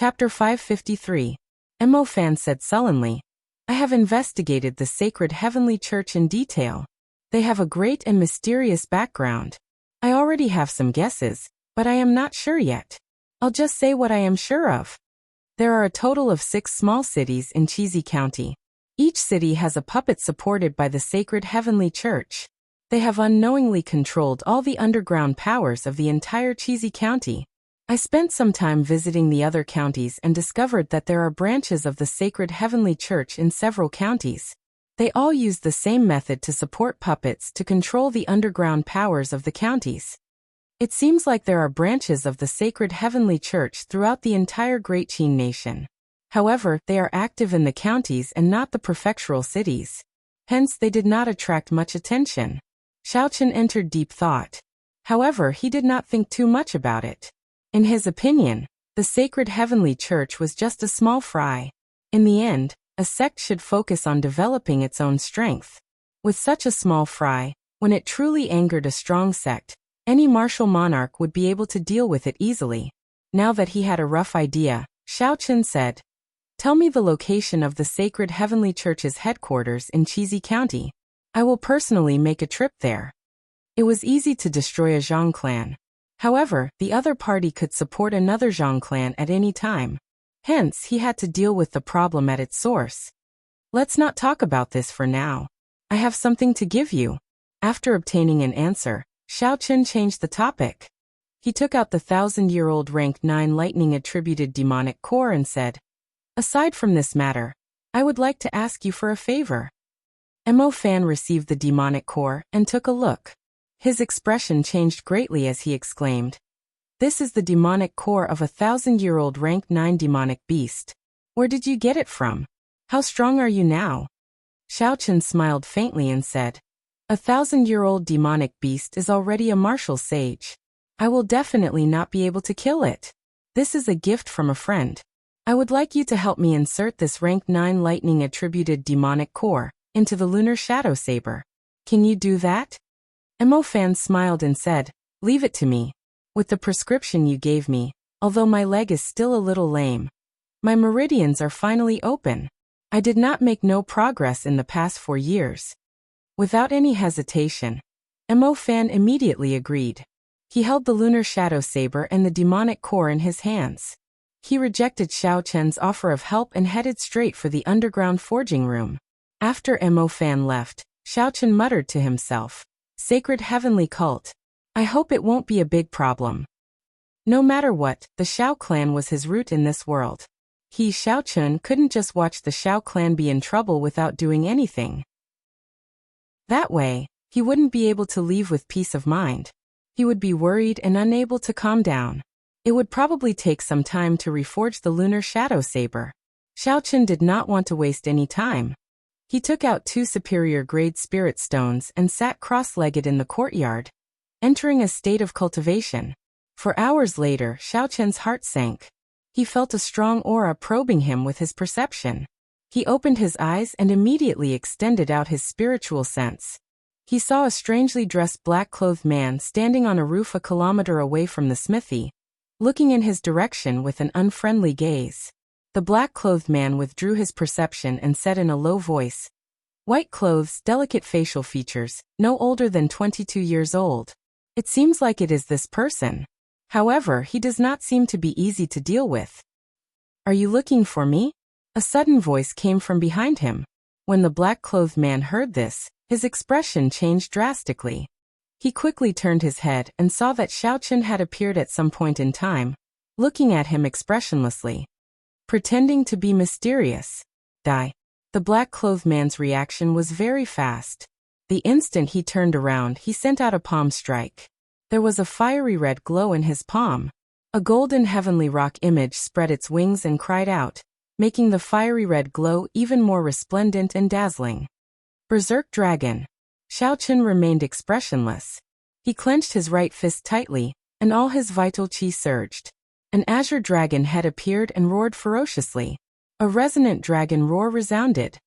Chapter 553. Mo Fan said sullenly, I have investigated the sacred heavenly church in detail. They have a great and mysterious background. I already have some guesses, but I am not sure yet. I'll just say what I am sure of. There are a total of 6 small cities in Cheesy County. Each city has a puppet supported by the sacred heavenly church. They have unknowingly controlled all the underground powers of the entire Cheesy County. I spent some time visiting the other counties and discovered that there are branches of the sacred heavenly church in several counties. They all use the same method to support puppets to control the underground powers of the counties. It seems like there are branches of the sacred heavenly church throughout the entire Great Qin Nation. However, they are active in the counties and not the prefectural cities. Hence, they did not attract much attention. Xiaochen entered deep thought. However, he did not think too much about it. In his opinion, the sacred heavenly church was just a small fry. In the end, a sect should focus on developing its own strength. With such a small fry, when it truly angered a strong sect, any martial monarch would be able to deal with it easily. Now that he had a rough idea, Xiaochen said, Tell me the location of the sacred heavenly church's headquarters in Cheesy County. I will personally make a trip there. It was easy to destroy a Zhang clan. However, the other party could support another Zhang clan at any time. Hence, he had to deal with the problem at its source. Let's not talk about this for now. I have something to give you. After obtaining an answer, Xiaochen changed the topic. He took out the 1,000-year-old rank 9 lightning-attributed demonic core and said, Aside from this matter, I would like to ask you for a favor. Mo Fan received the demonic core and took a look. His expression changed greatly as he exclaimed, This is the demonic core of a 1,000-year-old rank 9 demonic beast. Where did you get it from? How strong are you now? Xiaochen smiled faintly and said, A 1,000-year-old demonic beast is already a martial sage. I will definitely not be able to kill it. This is a gift from a friend. I would like you to help me insert this rank 9 lightning-attributed demonic core into the lunar shadow saber. Can you do that? Mo Fan smiled and said, Leave it to me. With the prescription you gave me, although my leg is still a little lame, my meridians are finally open. I did not make no progress in the past 4 years. Without any hesitation, Mo Fan immediately agreed. He held the lunar shadow saber and the demonic core in his hands. He rejected Xiaochen's offer of help and headed straight for the underground forging room. After Mo Fan left, Xiaochen muttered to himself, Sacred heavenly cult. I hope it won't be a big problem. No matter what, the Xiao clan was his root in this world. He, Xiaochen, couldn't just watch the Xiao clan be in trouble without doing anything. That way, he wouldn't be able to leave with peace of mind. He would be worried and unable to calm down. It would probably take some time to reforge the lunar shadow saber. Xiaochen did not want to waste any time. He took out 2 superior-grade spirit stones and sat cross-legged in the courtyard, entering a state of cultivation. For hours later, Xiaochen's heart sank. He felt a strong aura probing him with his perception. He opened his eyes and immediately extended out his spiritual sense. He saw a strangely dressed black-clothed man standing on a roof a kilometer away from the smithy, looking in his direction with an unfriendly gaze. The black-clothed man withdrew his perception and said in a low voice, White clothes, delicate facial features, no older than 22 years old. It seems like it is this person. However, he does not seem to be easy to deal with. Are you looking for me? A sudden voice came from behind him. When the black-clothed man heard this, his expression changed drastically. He quickly turned his head and saw that Xiaochen had appeared at some point in time, looking at him expressionlessly, pretending to be mysterious. Die. The black-clothed man's reaction was very fast. The instant he turned around, he sent out a palm strike. There was a fiery red glow in his palm. A golden heavenly rock image spread its wings and cried out, making the fiery red glow even more resplendent and dazzling. Berserk Dragon. Xiaochen remained expressionless. He clenched his right fist tightly, and all his vital qi surged. An azure dragon head appeared and roared ferociously. A resonant dragon roar resounded.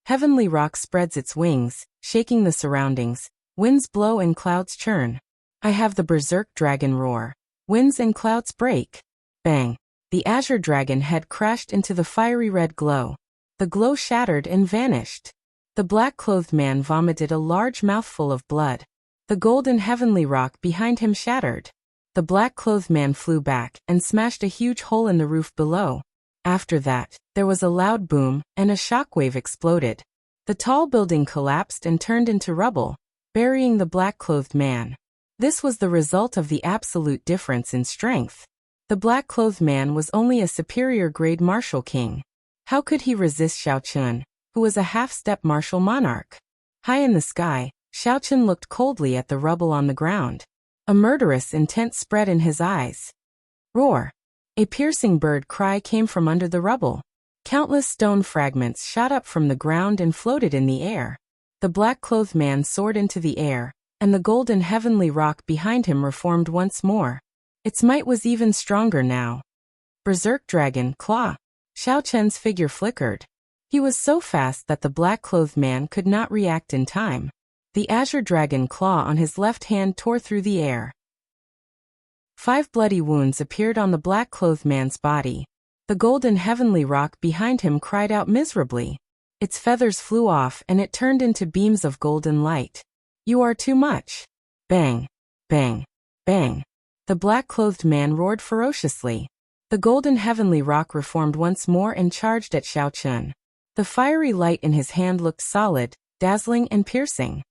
Heavenly rock spreads its wings, shaking the surroundings. Winds blow and clouds churn. I have the berserk dragon roar. Winds and clouds break. Bang. The azure dragon head crashed into the fiery red glow. The glow shattered and vanished. The black-clothed man vomited a large mouthful of blood. The golden heavenly rock behind him shattered. The black-clothed man flew back and smashed a huge hole in the roof below. After that, there was a loud boom, and a shockwave exploded. The tall building collapsed and turned into rubble, burying the black-clothed man. This was the result of the absolute difference in strength. The black-clothed man was only a superior-grade martial king. How could he resist Xiao Chun, who was a half-step martial monarch? High in the sky, Xiao Chun looked coldly at the rubble on the ground. A murderous intent spread in his eyes. Roar! A piercing bird cry came from under the rubble. Countless stone fragments shot up from the ground and floated in the air. The black-clothed man soared into the air, and the golden heavenly rock behind him reformed once more. Its might was even stronger now. Berserk Dragon Claw. Xiao Chun's figure flickered. He was so fast that the black-clothed man could not react in time. The azure dragon claw on his left hand tore through the air. 5 bloody wounds appeared on the black-clothed man's body. The golden heavenly rock behind him cried out miserably. Its feathers flew off and it turned into beams of golden light. You are too much. Bang! Bang! Bang! The black-clothed man roared ferociously. The golden heavenly rock reformed once more and charged at Xiao Chun. The fiery light in his hand looked solid, dazzling and piercing.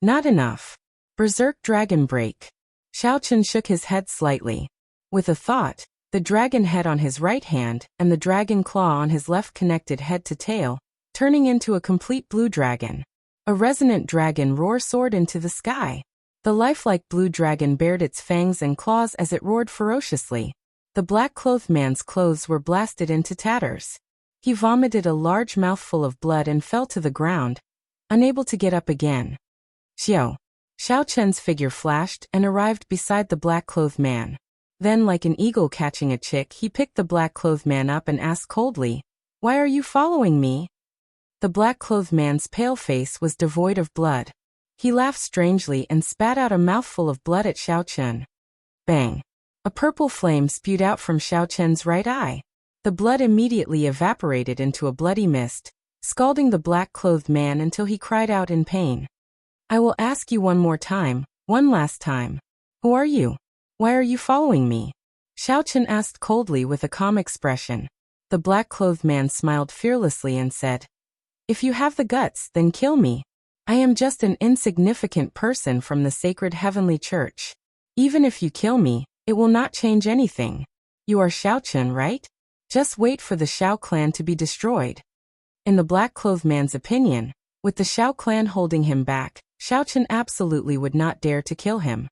Not enough. Berserk Dragon Break. Xiao Chun shook his head slightly. With a thought, the dragon head on his right hand and the dragon claw on his left connected head to tail, turning into a complete blue dragon. A resonant dragon roar soared into the sky. The lifelike blue dragon bared its fangs and claws as it roared ferociously. The black-clothed man's clothes were blasted into tatters. He vomited a large mouthful of blood and fell to the ground, unable to get up again. Xiao Chun's figure flashed and arrived beside the black-clothed man. Then, like an eagle catching a chick, he picked the black-clothed man up and asked coldly, "Why are you following me?" The black-clothed man's pale face was devoid of blood. He laughed strangely and spat out a mouthful of blood at Xiao Chun. Bang! A purple flame spewed out from Xiao Chun's right eye. The blood immediately evaporated into a bloody mist, scalding the black-clothed man until he cried out in pain. I will ask you one more time, one last time. Who are you? Why are you following me? Xiao Chun asked coldly with a calm expression. The black-clothed man smiled fearlessly and said, If you have the guts, then kill me. I am just an insignificant person from the sacred heavenly church. Even if you kill me, it will not change anything. You are Xiao Chun, right? Just wait for the Xiao clan to be destroyed. In the black-clothed man's opinion, with the Xiao clan holding him back, Xiao Chun absolutely would not dare to kill him.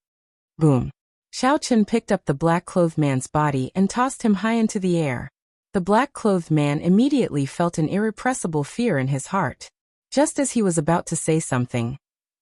Boom! Xiao Chun picked up the black-clothed man's body and tossed him high into the air. The black-clothed man immediately felt an irrepressible fear in his heart. Just as he was about to say something,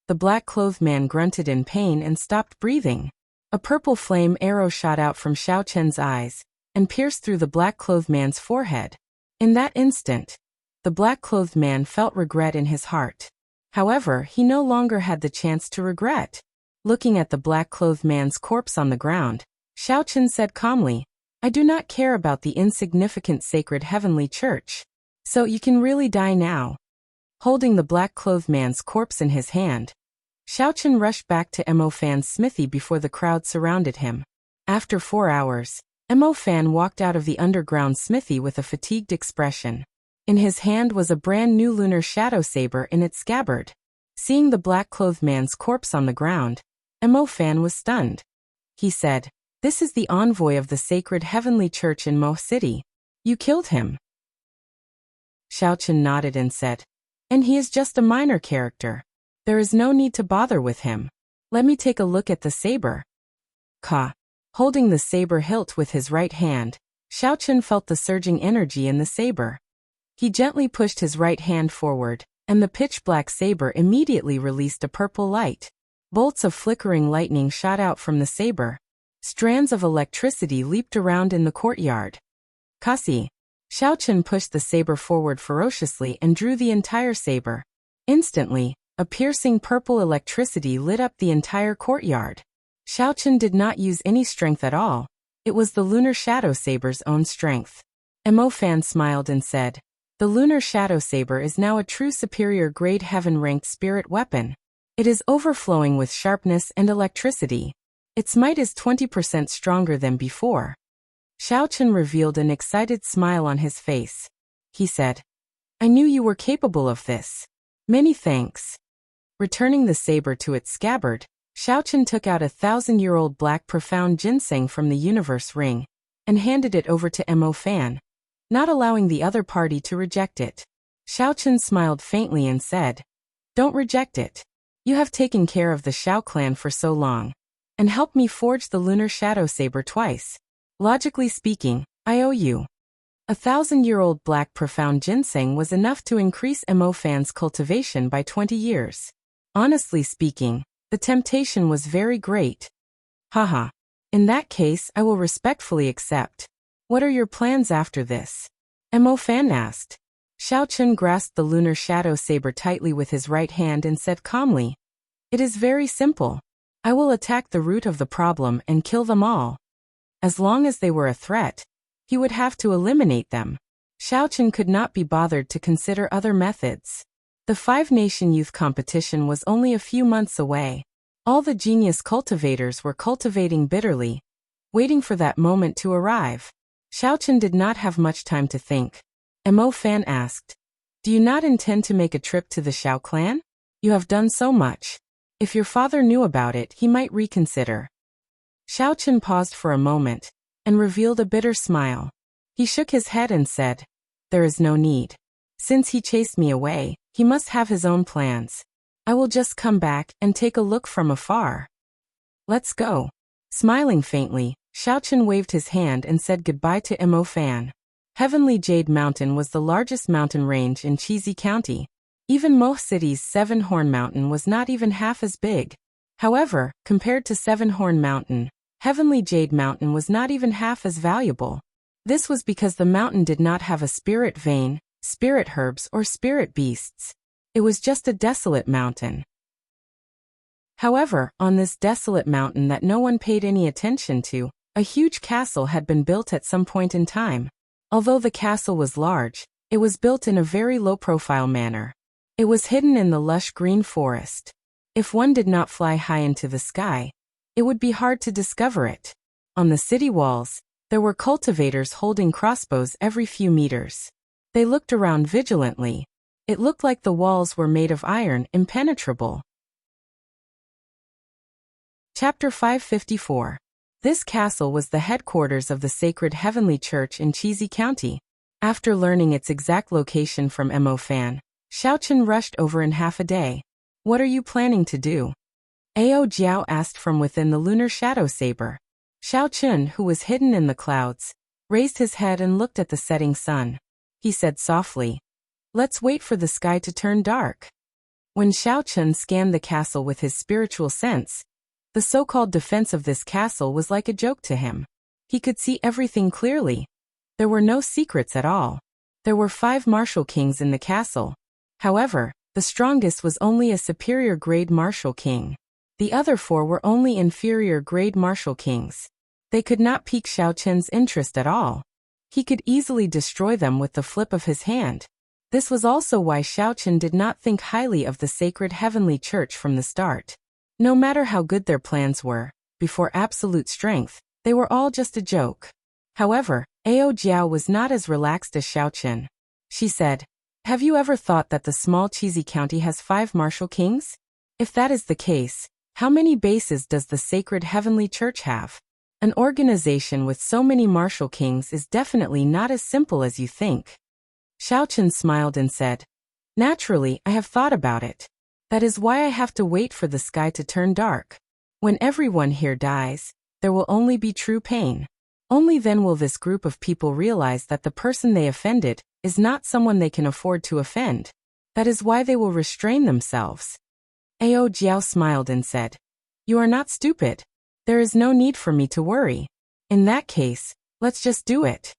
the black-clothed man grunted in pain and stopped breathing. A purple flame arrow shot out from Xiao Chun's eyes and pierced through the black-clothed man's forehead. In that instant, the black-clothed man felt regret in his heart. However, he no longer had the chance to regret. Looking at the black-clothed man's corpse on the ground, Xiao Chun said calmly, I do not care about the insignificant sacred heavenly church. So you can really die now. Holding the black-clothed man's corpse in his hand, Xiao Chun rushed back to Mo Fan's smithy before the crowd surrounded him. After 4 hours, Mo Fan walked out of the underground smithy with a fatigued expression. In his hand was a brand new lunar shadow saber in its scabbard. Seeing the black-clothed man's corpse on the ground, Mo Fan was stunned. He said, This is the envoy of the sacred heavenly church in Mo City. You killed him. Xiao Chun nodded and said, And he is just a minor character. There is no need to bother with him. Let me take a look at the saber. Ka. Holding the saber hilt with his right hand, Xiao Chun felt the surging energy in the saber. He gently pushed his right hand forward, and the pitch-black saber immediately released a purple light. Bolts of flickering lightning shot out from the saber. Strands of electricity leaped around in the courtyard. Kasi. Xiao Chun pushed the saber forward ferociously and drew the entire saber. Instantly, a piercing purple electricity lit up the entire courtyard. Xiao Chun did not use any strength at all. It was the lunar shadow saber's own strength. Mo Fan smiled and said, "The lunar shadow saber is now a true superior grade heaven-ranked spirit weapon. It is overflowing with sharpness and electricity. Its might is 20% stronger than before." Xiao Chen revealed an excited smile on his face. He said, "I knew you were capable of this. Many thanks." Returning the saber to its scabbard, Xiao Chen took out a 1,000-year-old black profound ginseng from the universe ring and handed it over to Mo Fan, not allowing the other party to reject it. Xiao Chen smiled faintly and said, "Don't reject it. You have taken care of the Xiao clan for so long, and helped me forge the lunar shadow saber twice. Logically speaking, I owe you." A 1,000-year-old black profound ginseng was enough to increase Mo Fan's cultivation by 20 years. Honestly speaking, the temptation was very great. Haha. In that case, I will respectfully accept. What are your plans after this? Mo Fan asked. Xiao Chen grasped the lunar shadow saber tightly with his right hand and said calmly, "It is very simple. I will attack the root of the problem and kill them all." As long as they were a threat, he would have to eliminate them. Xiao Chen could not be bothered to consider other methods. The Five-Nation Youth Competition was only a few months away. All the genius cultivators were cultivating bitterly, waiting for that moment to arrive. Xiao Chen did not have much time to think. Mo Fan asked, "Do you not intend to make a trip to the Xiao clan? You have done so much. If your father knew about it, he might reconsider." Xiao Chen paused for a moment and revealed a bitter smile. He shook his head and said, "There is no need. Since he chased me away, he must have his own plans. I will just come back and take a look from afar. Let's go." Smiling faintly, Xiao Chen waved his hand and said goodbye to Mo Fan. Heavenly Jade Mountain was the largest mountain range in Chizi County. Even Mo City's Seven-Horn Mountain was not even half as big. However, compared to Seven-Horn Mountain, Heavenly Jade Mountain was not even half as valuable. This was because the mountain did not have a spirit vein, spirit herbs, or spirit beasts. It was just a desolate mountain. However, on this desolate mountain that no one paid any attention to, a huge castle had been built at some point in time. Although the castle was large, it was built in a very low-profile manner. It was hidden in the lush green forest. If one did not fly high into the sky, it would be hard to discover it. On the city walls, there were cultivators holding crossbows every few meters. They looked around vigilantly. It looked like the walls were made of iron, impenetrable. Chapter 554. This castle was the headquarters of the Sacred Heavenly Church in Chizi County. After learning its exact location from Mo Fan, Xiao Chen rushed over in half a day. "What are you planning to do?" Ao Jiao asked from within the lunar shadow saber. Xiao Chen, who was hidden in the clouds, raised his head and looked at the setting sun. He said softly, "Let's wait for the sky to turn dark." When Xiao Chen scanned the castle with his spiritual sense, the so-called defense of this castle was like a joke to him. He could see everything clearly. There were no secrets at all. There were 5 martial kings in the castle. However, the strongest was only a superior grade martial king. The other 4 were only inferior grade martial kings. They could not pique Xiao Chen's interest at all. He could easily destroy them with the flip of his hand. This was also why Xiao Chen did not think highly of the Sacred Heavenly Church from the start. No matter how good their plans were, before absolute strength, they were all just a joke. However, Ao Jiao was not as relaxed as Xiao Chen. She said, "Have you ever thought that the small Chizi County has 5 martial kings? If that is the case, how many bases does the Sacred Heavenly Church have? An organization with so many martial kings is definitely not as simple as you think." Xiao Chen smiled and said, "Naturally, I have thought about it. That is why I have to wait for the sky to turn dark. When everyone here dies, there will only be true pain. Only then will this group of people realize that the person they offended is not someone they can afford to offend. That is why they will restrain themselves." Ao Jiao smiled and said, "You are not stupid. There is no need for me to worry. In that case, let's just do it."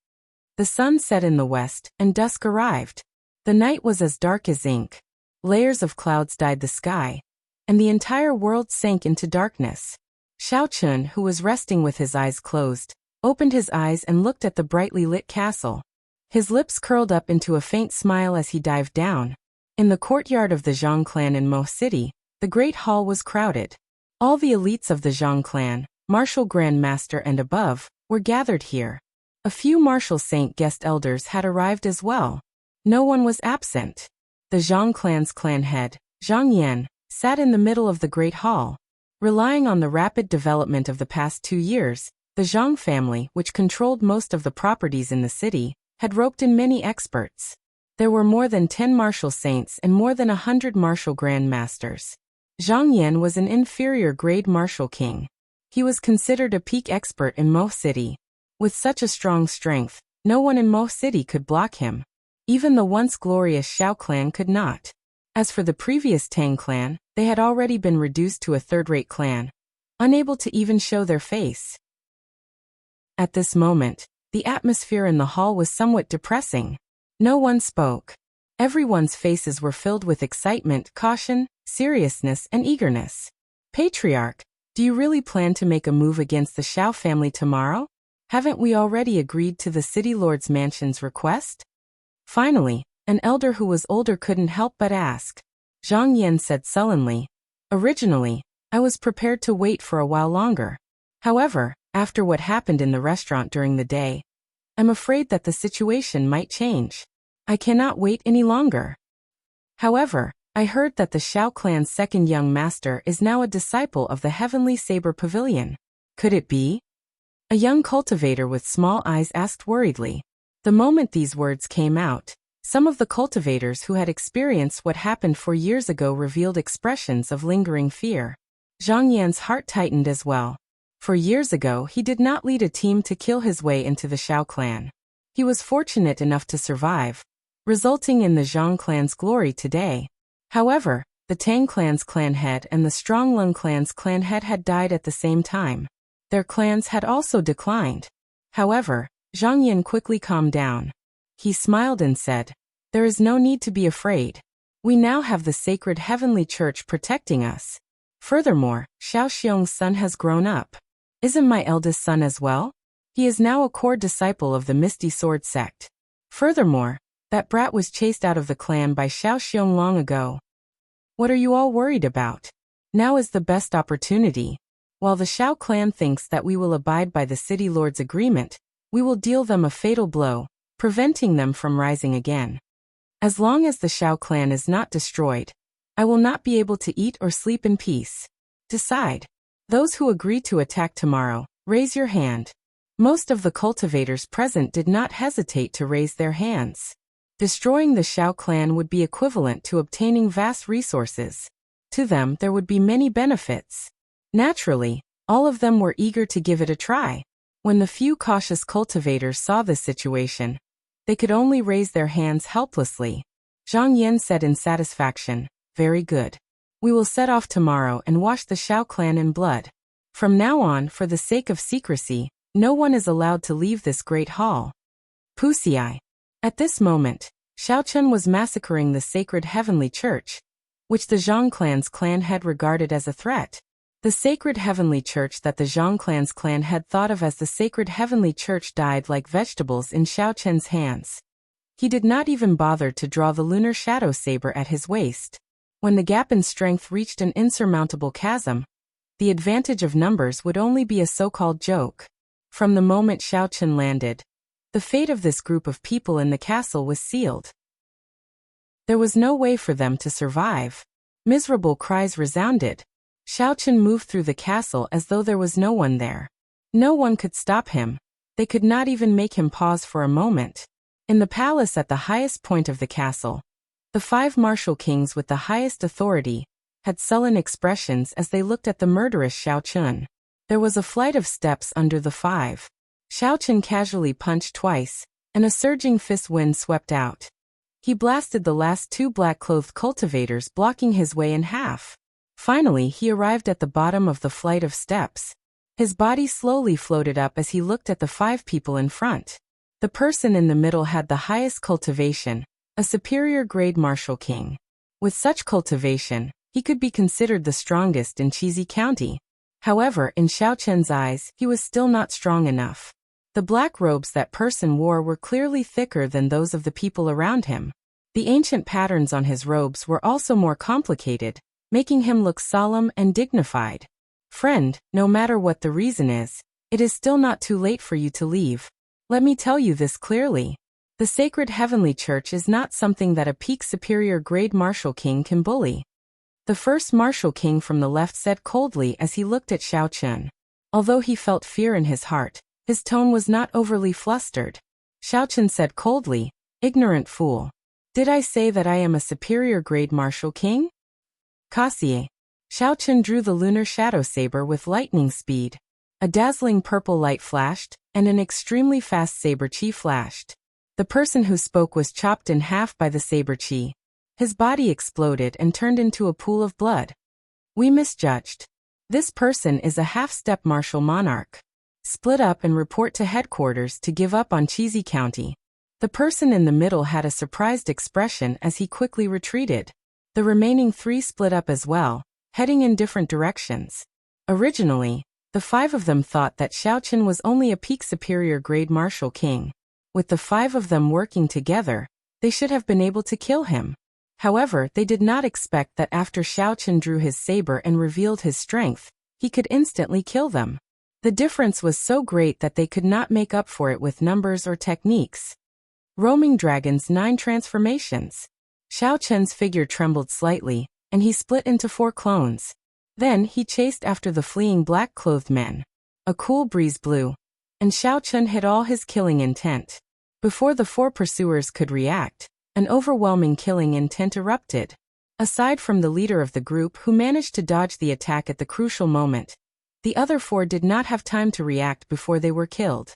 The sun set in the west, and dusk arrived. The night was as dark as ink. Layers of clouds dyed the sky, and the entire world sank into darkness. Xiao Chen, who was resting with his eyes closed, opened his eyes and looked at the brightly lit castle. His lips curled up into a faint smile as he dived down. In the courtyard of the Zhang clan in Mo City, the great hall was crowded. All the elites of the Zhang clan, martial grand master and above, were gathered here. A few martial saint guest elders had arrived as well. No one was absent. The Zhang clan's clan head, Zhang Yan, sat in the middle of the great hall. Relying on the rapid development of the past 2 years, the Zhang family, which controlled most of the properties in the city, had roped in many experts. There were more than 10 martial saints and more than 100 martial grand masters. Zhang Yan was an inferior grade martial king. He was considered a peak expert in Mo City. With such a strong strength, no one in Mo City could block him. Even the once glorious Xiao clan could not. As for the previous Tang clan, they had already been reduced to a third-rate clan, unable to even show their face. At this moment, the atmosphere in the hall was somewhat depressing. No one spoke. Everyone's faces were filled with excitement, caution, seriousness, and eagerness. Patriarch, do you really plan to make a move against the Xiao family tomorrow? Haven't we already agreed to the city lord's mansion's request? Finally, an elder who was older couldn't help but ask. Zhang Yan said sullenly. Originally, I was prepared to wait for a while longer. However, after what happened in the restaurant during the day, I'm afraid that the situation might change. I cannot wait any longer. However, I heard that the Xiao clan's second young master is now a disciple of the Heavenly Saber Pavilion. Could it be? A young cultivator with small eyes asked worriedly. The moment these words came out, some of the cultivators who had experienced what happened 4 years ago revealed expressions of lingering fear. Zhang Yan's heart tightened as well. 4 years ago he did not lead a team to kill his way into the Xiao clan. He was fortunate enough to survive, resulting in the Zhang clan's glory today. However, the Tang clan's clan head and the Strong Lung clan's clan head had died at the same time. Their clans had also declined. However, Zhang Yan quickly calmed down. He smiled and said, "There is no need to be afraid. We now have the sacred heavenly church protecting us. Furthermore, Xiao Xiong's son has grown up. Isn't my eldest son as well? He is now a core disciple of the Misty Sword sect. Furthermore, that brat was chased out of the clan by Xiao Xiong long ago. What are you all worried about? Now is the best opportunity. While the Xiao clan thinks that we will abide by the city lord's agreement, we will deal them a fatal blow, preventing them from rising again. As long as the Xiao clan is not destroyed, I will not be able to eat or sleep in peace. Decide. Those who agree to attack tomorrow, raise your hand." Most of the cultivators present did not hesitate to raise their hands. Destroying the Xiao clan would be equivalent to obtaining vast resources. To them there would be many benefits. Naturally, all of them were eager to give it a try. When the few cautious cultivators saw this situation, they could only raise their hands helplessly. Zhang Yan said in satisfaction, "Very good. We will set off tomorrow and wash the Xiao clan in blood. From now on, for the sake of secrecy, no one is allowed to leave this great hall." Puxia. At this moment, Xiao Chun was massacring the sacred heavenly church, which the Zhang clan's clan had regarded as a threat. The sacred heavenly church that the Zhang clan's clan had thought of as the sacred heavenly church died like vegetables in Xiao Chun's hands. He did not even bother to draw the lunar shadow saber at his waist. When the gap in strength reached an insurmountable chasm, the advantage of numbers would only be a so-called joke. From the moment Xiao Chun landed, the fate of this group of people in the castle was sealed. There was no way for them to survive. Miserable cries resounded. Xiao Chun moved through the castle as though there was no one there. No one could stop him. They could not even make him pause for a moment. In the palace at the highest point of the castle, the 5 martial kings with the highest authority had sullen expressions as they looked at the murderous Xiao Chun. There was a flight of steps under the 5. Xiao Chun casually punched twice, and a surging fist wind swept out. He blasted the last 2 black-clothed cultivators, blocking his way in half. Finally, he arrived at the bottom of the flight of steps. His body slowly floated up as he looked at the 5 people in front. The person in the middle had the highest cultivation, a superior grade martial king. With such cultivation, he could be considered the strongest in Cheesy County. However, in Xiao Chun's eyes, he was still not strong enough. The black robes that person wore were clearly thicker than those of the people around him. The ancient patterns on his robes were also more complicated, making him look solemn and dignified. Friend, no matter what the reason is, it is still not too late for you to leave. Let me tell you this clearly. The sacred heavenly church is not something that a peak superior grade martial king can bully. The first martial king from the left said coldly as he looked at Xiao Chen. Although he felt fear in his heart, his tone was not overly flustered. Xiao Chen said coldly, "Ignorant fool. Did I say that I am a superior grade martial king?" Kasie. Xiao Chen drew the lunar shadow saber with lightning speed. A dazzling purple light flashed, and an extremely fast saber chi flashed. The person who spoke was chopped in half by the saber chi. His body exploded and turned into a pool of blood. We misjudged. This person is a half-step martial monarch. Split up and report to headquarters to give up on Cheesy County. The person in the middle had a surprised expression as he quickly retreated. The remaining 3 split up as well, heading in different directions. Originally, the 5 of them thought that Xiao Chen was only a peak superior grade martial king. With the 5 of them working together, they should have been able to kill him. However, they did not expect that after Xiao Chen drew his saber and revealed his strength, he could instantly kill them. The difference was so great that they could not make up for it with numbers or techniques. Roaming Dragon's 9 transformations. Xiao Chen's figure trembled slightly, and he split into 4 clones. Then he chased after the fleeing black-clothed men. A cool breeze blew, and Xiao Chen hid all his killing intent. Before the 4 pursuers could react, an overwhelming killing intent erupted. Aside from the leader of the group who managed to dodge the attack at the crucial moment, the other 4 did not have time to react before they were killed.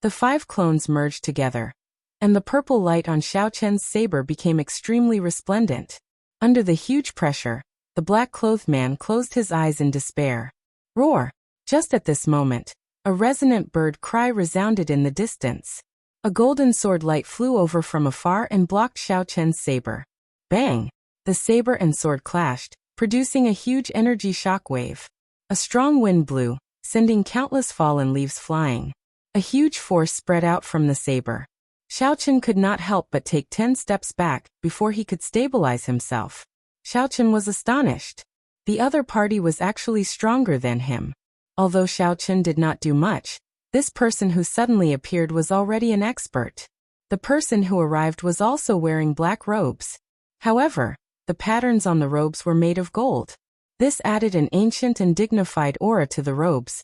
The 5 clones merged together, and the purple light on Xiao Chen's saber became extremely resplendent. Under the huge pressure, the black-clothed man closed his eyes in despair. Roar! Just at this moment, a resonant bird cry resounded in the distance. A golden sword light flew over from afar and blocked Xiao Chen's saber. Bang! The saber and sword clashed, producing a huge energy shockwave. A strong wind blew, sending countless fallen leaves flying. A huge force spread out from the saber. Xiao Chen could not help but take 10 steps back before he could stabilize himself. Xiao Chen was astonished. The other party was actually stronger than him. Although Xiao Chen did not do much, this person who suddenly appeared was already an expert. The person who arrived was also wearing black robes. However, the patterns on the robes were made of gold. This added an ancient and dignified aura to the robes,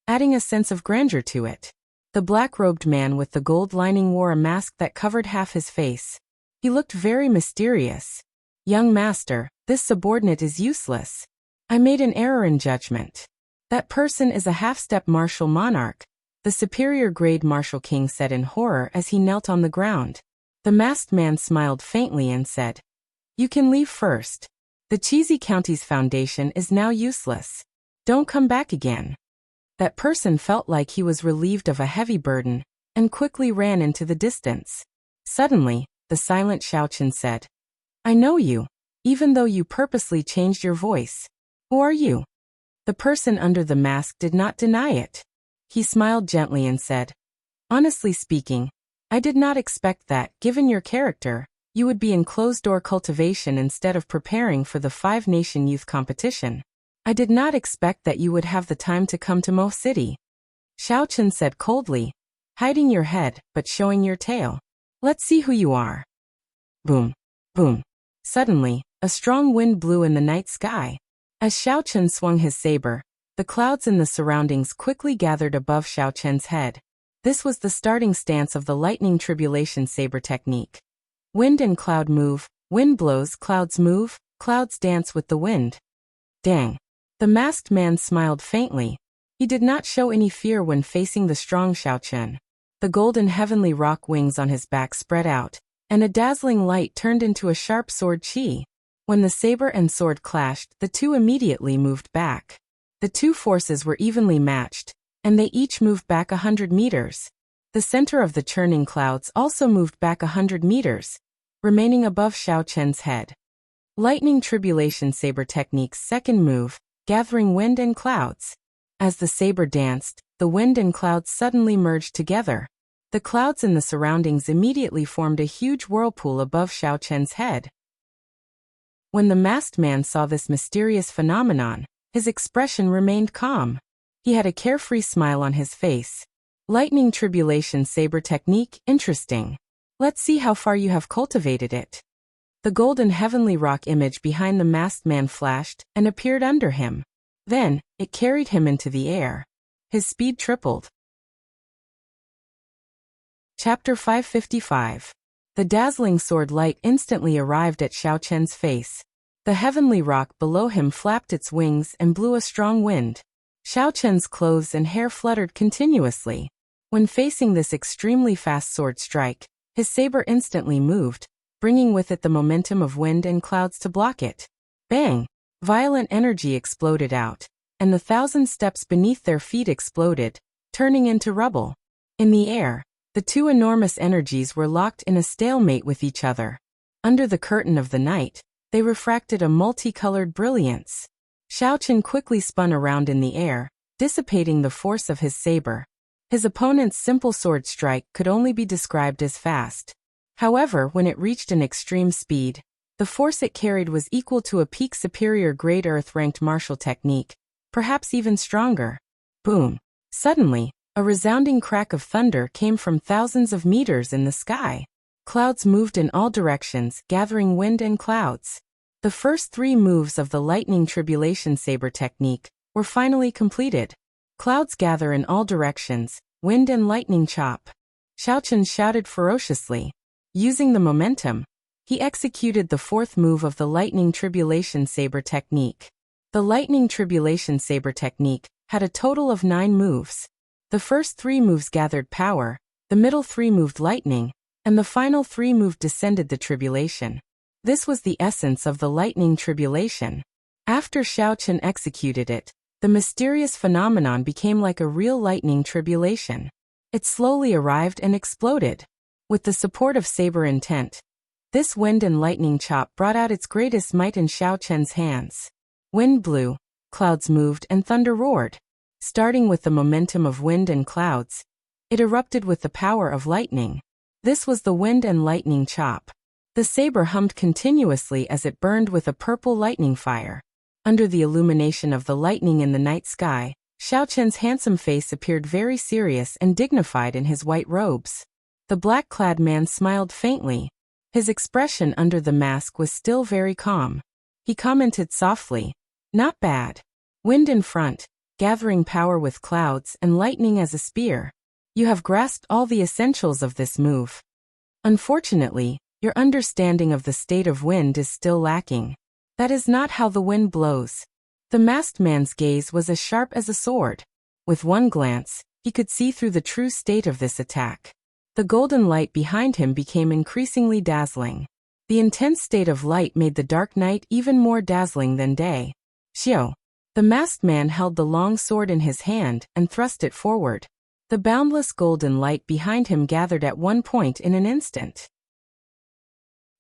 adding a sense of grandeur to it. The black-robed man with the gold lining wore a mask that covered half his face. He looked very mysterious. Young master, this subordinate is useless. I made an error in judgment. That person is a half-step martial monarch, the superior grade martial king said in horror as he knelt on the ground. The masked man smiled faintly and said, "You can leave first. The Cheesy County's foundation is now useless. Don't come back again." That person felt like he was relieved of a heavy burden, and quickly ran into the distance. Suddenly, the silent Xiao Chen said, "I know you, even though you purposely changed your voice. Who are you?" The person under the mask did not deny it. He smiled gently and said, "Honestly speaking, I did not expect that, given your character, you would be in closed-door cultivation instead of preparing for the 5-nation youth competition. I did not expect that you would have the time to come to Mo City." Xiao Chen said coldly, "Hiding your head, but showing your tail. Let's see who you are." Boom. Boom. Suddenly, a strong wind blew in the night sky. As Xiao Chen swung his saber, the clouds in the surroundings quickly gathered above Xiao Chen's head. This was the starting stance of the lightning tribulation saber technique. Wind and cloud move, wind blows, clouds move, clouds dance with the wind. Dang. The masked man smiled faintly. He did not show any fear when facing the strong Xiao Chen. The golden heavenly rock wings on his back spread out, and a dazzling light turned into a sharp sword chi. When the saber and sword clashed, the two immediately moved back. The two forces were evenly matched, and they each moved back 100 meters. The center of the churning clouds also moved back 100 meters, remaining above Xiao Chen's head. Lightning tribulation saber technique's second move, gathering wind and clouds. As the saber danced, the wind and clouds suddenly merged together. The clouds in the surroundings immediately formed a huge whirlpool above Xiao Chen's head. When the masked man saw this mysterious phenomenon, his expression remained calm. He had a carefree smile on his face. Lightning Tribulation Saber Technique, interesting. Let's see how far you have cultivated it. The golden heavenly rock image behind the masked man flashed and appeared under him. Then, it carried him into the air. His speed tripled. Chapter 555. The dazzling sword light instantly arrived at Xiao Chen's face. The heavenly rock below him flapped its wings and blew a strong wind. Xiao Chen's clothes and hair fluttered continuously. When facing this extremely fast sword strike, his saber instantly moved, bringing with it the momentum of wind and clouds to block it. Bang! Violent energy exploded out, and the 1,000 steps beneath their feet exploded, turning into rubble. In the air, the two enormous energies were locked in a stalemate with each other. Under the curtain of the night, they refracted a multicolored brilliance. Xiao Chen quickly spun around in the air, dissipating the force of his saber. His opponent's simple sword strike could only be described as fast. However, when it reached an extreme speed, the force it carried was equal to a peak superior grade earth-ranked martial technique, perhaps even stronger. Boom! Suddenly, a resounding crack of thunder came from thousands of meters in the sky. Clouds moved in all directions, gathering wind and clouds. The first 3 moves of the Lightning Tribulation Saber technique were finally completed. Clouds gather in all directions, wind and lightning chop. Xiao Chen shouted ferociously. Using the momentum, he executed the 4th move of the Lightning Tribulation Saber technique. The Lightning Tribulation Saber technique had a total of 9 moves. The first 3 moves gathered power, the middle 3 moved lightning, and the final 3 moved descended the tribulation. This was the essence of the Lightning Tribulation. After Xiao Chen executed it, the mysterious phenomenon became like a real lightning tribulation. It slowly arrived and exploded. With the support of saber intent, this wind and lightning chop brought out its greatest might in Xiao Chen's hands. Wind blew, clouds moved, and thunder roared. Starting with the momentum of wind and clouds, it erupted with the power of lightning. This was the wind and lightning chop. The saber hummed continuously as it burned with a purple lightning fire. Under the illumination of the lightning in the night sky, Xiao Chen's handsome face appeared very serious and dignified in his white robes. The black-clad man smiled faintly. His expression under the mask was still very calm. He commented softly, "Not bad. Wind in front, gathering power with clouds and lightning as a spear. You have grasped all the essentials of this move. Unfortunately, your understanding of the state of wind is still lacking. That is not how the wind blows." The masked man's gaze was as sharp as a sword. With one glance, he could see through the true state of this attack. The golden light behind him became increasingly dazzling. The intense state of light made the dark night even more dazzling than day. Xiao. The masked man held the long sword in his hand and thrust it forward. The boundless golden light behind him gathered at one point in an instant.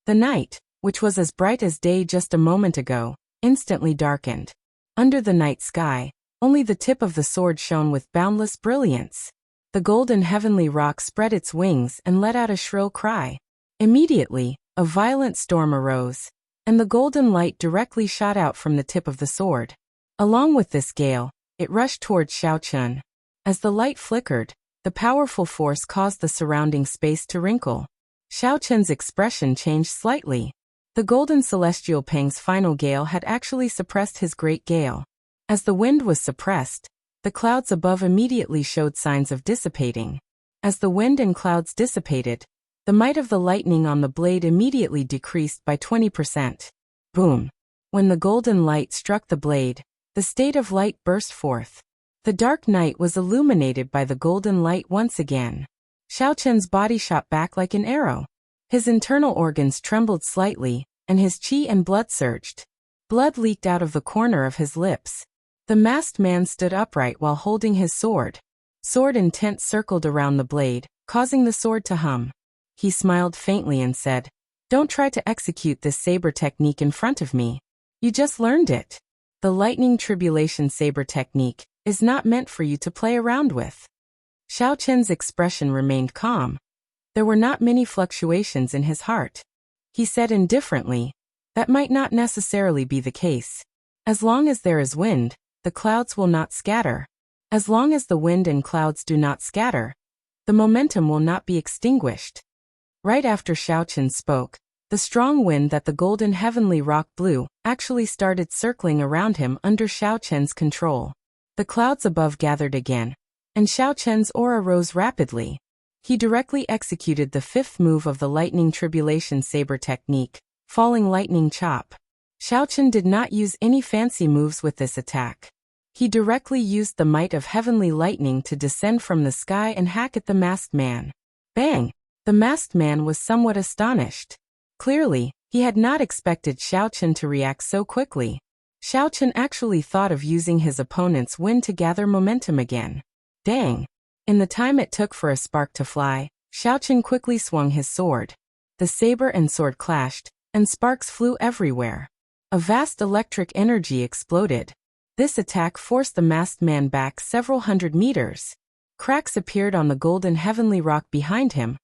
The night, which was as bright as day just a moment ago, instantly darkened. Under the night sky, only the tip of the sword shone with boundless brilliance. The golden heavenly rock spread its wings and let out a shrill cry. Immediately, a violent storm arose, and the golden light directly shot out from the tip of the sword. Along with this gale, it rushed towards Xiao Chen. As the light flickered, the powerful force caused the surrounding space to wrinkle. Xiao Chen's expression changed slightly. The golden celestial pang's final gale had actually suppressed his great gale. As the wind was suppressed, the clouds above immediately showed signs of dissipating. As the wind and clouds dissipated, the might of the lightning on the blade immediately decreased by 20%. Boom! When the golden light struck the blade, the state of light burst forth. The dark night was illuminated by the golden light once again. Xiao Chen's body shot back like an arrow. His internal organs trembled slightly, and his qi and blood surged. Blood leaked out of the corner of his lips. The masked man stood upright while holding his sword. Sword intent circled around the blade, causing the sword to hum. He smiled faintly and said, "Don't try to execute this saber technique in front of me. You just learned it." The Lightning Tribulation Saber technique is not meant for you to play around with. Xiao Chen's expression remained calm. There were not many fluctuations in his heart. He said indifferently, that might not necessarily be the case. As long as there is wind, the clouds will not scatter. As long as the wind and clouds do not scatter, the momentum will not be extinguished. Right after Xiao Chen spoke, the strong wind that the golden heavenly rock blew actually started circling around him under Xiao Chen's control. The clouds above gathered again, and Xiao Chen's aura rose rapidly. He directly executed the fifth move of the lightning tribulation saber technique, falling lightning chop. Xiao Chen did not use any fancy moves with this attack. He directly used the might of heavenly lightning to descend from the sky and hack at the masked man. Bang! The masked man was somewhat astonished. Clearly, he had not expected Xiao Chen to react so quickly. Xiao Chen actually thought of using his opponent's wind to gather momentum again. Dang! In the time it took for a spark to fly, Xiao Chen quickly swung his sword. The saber and sword clashed, and sparks flew everywhere. A vast electric energy exploded. This attack forced the masked man back several hundred meters. Cracks appeared on the golden heavenly rock behind him,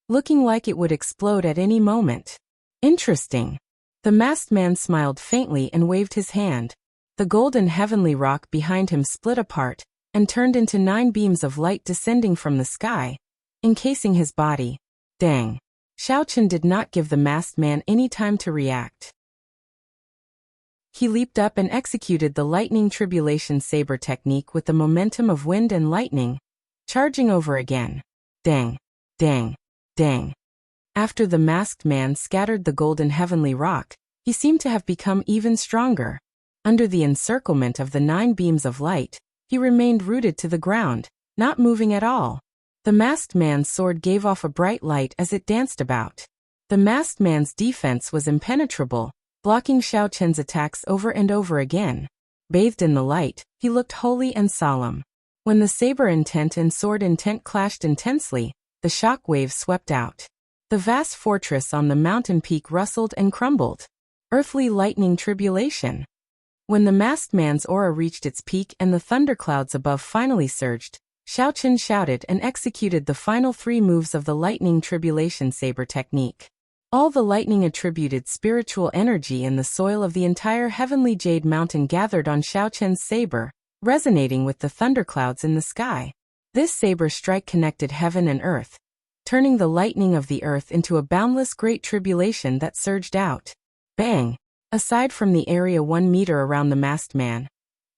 looking like it would explode at any moment. Interesting. The masked man smiled faintly and waved his hand. The golden heavenly rock behind him split apart and turned into 9 beams of light descending from the sky, encasing his body. Dang. Xiao Chen did not give the masked man any time to react. He leaped up and executed the lightning tribulation saber technique with the momentum of wind and lightning, charging over again. Dang. Dang. Dang. After the masked man scattered the golden heavenly rock, he seemed to have become even stronger. Under the encirclement of the 9 beams of light, he remained rooted to the ground, not moving at all. The masked man's sword gave off a bright light as it danced about. The masked man's defense was impenetrable, blocking Xiao Chen's attacks over and over again. Bathed in the light, he looked holy and solemn. When the saber intent and sword intent clashed intensely, the shock waves swept out. The vast fortress on the mountain peak rustled and crumbled. Earthly lightning tribulation. When the masked man's aura reached its peak and the thunderclouds above finally surged, Xiao Chen shouted and executed the final 3 moves of the lightning tribulation saber technique. All the lightning attributed spiritual energy in the soil of the entire heavenly jade mountain gathered on Xiao Chen's saber, resonating with the thunderclouds in the sky. This saber strike connected heaven and earth, turning the lightning of the earth into a boundless great tribulation that surged out. Bang! Aside from the area 1 meter around the masked man,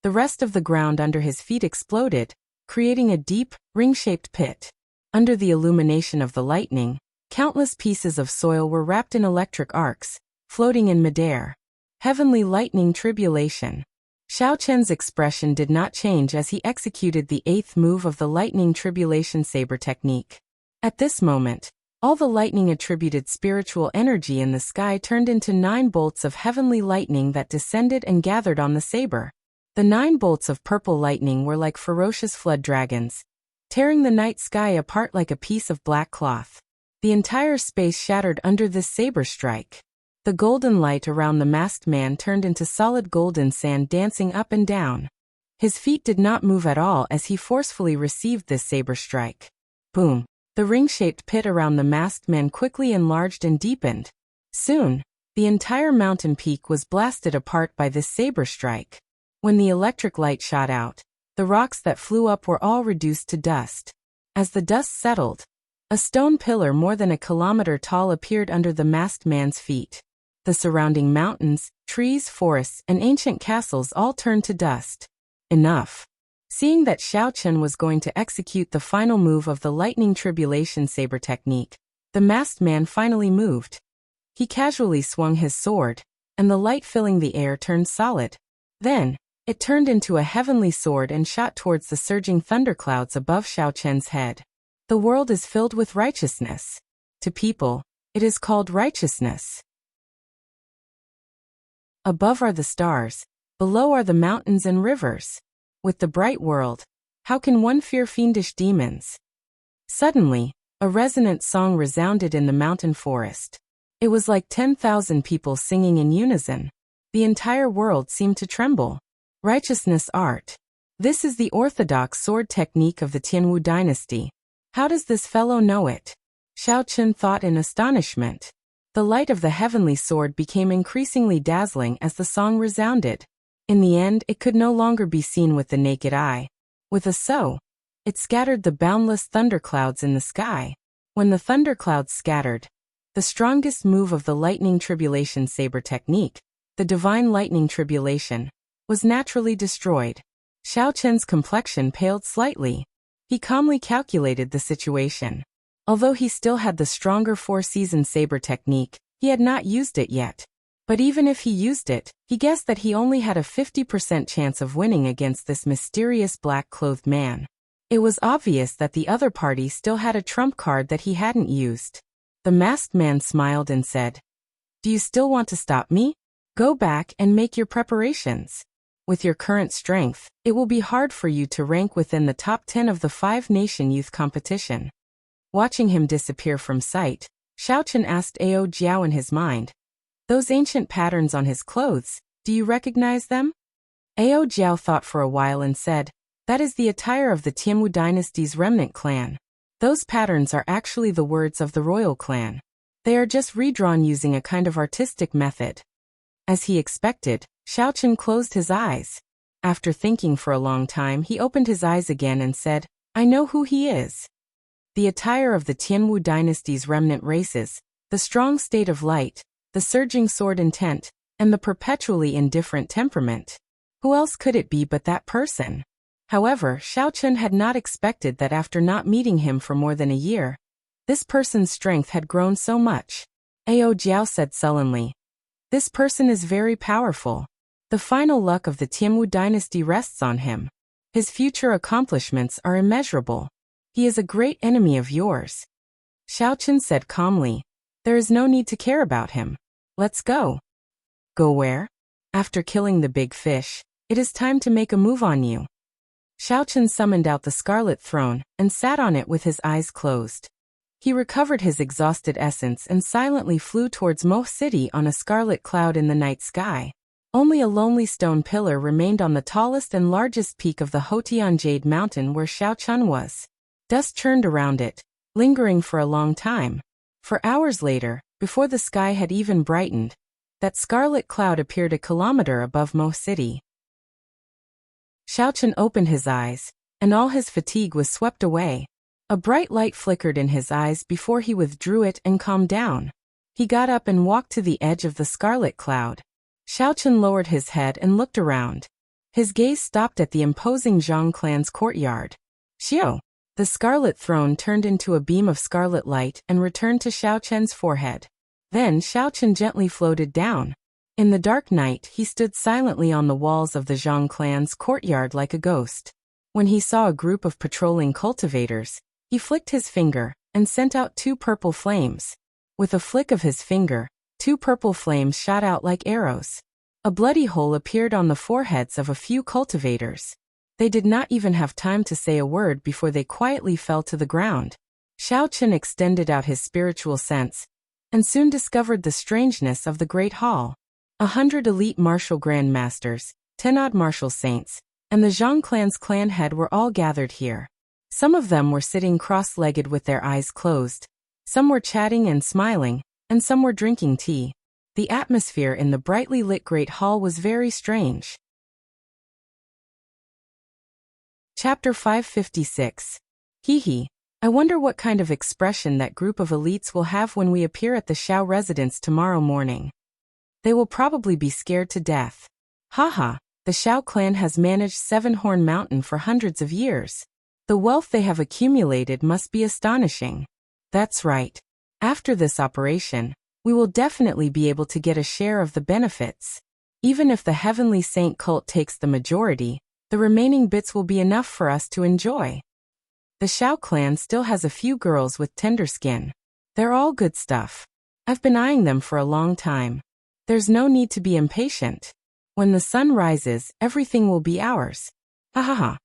the rest of the ground under his feet exploded, creating a deep, ring-shaped pit. Under the illumination of the lightning, countless pieces of soil were wrapped in electric arcs, floating in midair. Heavenly lightning tribulation. Xiao Chen's expression did not change as he executed the 8th move of the lightning tribulation saber technique. At this moment, all the lightning-attributed spiritual energy in the sky turned into 9 bolts of heavenly lightning that descended and gathered on the saber. The 9 bolts of purple lightning were like ferocious flood dragons, tearing the night sky apart like a piece of black cloth. The entire space shattered under this saber strike. The golden light around the masked man turned into solid golden sand dancing up and down. His feet did not move at all as he forcefully received this saber strike. Boom! The ring-shaped pit around the masked man quickly enlarged and deepened. Soon, the entire mountain peak was blasted apart by this saber strike. When the electric light shot out, the rocks that flew up were all reduced to dust. As the dust settled, a stone pillar more than a kilometer tall appeared under the masked man's feet. The surrounding mountains, trees, forests, and ancient castles all turned to dust. Enough. Seeing that Xiao Chen was going to execute the final move of the lightning tribulation saber technique, the masked man finally moved. He casually swung his sword, and the light filling the air turned solid. Then, it turned into a heavenly sword and shot towards the surging thunderclouds above Xiao Chen's head. The world is filled with righteousness. To people, it is called righteousness. Above are the stars, below are the mountains and rivers. With the bright world, how can one fear fiendish demons? Suddenly, a resonant song resounded in the mountain forest. It was like 10,000 people singing in unison. The entire world seemed to tremble. Righteousness art. This is the orthodox sword technique of the Tianwu dynasty. How does this fellow know it? Xiao Chen thought in astonishment. The light of the heavenly sword became increasingly dazzling as the song resounded. In the end, it could no longer be seen with the naked eye. With a so, it scattered the boundless thunderclouds in the sky. When the thunderclouds scattered, the strongest move of the lightning tribulation saber technique, the divine lightning tribulation, was naturally destroyed. Xiao Chen's complexion paled slightly. He calmly calculated the situation. Although he still had the stronger four-season saber technique, he had not used it yet. But even if he used it, he guessed that he only had a 50% chance of winning against this mysterious black-clothed man. It was obvious that the other party still had a trump card that he hadn't used. The masked man smiled and said, "Do you still want to stop me? Go back and make your preparations. With your current strength, it will be hard for you to rank within the top 10 of the 5-nation youth competition." Watching him disappear from sight, Xiao Chen asked Ao Jiao in his mind, "Those ancient patterns on his clothes, do you recognize them?" Ao Jiao thought for a while and said, "That is the attire of the Tianwu dynasty's remnant clan. Those patterns are actually the words of the royal clan. They are just redrawn using a kind of artistic method." As he expected, Xiao Chen closed his eyes. After thinking for a long time, he opened his eyes again and said, "I know who he is. The attire of the Tianwu dynasty's remnant races, the strong state of light, the surging sword intent, and the perpetually indifferent temperament. Who else could it be but that person?" However, Xiao Chen had not expected that after not meeting him for more than a year, this person's strength had grown so much. Ao Jiao said sullenly, "This person is very powerful. The final luck of the Tianwu dynasty rests on him. His future accomplishments are immeasurable. He is a great enemy of yours." Xiao Chen said calmly, "There is no need to care about him. Let's go." "Go where?" "After killing the big fish, it is time to make a move on you." Xiao Chen summoned out the scarlet throne and sat on it with his eyes closed. He recovered his exhausted essence and silently flew towards Mo City on a scarlet cloud in the night sky. Only a lonely stone pillar remained on the tallest and largest peak of the Hotian Jade Mountain where Xiao Chen was. Dust churned around it, lingering for a long time. For hours later, before the sky had even brightened, that scarlet cloud appeared a kilometer above Mo City. Xiao Chen opened his eyes, and all his fatigue was swept away. A bright light flickered in his eyes before he withdrew it and calmed down. He got up and walked to the edge of the scarlet cloud. Xiao Chen lowered his head and looked around. His gaze stopped at the imposing Zhang clan's courtyard. "Xiao!" The scarlet throne turned into a beam of scarlet light and returned to Xiao Chen's forehead. Then Xiao Chen gently floated down. In the dark night, he stood silently on the walls of the Zhang clan's courtyard like a ghost. When he saw a group of patrolling cultivators, he flicked his finger and sent out 2 purple flames. With a flick of his finger, 2 purple flames shot out like arrows. A bloody hole appeared on the foreheads of a few cultivators. They did not even have time to say a word before they quietly fell to the ground. Xiao Chen extended out his spiritual sense, and soon discovered the strangeness of the great hall. 100 elite martial grandmasters, 10 odd martial saints, and the Zhang clan's clan head were all gathered here. Some of them were sitting cross-legged with their eyes closed. Some were chatting and smiling, and some were drinking tea. The atmosphere in the brightly lit great hall was very strange. Chapter 556. Hee. I wonder what kind of expression that group of elites will have when we appear at the Xiao residence tomorrow morning. They will probably be scared to death. Haha, the Xiao clan has managed Seven-Horn Mountain for hundreds of years. The wealth they have accumulated must be astonishing. That's right. After this operation, we will definitely be able to get a share of the benefits. Even if the Heavenly Saint cult takes the majority, the remaining bits will be enough for us to enjoy. The Xiao clan still has a few girls with tender skin. They're all good stuff. I've been eyeing them for a long time. There's no need to be impatient. When the sun rises, everything will be ours. Ha ha ha.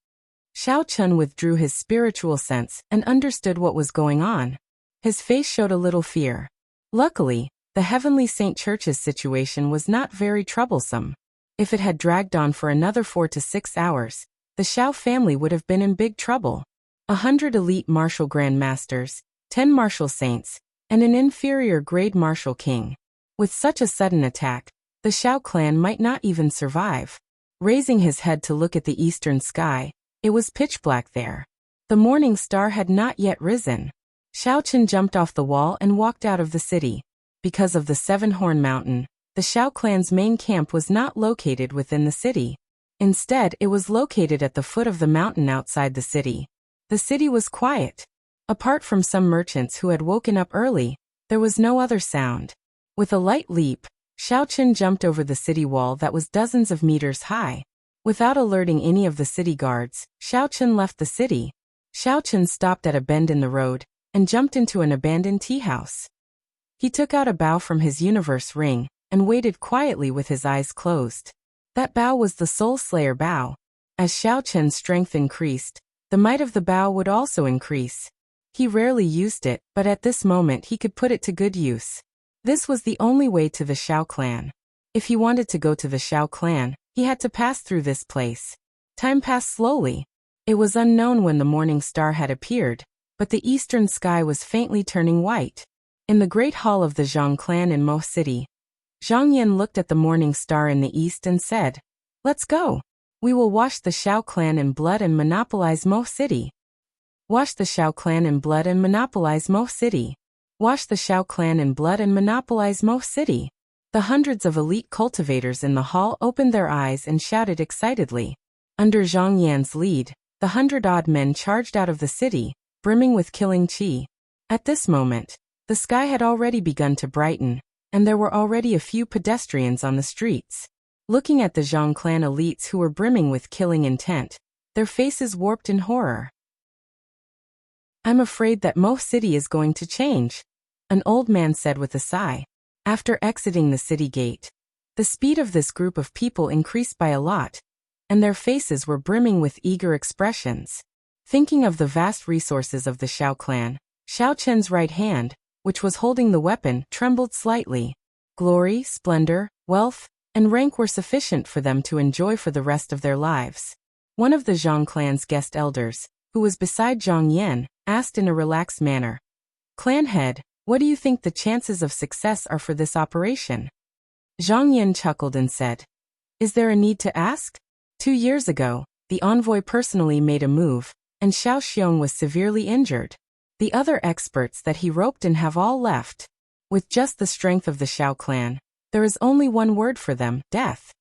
Xiao Chen withdrew his spiritual sense and understood what was going on. His face showed a little fear. Luckily, the Heavenly Saint Church's situation was not very troublesome. If it had dragged on for another 4 to 6 hours, the Xiao family would have been in big trouble. 100 elite martial grandmasters, 10 martial saints, and an inferior grade martial king. With such a sudden attack, the Xiao clan might not even survive. Raising his head to look at the eastern sky, it was pitch black there. The morning star had not yet risen. Xiao Chen jumped off the wall and walked out of the city. Because of the Seven-Horn Mountain, the Xiao clan's main camp was not located within the city. Instead, it was located at the foot of the mountain outside the city. The city was quiet. Apart from some merchants who had woken up early, there was no other sound. With a light leap, Xiao Chen jumped over the city wall that was dozens of meters high. Without alerting any of the city guards, Xiao Chen left the city. Xiao Chen stopped at a bend in the road and jumped into an abandoned tea house. He took out a bow from his universe ring and waited quietly with his eyes closed. That bow was the Soul Slayer bow. As Xiao Chen's strength increased, the might of the bow would also increase. He rarely used it, but at this moment he could put it to good use. This was the only way to the Xiao clan. If he wanted to go to the Xiao clan, he had to pass through this place. Time passed slowly. It was unknown when the morning star had appeared, but the eastern sky was faintly turning white. In the great hall of the Zhang clan in Mo City, Zhang Yan looked at the morning star in the east and said, "Let's go. We will wash the Xiao clan in blood and monopolize Mo City. Wash the Xiao clan in blood and monopolize Mo City. Wash the Xiao clan in blood and monopolize Mo City." The hundreds of elite cultivators in the hall opened their eyes and shouted excitedly. Under Zhang Yan's lead, the 100-odd men charged out of the city, brimming with killing qi. At this moment, the sky had already begun to brighten, and there were already a few pedestrians on the streets. Looking at the Zhang clan elites who were brimming with killing intent, their faces warped in horror. "I'm afraid that Mo City is going to change," an old man said with a sigh. After exiting the city gate, the speed of this group of people increased by a lot, and their faces were brimming with eager expressions. Thinking of the vast resources of the Xiao clan, Xiao Chen's right hand, which was holding the weapon, trembled slightly. Glory, splendor, wealth, and rank were sufficient for them to enjoy for the rest of their lives. One of the Zhang clan's guest elders, who was beside Zhang Yan, asked in a relaxed manner, "Clan head, what do you think the chances of success are for this operation?" Zhang Yan chuckled and said, "Is there a need to ask? 2 years ago, the envoy personally made a move, and Xiao Xiong was severely injured. The other experts that he roped in have all left. With just the strength of the Xiao clan, there is only one word for them, death."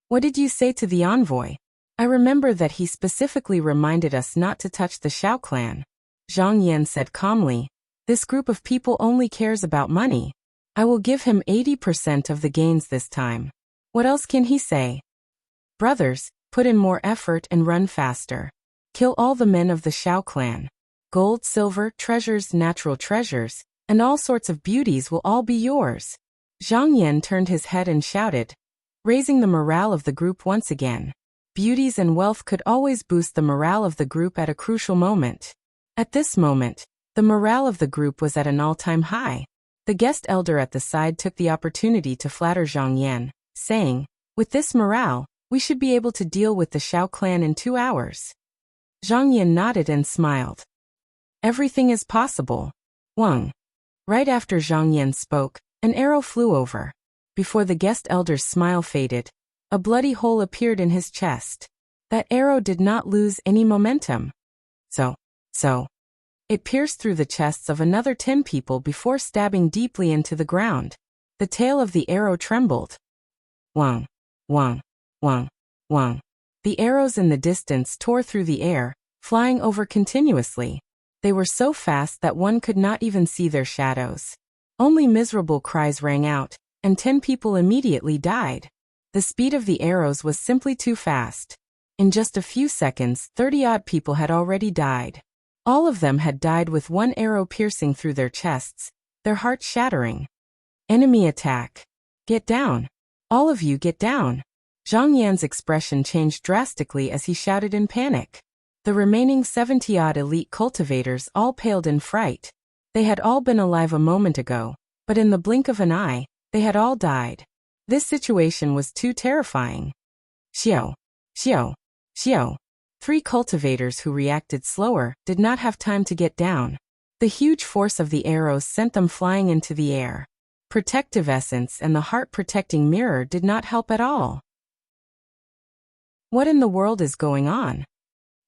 "What did you say to the envoy?" "I remember that he specifically reminded us not to touch the Xiao clan." Zhang Yan said calmly, "This group of people only cares about money. I will give him 80% of the gains this time. What else can he say? Brothers, put in more effort and run faster. Kill all the men of the Xiao clan. Gold, silver, treasures, natural treasures, and all sorts of beauties will all be yours." Zhang Yan turned his head and shouted, raising the morale of the group once again. Beauties and wealth could always boost the morale of the group at a crucial moment. At this moment, the morale of the group was at an all-time high. The guest elder at the side took the opportunity to flatter Zhang Yan, saying, "With this morale, we should be able to deal with the Xiao clan in 2 hours." Zhang Yan nodded and smiled. "Everything is possible." Wang. Right after Zhang Yan spoke, an arrow flew over. Before the guest elder's smile faded, a bloody hole appeared in his chest. That arrow did not lose any momentum. So, it pierced through the chests of another 10 people before stabbing deeply into the ground. The tail of the arrow trembled. Wang, wang, wang, wang. The arrows in the distance tore through the air, flying over continuously. They were so fast that one could not even see their shadows. Only miserable cries rang out, and 10 people immediately died. The speed of the arrows was simply too fast. In just a few seconds, 30-odd people had already died. All of them had died with one arrow piercing through their chests, their hearts shattering. Enemy attack. Get down. All of you get down. Zhang Yan's expression changed drastically as he shouted in panic. The remaining 70-odd elite cultivators all paled in fright. They had all been alive a moment ago, but in the blink of an eye, they had all died. This situation was too terrifying. Xiao, Xiao, Xiao. 3 cultivators who reacted slower did not have time to get down. The huge force of the arrows sent them flying into the air. Protective essence and the heart-protecting mirror did not help at all. What in the world is going on?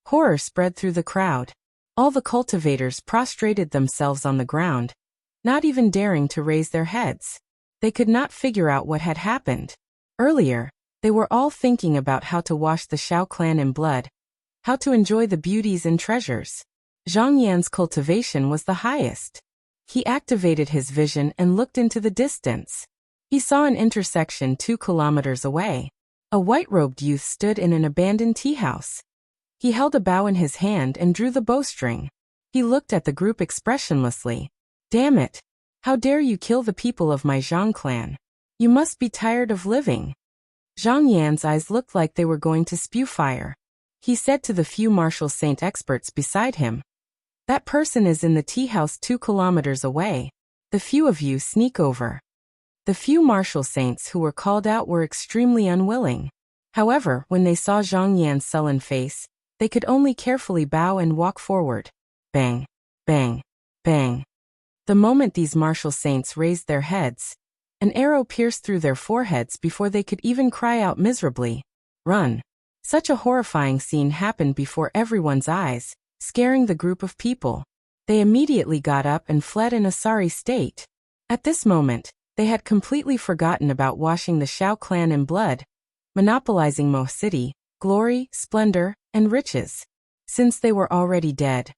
Horror spread through the crowd. All the cultivators prostrated themselves on the ground, not even daring to raise their heads. They could not figure out what had happened. Earlier, they were all thinking about how to wash the Shao clan in blood, how to enjoy the beauties and treasures. Zhang Yan's cultivation was the highest. He activated his vision and looked into the distance. He saw an intersection 2 kilometers away. A white-robed youth stood in an abandoned tea house. He held a bow in his hand and drew the bowstring. He looked at the group expressionlessly. Damn it! How dare you kill the people of my Zhang clan? You must be tired of living. Zhang Yan's eyes looked like they were going to spew fire. He said to the few martial saint experts beside him, "That person is in the tea house 2 kilometers away. The few of you sneak over." The few martial saints who were called out were extremely unwilling. However, when they saw Zhang Yan's sullen face, they could only carefully bow and walk forward. Bang, bang, bang. The moment these martial saints raised their heads, an arrow pierced through their foreheads before they could even cry out miserably, "Run!" Such a horrifying scene happened before everyone's eyes, scaring the group of people. They immediately got up and fled in a sorry state. At this moment, they had completely forgotten about washing the Shao clan in blood, monopolizing Mo City, glory, splendor, and riches. Since they were already dead,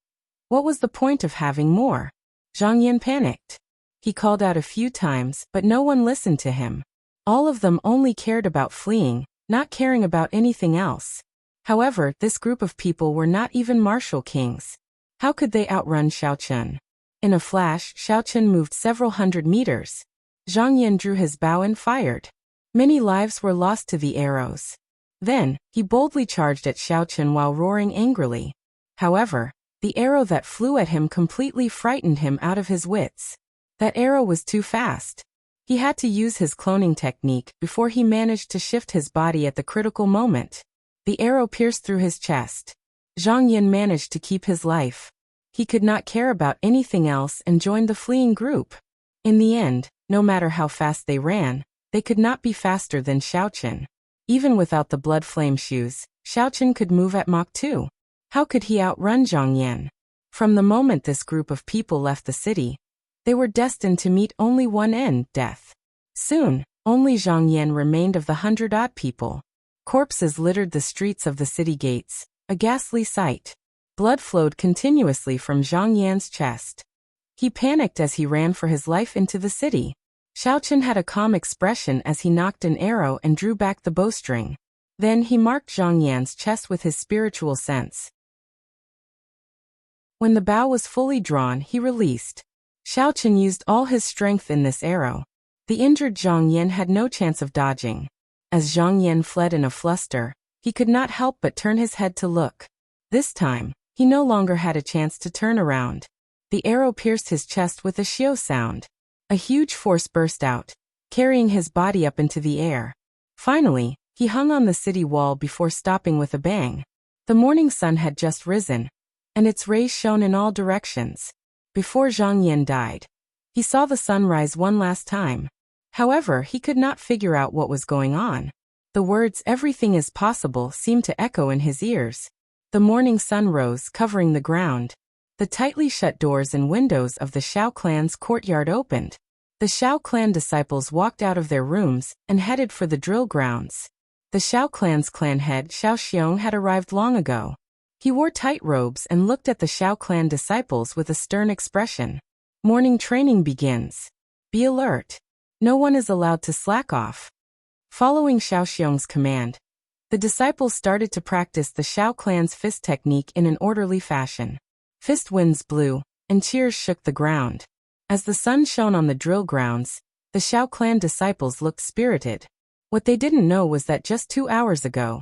what was the point of having more? Zhang Yan panicked. He called out a few times, but no one listened to him. All of them only cared about fleeing, not caring about anything else. However, this group of people were not even martial kings. How could they outrun Xiaochen? In a flash, Xiaochen moved several hundred meters. Zhang Yan drew his bow and fired. Many lives were lost to the arrows. Then, he boldly charged at Xiaochen while roaring angrily. However, the arrow that flew at him completely frightened him out of his wits. That arrow was too fast. He had to use his cloning technique before he managed to shift his body at the critical moment. The arrow pierced through his chest. Zhang Yan managed to keep his life. He could not care about anything else and joined the fleeing group. In the end, no matter how fast they ran, they could not be faster than Xiaochen. Even without the blood flame shoes, Xiaochen could move at Mach 2. How could he outrun Zhang Yan? From the moment this group of people left the city, they were destined to meet only one end, death. Soon, only Zhang Yan remained of the 100-odd people. Corpses littered the streets of the city gates, a ghastly sight. Blood flowed continuously from Zhang Yan's chest. He panicked as he ran for his life into the city. Xiaochen had a calm expression as he knocked an arrow and drew back the bowstring. Then he marked Zhang Yan's chest with his spiritual sense. When the bow was fully drawn, he released. Xiaochen used all his strength in this arrow. The injured Zhang Yan had no chance of dodging. As Zhang Yan fled in a fluster, he could not help but turn his head to look. This time, he no longer had a chance to turn around. The arrow pierced his chest with a xiao sound. A huge force burst out, carrying his body up into the air. Finally, he hung on the city wall before stopping with a bang. The morning sun had just risen, and its rays shone in all directions. Before Zhang Yan died, he saw the sun rise one last time. However, he could not figure out what was going on. The words "everything is possible" seemed to echo in his ears. The morning sun rose, covering the ground. The tightly shut doors and windows of the Shao clan's courtyard opened. The Shao clan disciples walked out of their rooms and headed for the drill grounds. The Shao clan's clan head Shao Xiong had arrived long ago. He wore tight robes and looked at the Shao clan disciples with a stern expression. Morning training begins. Be alert. No one is allowed to slack off. Following Shao Xiong's command, the disciples started to practice the Shao clan's fist technique in an orderly fashion. Fist winds blew, and cheers shook the ground. As the sun shone on the drill grounds, the Shao clan disciples looked spirited. What they didn't know was that just 2 hours ago,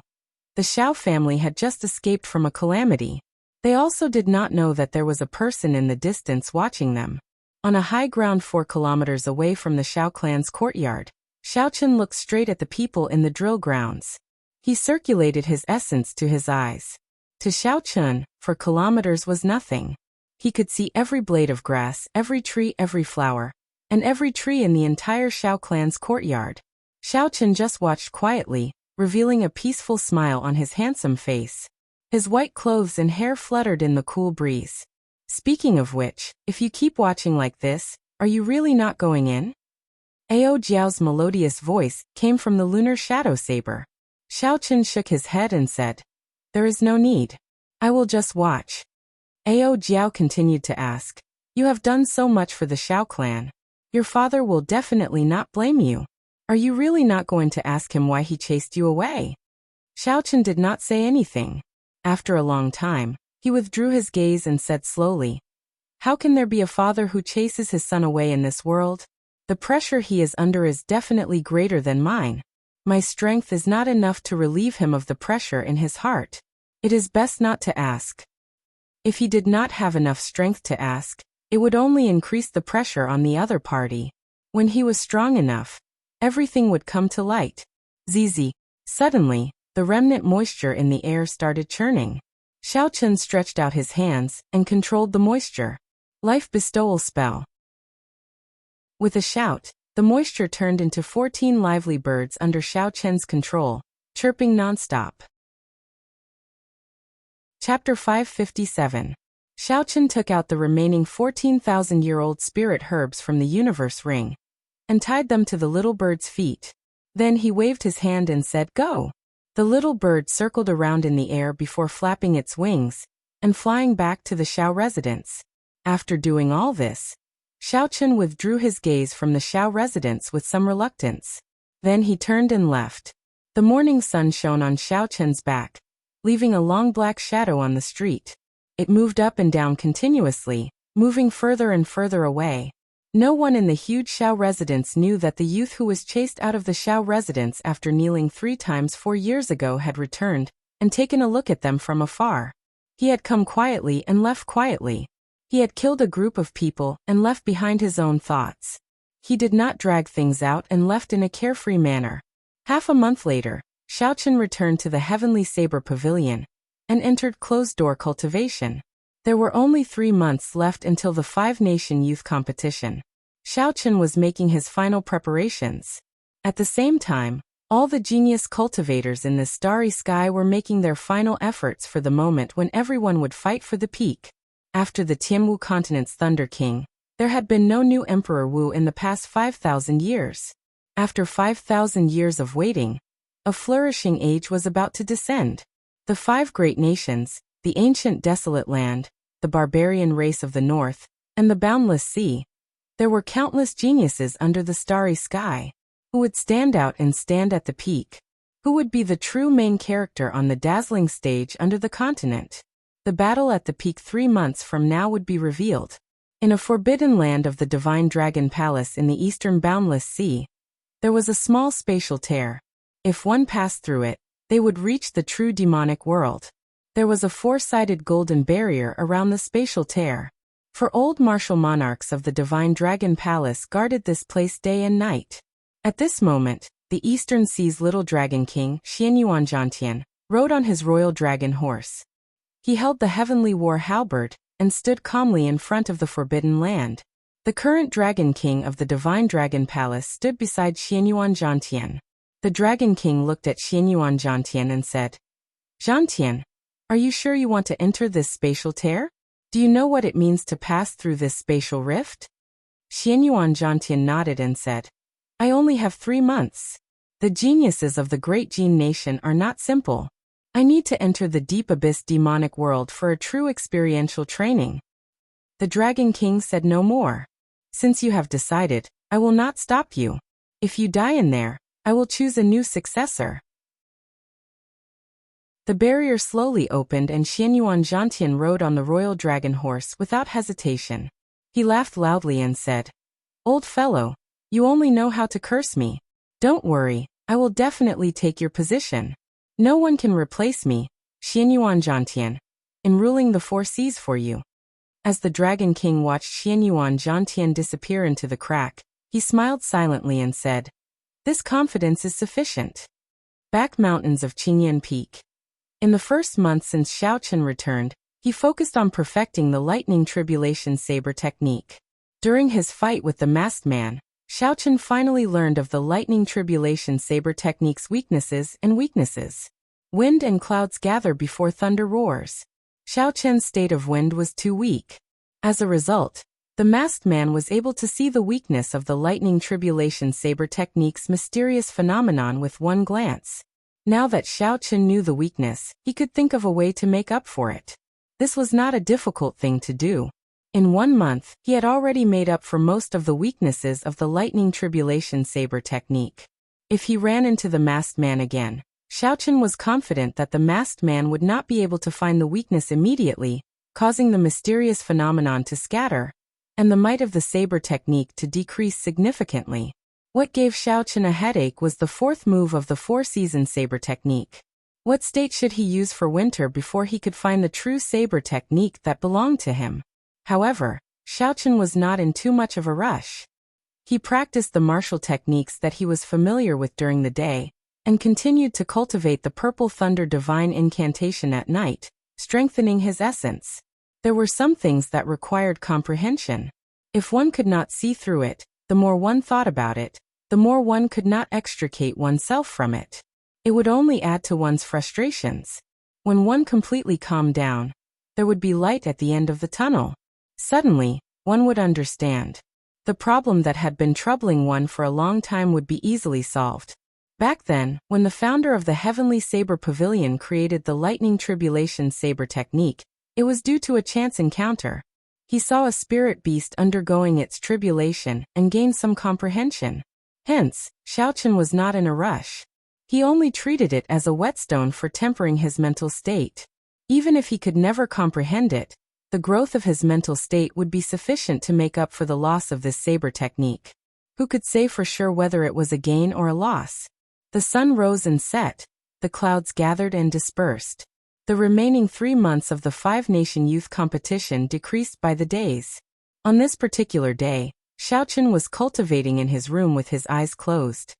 the Shao family had just escaped from a calamity. They also did not know that there was a person in the distance watching them. On a high ground 4 kilometers away from the Shao clan's courtyard, Xiaochen looked straight at the people in the drill grounds. He circulated his essence to his eyes. To Xiao Chun, for kilometers was nothing. He could see every blade of grass, every tree, every flower, and every tree in the entire Xiao clan's courtyard. Xiao Chun just watched quietly, revealing a peaceful smile on his handsome face. His white clothes and hair fluttered in the cool breeze. Speaking of which, if you keep watching like this, are you really not going in? Ao Jiao's melodious voice came from the lunar shadow saber. Xiao Chun shook his head and said, "There is no need. I will just watch." Ao Jiao continued to ask, "You have done so much for the Xiao clan. Your father will definitely not blame you. Are you really not going to ask him why he chased you away?" Xiao Chun did not say anything. After a long time, he withdrew his gaze and said slowly, "How can there be a father who chases his son away in this world? The pressure he is under is definitely greater than mine. My strength is not enough to relieve him of the pressure in his heart. It is best not to ask." If he did not have enough strength to ask, it would only increase the pressure on the other party. When he was strong enough, everything would come to light. Zizi. Suddenly, the remnant moisture in the air started churning. Xiao Chun stretched out his hands and controlled the moisture. Life bestowal spell. With a shout, the moisture turned into 14 lively birds under Xiao Chun's control, chirping nonstop. Chapter 557. Xiao Chun took out the remaining 14,000-year-old spirit herbs from the universe ring and tied them to the little bird's feet. Then he waved his hand and said, "Go." The little bird circled around in the air before flapping its wings and flying back to the Xiao residence. After doing all this, Xiao Chun withdrew his gaze from the Xiao residence with some reluctance. Then he turned and left. The morning sun shone on Xiao Chun's back, leaving a long black shadow on the street. It moved up and down continuously, moving further and further away. No one in the huge Xiao residence knew that the youth who was chased out of the Xiao residence after kneeling 3 times 4 years ago had returned and taken a look at them from afar. He had come quietly and left quietly. He had killed a group of people and left behind his own thoughts. He did not drag things out and left in a carefree manner. Half a month later, Xiao Chun returned to the Heavenly Saber Pavilion and entered closed-door cultivation. There were only 3 months left until the 5-nation youth competition. Xiao Chun was making his final preparations. At the same time, all the genius cultivators in the starry sky were making their final efforts for the moment when everyone would fight for the peak. After the Tianwu continent's Thunder King, there had been no new Emperor Wu in the past 5,000 years. After 5,000 years of waiting, a flourishing age was about to descend. The 5 great nations, the ancient desolate land, the barbarian race of the north, and the boundless sea. There were countless geniuses under the starry sky. Who would stand out and stand at the peak? Who would be the true main character on the dazzling stage under the continent? The battle at the peak 3 months from now would be revealed. In a forbidden land of the Divine Dragon Palace in the eastern boundless sea, there was a small spatial tear. If one passed through it, they would reach the true demonic world. There was a 4-sided golden barrier around the spatial tear. For old martial monarchs of the Divine Dragon Palace guarded this place day and night. At this moment, the Eastern Sea's little dragon king, Xianyuan Zhantian, rode on his royal dragon horse. He held the heavenly war halberd and stood calmly in front of the forbidden land. The current dragon king of the Divine Dragon Palace stood beside Xianyuan Zhantian. The dragon king looked at Xianyuan Zhantian and said, "Zhantian, are you sure you want to enter this spatial tear? Do you know what it means to pass through this spatial rift?" Xianyuan Zhantian nodded and said, "I only have 3 months. The geniuses of the great Jin nation are not simple. I need to enter the deep abyss demonic world for a true experiential training." The Dragon King said no more. "Since you have decided, I will not stop you. If you die in there, I will choose a new successor." The barrier slowly opened and Xianyuan Zhantian rode on the royal dragon horse without hesitation. He laughed loudly and said, "Old fellow, you only know how to curse me. Don't worry, I will definitely take your position. No one can replace me, Xianyuan Zhantian, in ruling the 4 seas for you." As the Dragon King watched Xianyuan Zhantian disappear into the crack, he smiled silently and said, "This confidence is sufficient." Back mountains of Qingyan Peak. In the first month since Xiaochen returned, he focused on perfecting the lightning tribulation saber technique. During his fight with the masked man, Xiaochen finally learned of the lightning tribulation saber technique's weaknesses. Wind and clouds gather before thunder roars. Xiaochen's state of wind was too weak. As a result, the masked man was able to see the weakness of the lightning tribulation saber technique's mysterious phenomenon with one glance. Now that Xiaochen knew the weakness, he could think of a way to make up for it. This was not a difficult thing to do. In 1 month, he had already made up for most of the weaknesses of the lightning tribulation saber technique. If he ran into the masked man again, Xiaochen was confident that the masked man would not be able to find the weakness immediately, causing the mysterious phenomenon to scatter, and the might of the saber technique to decrease significantly. What gave Xiaochen a headache was the fourth move of the four-season saber technique. What state should he use for winter before he could find the true saber technique that belonged to him? However, Xiaochen was not in too much of a rush. He practiced the martial techniques that he was familiar with during the day, and continued to cultivate the Purple Thunder divine incantation at night, strengthening his essence. There were some things that required comprehension. If one could not see through it, the more one thought about it, the more one could not extricate oneself from it. It would only add to one's frustrations. When one completely calmed down, there would be light at the end of the tunnel. Suddenly, one would understand. The problem that had been troubling one for a long time would be easily solved. Back then, when the founder of the Heavenly Saber Pavilion created the Lightning Tribulation Saber technique, it was due to a chance encounter. He saw a spirit beast undergoing its tribulation and gained some comprehension. Hence, Xiaochen was not in a rush. He only treated it as a whetstone for tempering his mental state. Even if he could never comprehend it, the growth of his mental state would be sufficient to make up for the loss of this saber technique. Who could say for sure whether it was a gain or a loss? The sun rose and set, the clouds gathered and dispersed. The remaining 3 months of the 5-nation youth competition decreased by the days. On this particular day, Xiaochen was cultivating in his room with his eyes closed.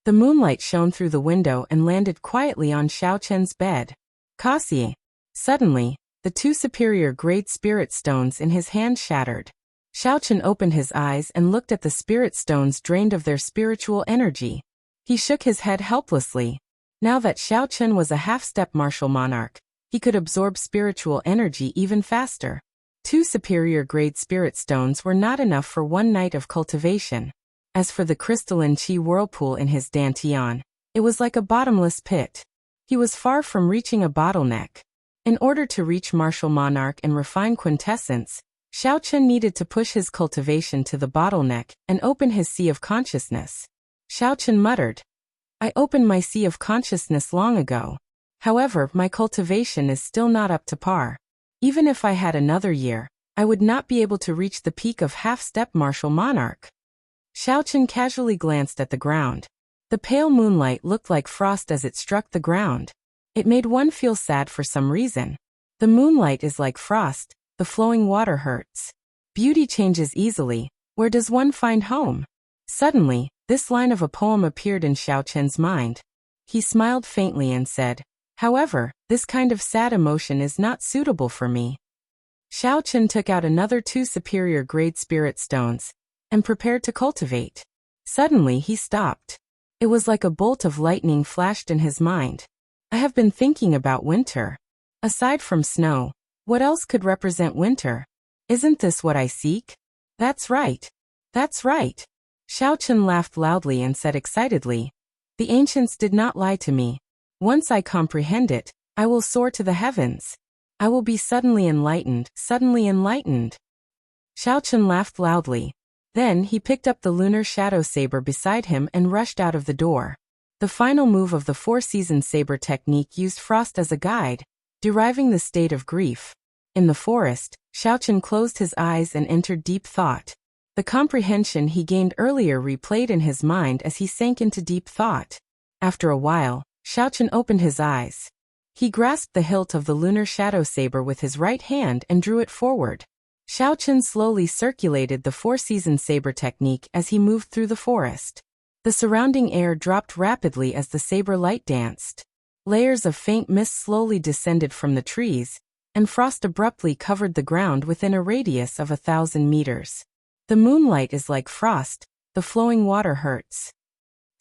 The moonlight shone through the window and landed quietly on Xiaochen's bed. Kasi. Suddenly, the 2 superior grade spirit stones in his hand shattered. Xiaochen opened his eyes and looked at the spirit stones drained of their spiritual energy. He shook his head helplessly. Now that Xiaochen was a half-step martial monarch, he could absorb spiritual energy even faster. 2 superior grade spirit stones were not enough for 1 night of cultivation. As for the crystalline chi whirlpool in his dantian, it was like a bottomless pit. He was far from reaching a bottleneck. In order to reach martial monarch and refine quintessence, Xiaochen needed to push his cultivation to the bottleneck and open his sea of consciousness. Xiaochen muttered, "I opened my sea of consciousness long ago. However, my cultivation is still not up to par. Even if I had another year, I would not be able to reach the peak of half-step martial monarch." Xiaochen casually glanced at the ground. The pale moonlight looked like frost as it struck the ground. It made one feel sad for some reason. The moonlight is like frost, the flowing water hurts. Beauty changes easily, where does one find home? Suddenly, this line of a poem appeared in Xiaochen's mind. He smiled faintly and said, "However, this kind of sad emotion is not suitable for me." Xiaochen took out another 2 superior grade spirit stones, and prepared to cultivate. Suddenly he stopped. It was like a bolt of lightning flashed in his mind. I have been thinking about winter. Aside from snow, what else could represent winter? Isn't this what I seek? That's right. That's right. Xiaochen laughed loudly and said excitedly, "The ancients did not lie to me. Once I comprehend it, I will soar to the heavens. I will be suddenly enlightened, suddenly enlightened." Xiaochen laughed loudly. Then he picked up the lunar shadow saber beside him and rushed out of the door. The final move of the 4-season saber technique used frost as a guide, deriving the state of grief. In the forest, Xiaochen closed his eyes and entered deep thought. The comprehension he gained earlier replayed in his mind as he sank into deep thought. After a while, Xiaochen opened his eyes. He grasped the hilt of the lunar shadow saber with his right hand and drew it forward. Xiaochen slowly circulated the 4-season saber technique as he moved through the forest. The surrounding air dropped rapidly as the saber light danced. Layers of faint mist slowly descended from the trees, and frost abruptly covered the ground within a radius of 1,000 meters. The moonlight is like frost, the flowing water hurts.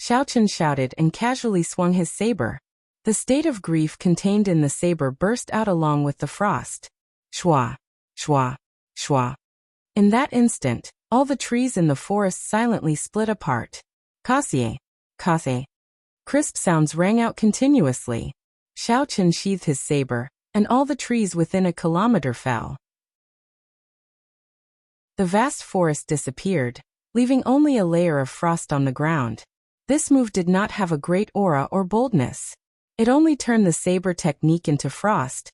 Xiaochen shouted and casually swung his saber. The state of grief contained in the saber burst out along with the frost. Shwa, shwa, shwa. In that instant, all the trees in the forest silently split apart. Kasie, kasie. Crisp sounds rang out continuously. Xiaochen sheathed his saber, and all the trees within a kilometer fell. The vast forest disappeared, leaving only a layer of frost on the ground. This move did not have a great aura or boldness. It only turned the saber technique into frost,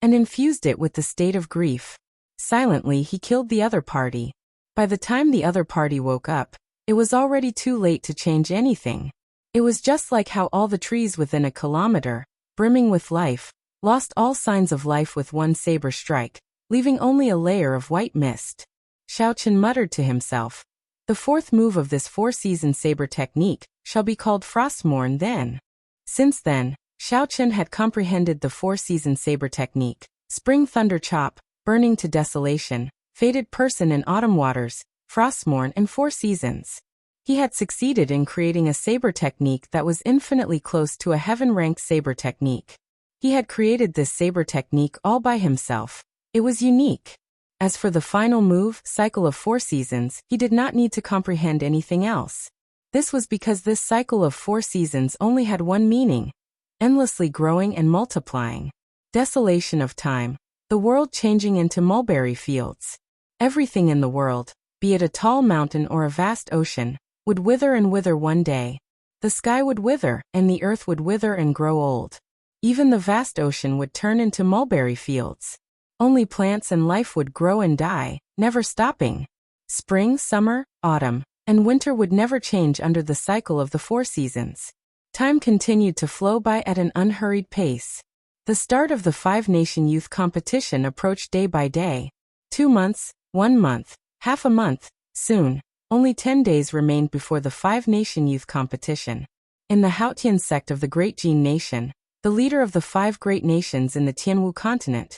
and infused it with the state of grief. Silently he killed the other party. By the time the other party woke up, it was already too late to change anything. It was just like how all the trees within a kilometer, brimming with life, lost all signs of life with one saber strike, leaving only a layer of white mist. Xiaochen muttered to himself, "The fourth move of this four-season saber technique shall be called Frostmourne then." Since then, Xiaochen had comprehended the four-season saber technique: Spring Thunder Chop, Burning to Desolation, Fated Person in Autumn Waters, Frostmourne, and Four Seasons. He had succeeded in creating a saber technique that was infinitely close to a heaven-ranked saber technique. He had created this saber technique all by himself. It was unique. As for the final move, Cycle of Four Seasons, he did not need to comprehend anything else. This was because this cycle of 4 seasons only had one meaning: endlessly growing and multiplying. Desolation of time, the world changing into mulberry fields. Everything in the world, be it a tall mountain or a vast ocean, would wither and wither one day. The sky would wither, and the earth would wither and grow old. Even the vast ocean would turn into mulberry fields. Only plants and life would grow and die, never stopping. Spring, summer, autumn, and winter would never change under the cycle of the 4 seasons. Time continued to flow by at an unhurried pace. The start of the 5-nation youth competition approached day by day. 2 months, 1 month, half a month, soon. Only 10 days remained before the 5-nation youth competition. In the Haotian sect of the Great Jin Nation, the leader of the 5 great nations in the Tianwu continent.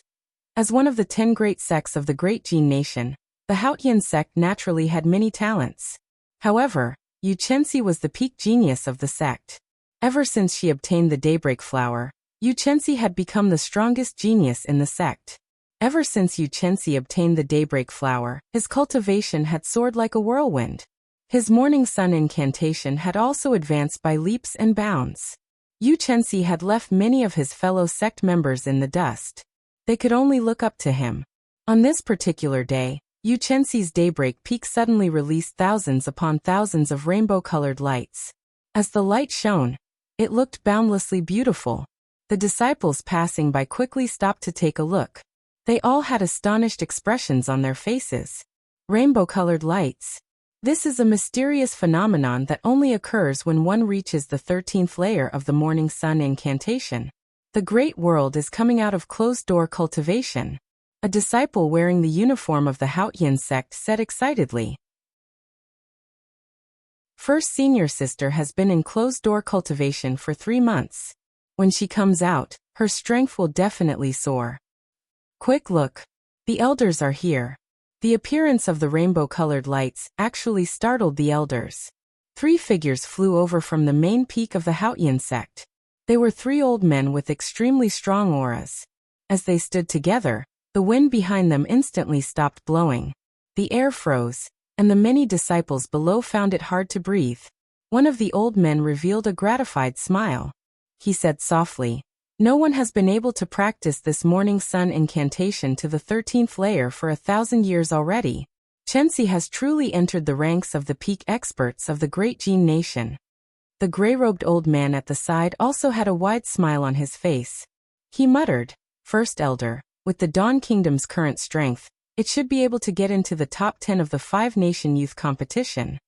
As one of the 10 great sects of the Great Jin Nation, the Haotian sect naturally had many talents. However, Yu Chenxi was the peak genius of the sect. Ever since she obtained the Daybreak Flower, Yu Chenxi had become the strongest genius in the sect. Ever since Yu Chenxi obtained the Daybreak Flower, his cultivation had soared like a whirlwind. His Morning Sun incantation had also advanced by leaps and bounds. Yu Chenxi had left many of his fellow sect members in the dust. They could only look up to him. On this particular day, Yu Chenxi's daybreak peak suddenly released thousands upon thousands of rainbow-colored lights. As the light shone, it looked boundlessly beautiful. The disciples passing by quickly stopped to take a look. They all had astonished expressions on their faces. Rainbow-colored lights. This is a mysterious phenomenon that only occurs when one reaches the 13th layer of the Morning Sun incantation. The great world is coming out of closed-door cultivation. A disciple wearing the uniform of the Haotian sect said excitedly. First senior sister has been in closed-door cultivation for 3 months. When she comes out, her strength will definitely soar. Quick look. The elders are here. The appearance of the rainbow-colored lights actually startled the elders. 3 figures flew over from the main peak of the Haotian sect. They were 3 old men with extremely strong auras. As they stood together, the wind behind them instantly stopped blowing. The air froze, and the many disciples below found it hard to breathe. One of the old men revealed a gratified smile. He said softly, "No one has been able to practice this Morning Sun incantation to the 13th layer for 1,000 years already. Chenxi has truly entered the ranks of the peak experts of the Great Jin Nation." The gray-robed old man at the side also had a wide smile on his face. He muttered, "First elder, with the Dawn Kingdom's current strength, it should be able to get into the top 10 of the 5-nation youth competition."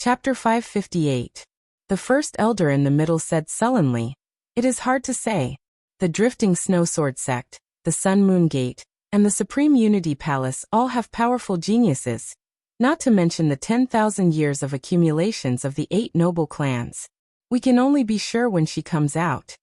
Chapter 558. The first elder in the middle said sullenly, "It is hard to say. The Drifting Snow Sword Sect, the Sun Moon Gate, and the Supreme Unity Palace all have powerful geniuses, not to mention the 10,000 years of accumulations of the 8 noble clans. We can only be sure when she comes out.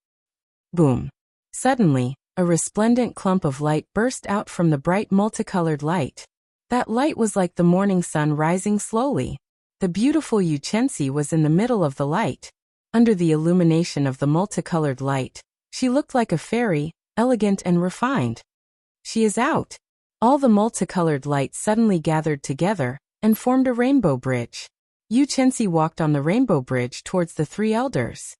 Boom. Suddenly, a resplendent clump of light burst out from the bright multicolored light. That light was like the morning sun rising slowly. The beautiful Yuchensi was in the middle of the light. Under the illumination of the multicolored light, she looked like a fairy, elegant and refined. She is out. All the multicolored lights suddenly gathered together and formed a rainbow bridge. Yuchensi walked on the rainbow bridge towards the three elders.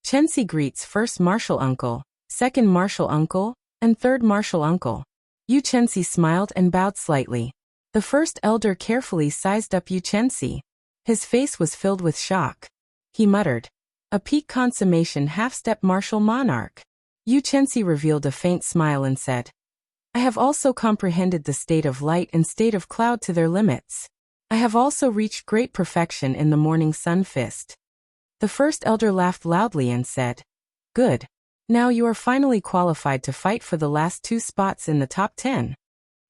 Chensi greets first martial uncle, second martial uncle, and third martial uncle. Yuchensi smiled and bowed slightly. The first elder carefully sized up Yuchensi. His face was filled with shock. He muttered, "A peak consummation half-step martial monarch." Yuchensi revealed a faint smile and said, "I have also comprehended the state of light and state of cloud to their limits. I have also reached great perfection in the morning sun fist." The first elder laughed loudly and said, "Good. Now you are finally qualified to fight for the last 2 spots in the top 10.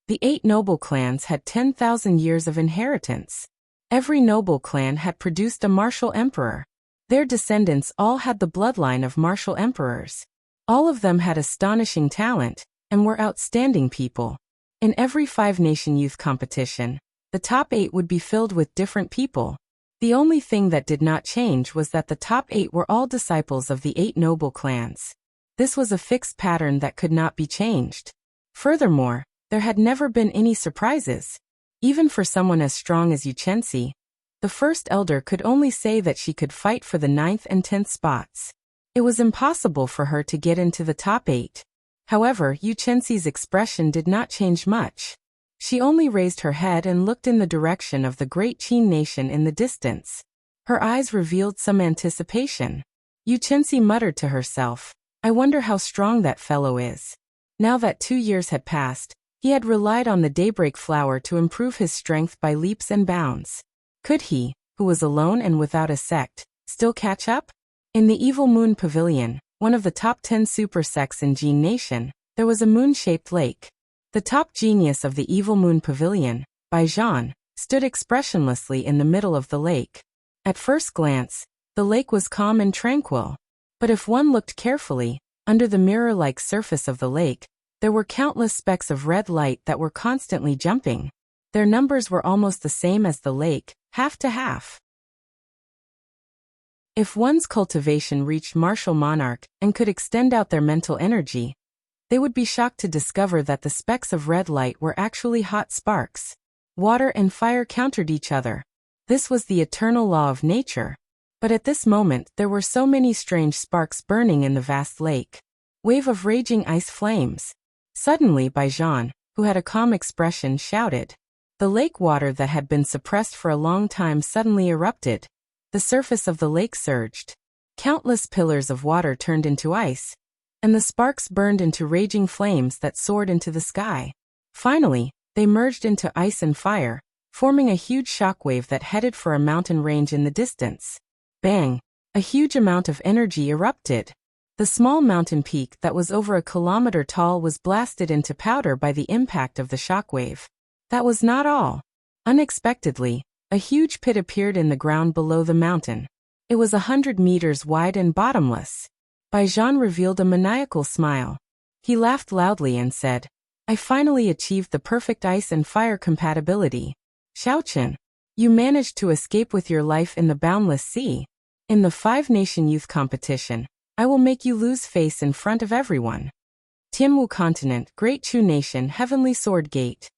The 8 noble clans had 10,000 years of inheritance. Every noble clan had produced a martial emperor. Their descendants all had the bloodline of martial emperors. All of them had astonishing talent and were outstanding people. In every 5-nation youth competition, the top 8 would be filled with different people. The only thing that did not change was that the top 8 were all disciples of the 8 noble clans. This was a fixed pattern that could not be changed. Furthermore, there had never been any surprises. Even for someone as strong as Yuchensi, the first elder could only say that she could fight for the 9th and 10th spots. It was impossible for her to get into the top 8. However, Yuchensi's expression did not change much. She only raised her head and looked in the direction of the great Qin nation in the distance. Her eyes revealed some anticipation. Yuchensi muttered to herself, "I wonder how strong that fellow is." Now that 2 years had passed, he had relied on the daybreak flower to improve his strength by leaps and bounds. Could he, who was alone and without a sect, still catch up? In the Evil Moon Pavilion, one of the top 10 super sects in Jin Nation, there was a moon-shaped lake. The top genius of the Evil Moon Pavilion, Baijan, stood expressionlessly in the middle of the lake. At first glance, the lake was calm and tranquil. But if one looked carefully, under the mirror-like surface of the lake, there were countless specks of red light that were constantly jumping. Their numbers were almost the same as the lake, half to half. If one's cultivation reached martial monarch and could extend out their mental energy, they would be shocked to discover that the specks of red light were actually hot sparks. Water and fire countered each other. This was the eternal law of nature. But at this moment there were so many strange sparks burning in the vast lake. Wave of raging ice flames. Suddenly Baijan, who had a calm expression, shouted. The lake water that had been suppressed for a long time suddenly erupted. The surface of the lake surged. Countless pillars of water turned into ice, and the sparks burned into raging flames that soared into the sky. Finally, they merged into ice and fire, forming a huge shockwave that headed for a mountain range in the distance. Bang! A huge amount of energy erupted. The small mountain peak that was over a kilometer tall was blasted into powder by the impact of the shockwave. That was not all. Unexpectedly, a huge pit appeared in the ground below the mountain. It was 100 meters wide and bottomless. Baijan revealed a maniacal smile. He laughed loudly and said, "I finally achieved the perfect ice and fire compatibility. Xiaochen, you managed to escape with your life in the boundless sea. In the 5-nation youth competition, I will make you lose face in front of everyone." Tianwu Continent, Great Chu Nation, Heavenly Sword Gate.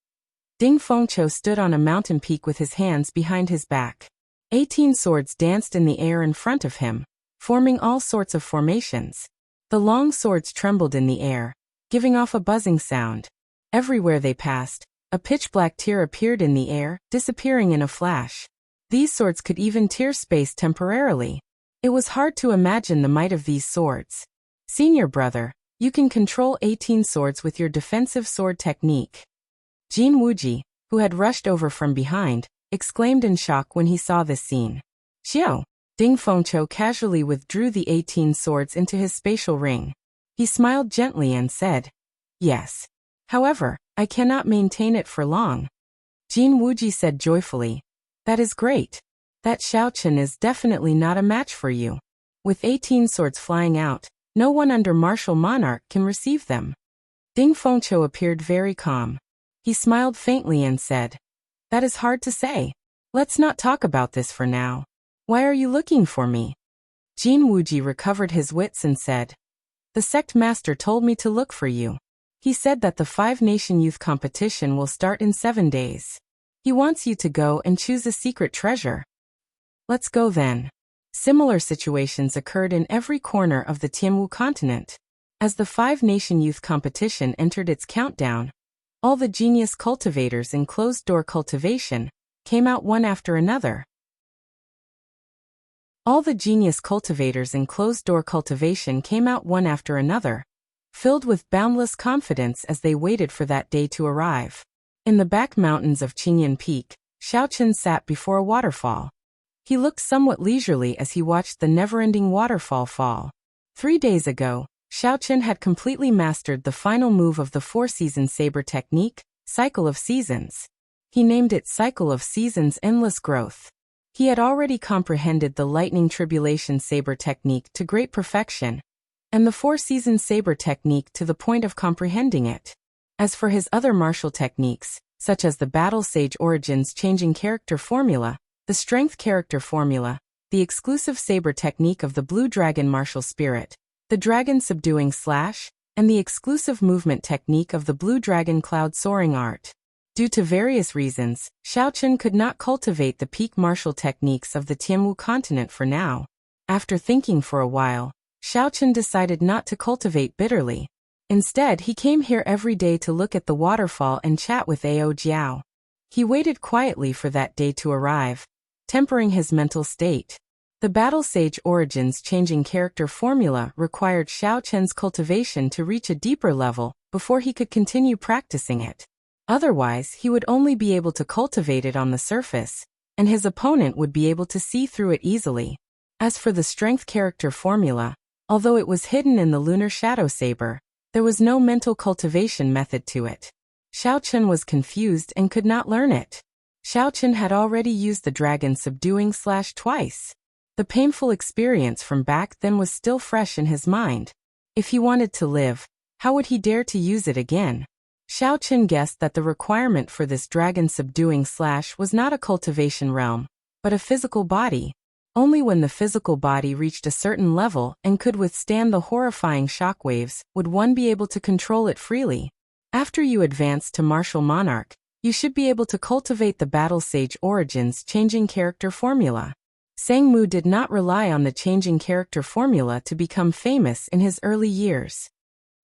Ding Fengqiu stood on a mountain peak with his hands behind his back. 18 swords danced in the air in front of him, forming all sorts of formations. The long swords trembled in the air, giving off a buzzing sound. Everywhere they passed, a pitch-black tear appeared in the air, disappearing in a flash. These swords could even tear space temporarily. It was hard to imagine the might of these swords. Senior brother, you can control 18 swords with your defensive sword technique. Jin Wuji, who had rushed over from behind, exclaimed in shock when he saw this scene. Xiao! Ding Fengqiu casually withdrew the 18 swords into his spatial ring. He smiled gently and said, "Yes. However, I cannot maintain it for long." Jin Wuji said joyfully, "That is great. That Xiaochen is definitely not a match for you. With 18 swords flying out, no one under martial monarch can receive them. Ding Fengqiu appeared very calm. He smiled faintly and said, "That is hard to say. Let's not talk about this for now. Why are you looking for me?" Jin Wuji recovered his wits and said, "The sect master told me to look for you. He said that the 5-nation youth competition will start in 7 days. He wants you to go and choose a secret treasure." "Let's go then." Similar situations occurred in every corner of the Tianwu continent. As the 5-nation youth competition entered its countdown, all the genius cultivators in closed-door cultivation came out one after another. All the genius cultivators in closed-door cultivation came out one after another, filled with boundless confidence as they waited for that day to arrive. In the back mountains of Qingyan Peak, Xiaochen sat before a waterfall. He looked somewhat leisurely as he watched the never-ending waterfall fall. 3 days ago, Xiaochen had completely mastered the final move of the 4-season saber technique, Cycle of Seasons. He named it Cycle of Seasons Endless Growth. He had already comprehended the Lightning Tribulation saber technique to great perfection, and the 4-season saber technique to the point of comprehending it. As for his other martial techniques, such as the Battle Sage Origins Changing Character Formula, the Strength Character Formula, the exclusive saber technique of the Blue Dragon Martial Spirit, the Dragon Subduing Slash, and the exclusive movement technique of the Blue Dragon Cloud Soaring Art. Due to various reasons, Xiaochen could not cultivate the peak martial techniques of the Tianwu continent for now. After thinking for a while, Xiaochen decided not to cultivate bitterly. Instead, he came here every day to look at the waterfall and chat with Ao Jiao. He waited quietly for that day to arrive, tempering his mental state. The Battle Sage Origins Changing Character Formula required Xiaochen's cultivation to reach a deeper level before he could continue practicing it. Otherwise, he would only be able to cultivate it on the surface, and his opponent would be able to see through it easily. As for the Strength Character Formula, although it was hidden in the Lunar Shadow Saber, there was no mental cultivation method to it. Xiaochen was confused and could not learn it. Xiaochen had already used the Dragon Subduing Slash twice. The painful experience from back then was still fresh in his mind. If he wanted to live, how would he dare to use it again? Xiaochen guessed that the requirement for this Dragon Subduing Slash was not a cultivation realm, but a physical body. Only when the physical body reached a certain level and could withstand the horrifying shockwaves would one be able to control it freely. After you advance to Martial Monarch, you should be able to cultivate the Battle Sage Origins Changing Character Formula. Sang Mu did not rely on the Changing Character Formula to become famous in his early years.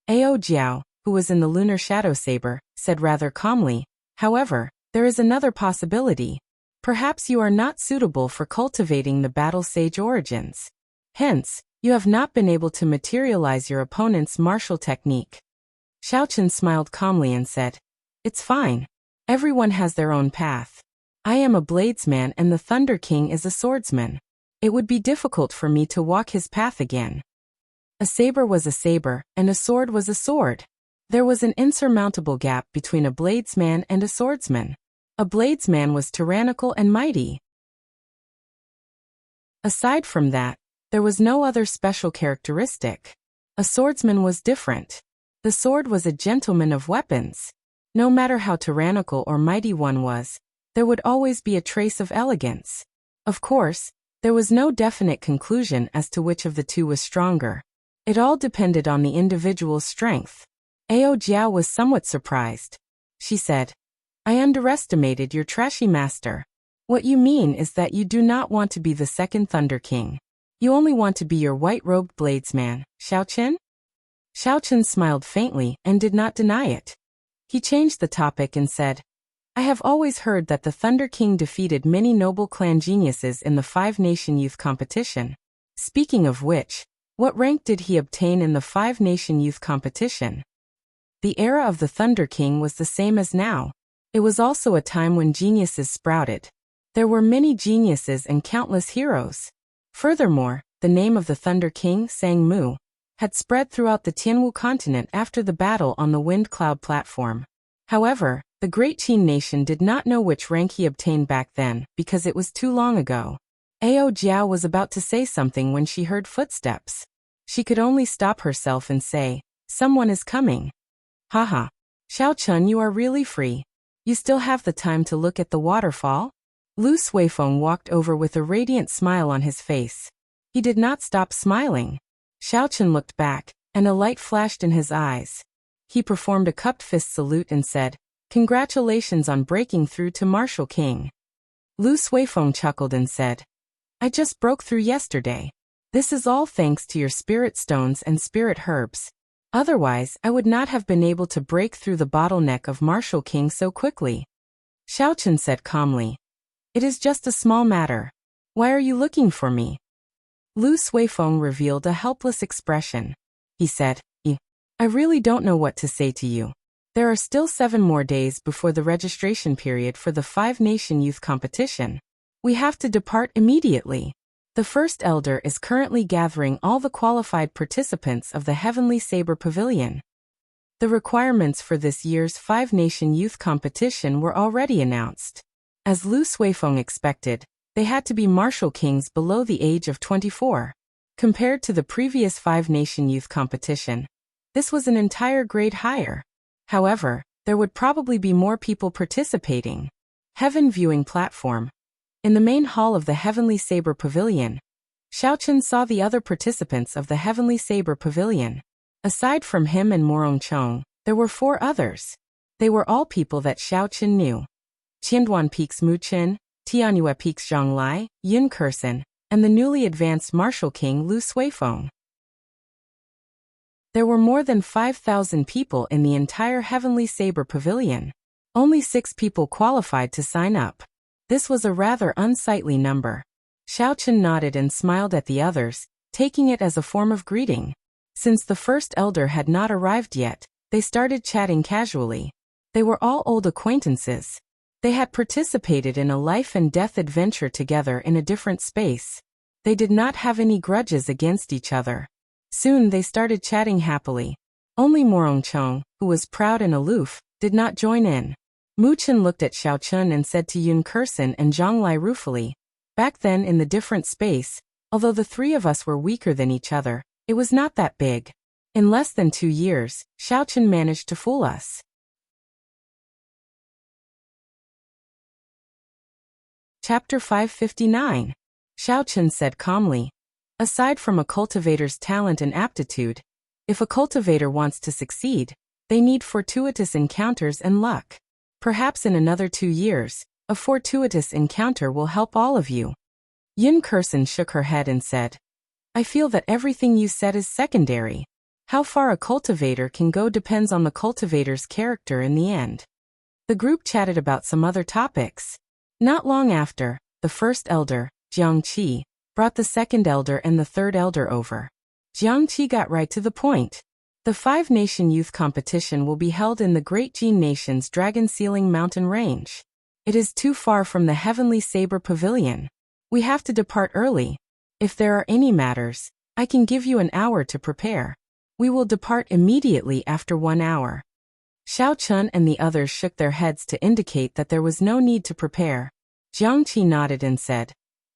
Ao Jiao, who was in the Lunar Shadow Saber, said rather calmly, "However, there is another possibility. Perhaps you are not suitable for cultivating the Battle Sage Origins. Hence, you have not been able to materialize your opponent's martial technique." Xiaochen smiled calmly and said, "It's fine. Everyone has their own path. I am a bladesman and the Thunder King is a swordsman. It would be difficult for me to walk his path again. A saber was a saber, and a sword was a sword. There was an insurmountable gap between a bladesman and a swordsman. A bladesman was tyrannical and mighty. Aside from that, there was no other special characteristic. A swordsman was different. The sword was a gentleman of weapons. No matter how tyrannical or mighty one was, there would always be a trace of elegance. Of course, there was no definite conclusion as to which of the two was stronger. It all depended on the individual's strength. Ao Jiao was somewhat surprised. She said, "I underestimated your trashy master. What you mean is that you do not want to be the second Thunder King. You only want to be your white-robed bladesman, Xiaochen?" Xiaochen smiled faintly and did not deny it. He changed the topic and said, "I have always heard that the Thunder King defeated many noble clan geniuses in the 5-nation youth competition. Speaking of which, what rank did he obtain in the 5-nation youth competition?" The era of the Thunder King was the same as now. It was also a time when geniuses sprouted. There were many geniuses and countless heroes. Furthermore, the name of the Thunder King, Sang Mu, had spread throughout the Tianwu continent after the battle on the Wind Cloud platform. However, the Great Qin nation did not know which rank he obtained back then because it was too long ago. Ao Jiao was about to say something when she heard footsteps. She could only stop herself and say, "Someone is coming." Haha. Xiao Chun, you are really free. You still have the time to look at the waterfall? Lu Suifeng walked over with a radiant smile on his face. He did not stop smiling. Xiao Chun looked back, and a light flashed in his eyes. He performed a cupped fist salute and said, "Congratulations on breaking through to Martial King." Lu Suifeng chuckled and said, "I just broke through yesterday. This is all thanks to your spirit stones and spirit herbs. Otherwise, I would not have been able to break through the bottleneck of Martial King so quickly." Xiao Chun said calmly, "It is just a small matter. Why are you looking for me?" Lu Suifeng revealed a helpless expression. He said, "I really don't know what to say to you. There are still 7 more days before the registration period for the 5-nation youth competition. We have to depart immediately. The first elder is currently gathering all the qualified participants of the Heavenly Saber Pavilion." The requirements for this year's 5-nation youth competition were already announced. As Lu Suifeng expected, they had to be martial kings below the age of 24. Compared to the previous 5-nation youth competition, this was an entire grade higher. However, there would probably be more people participating. Heaven Viewing Platform. In the main hall of the Heavenly Saber Pavilion, Xiao Chun saw the other participants of the Heavenly Saber Pavilion. Aside from him and Morong Chong, there were 4 others. They were all people that Xiao Chun knew. Qianduan Peaks Mu Qin, Tianyue Peaks Zhang Lai, Yun Kursen, and the newly advanced Martial King Lu Suifeng. There were more than 5,000 people in the entire Heavenly Saber Pavilion. Only 6 people qualified to sign up. This was a rather unsightly number. Xiao Chun nodded and smiled at the others, taking it as a form of greeting. Since the first elder had not arrived yet, they started chatting casually. They were all old acquaintances. They had participated in a life and death adventure together in a different space. They did not have any grudges against each other. Soon they started chatting happily. Only Morong Chong, who was proud and aloof, did not join in. Mu Chen looked at Xiao Chun and said to Yun Kursen and Zhang Lai ruefully, "Back then in the different space, although the 3 of us were weaker than each other, it was not that big. In less than 2 years, Xiao Chun managed to fool us." Chapter 559. Xiao Chun said calmly, "Aside from a cultivator's talent and aptitude, if a cultivator wants to succeed, they need fortuitous encounters and luck. Perhaps in another 2 years, a fortuitous encounter will help all of you." Yun Kursen shook her head and said, "I feel that everything you said is secondary. How far a cultivator can go depends on the cultivator's character in the end." The group chatted about some other topics. Not long after, the first elder, Jiang Qi, brought the second elder and the third elder over. Jiang Qi got right to the point. The 5-nation youth competition will be held in the Great Jin Nation's Dragon Ceiling Mountain Range. It is too far from the Heavenly Saber Pavilion. We have to depart early. If there are any matters, I can give you an hour to prepare. We will depart immediately after 1 hour. Xiao Chun and the others shook their heads to indicate that there was no need to prepare. Jiang Qi nodded and said,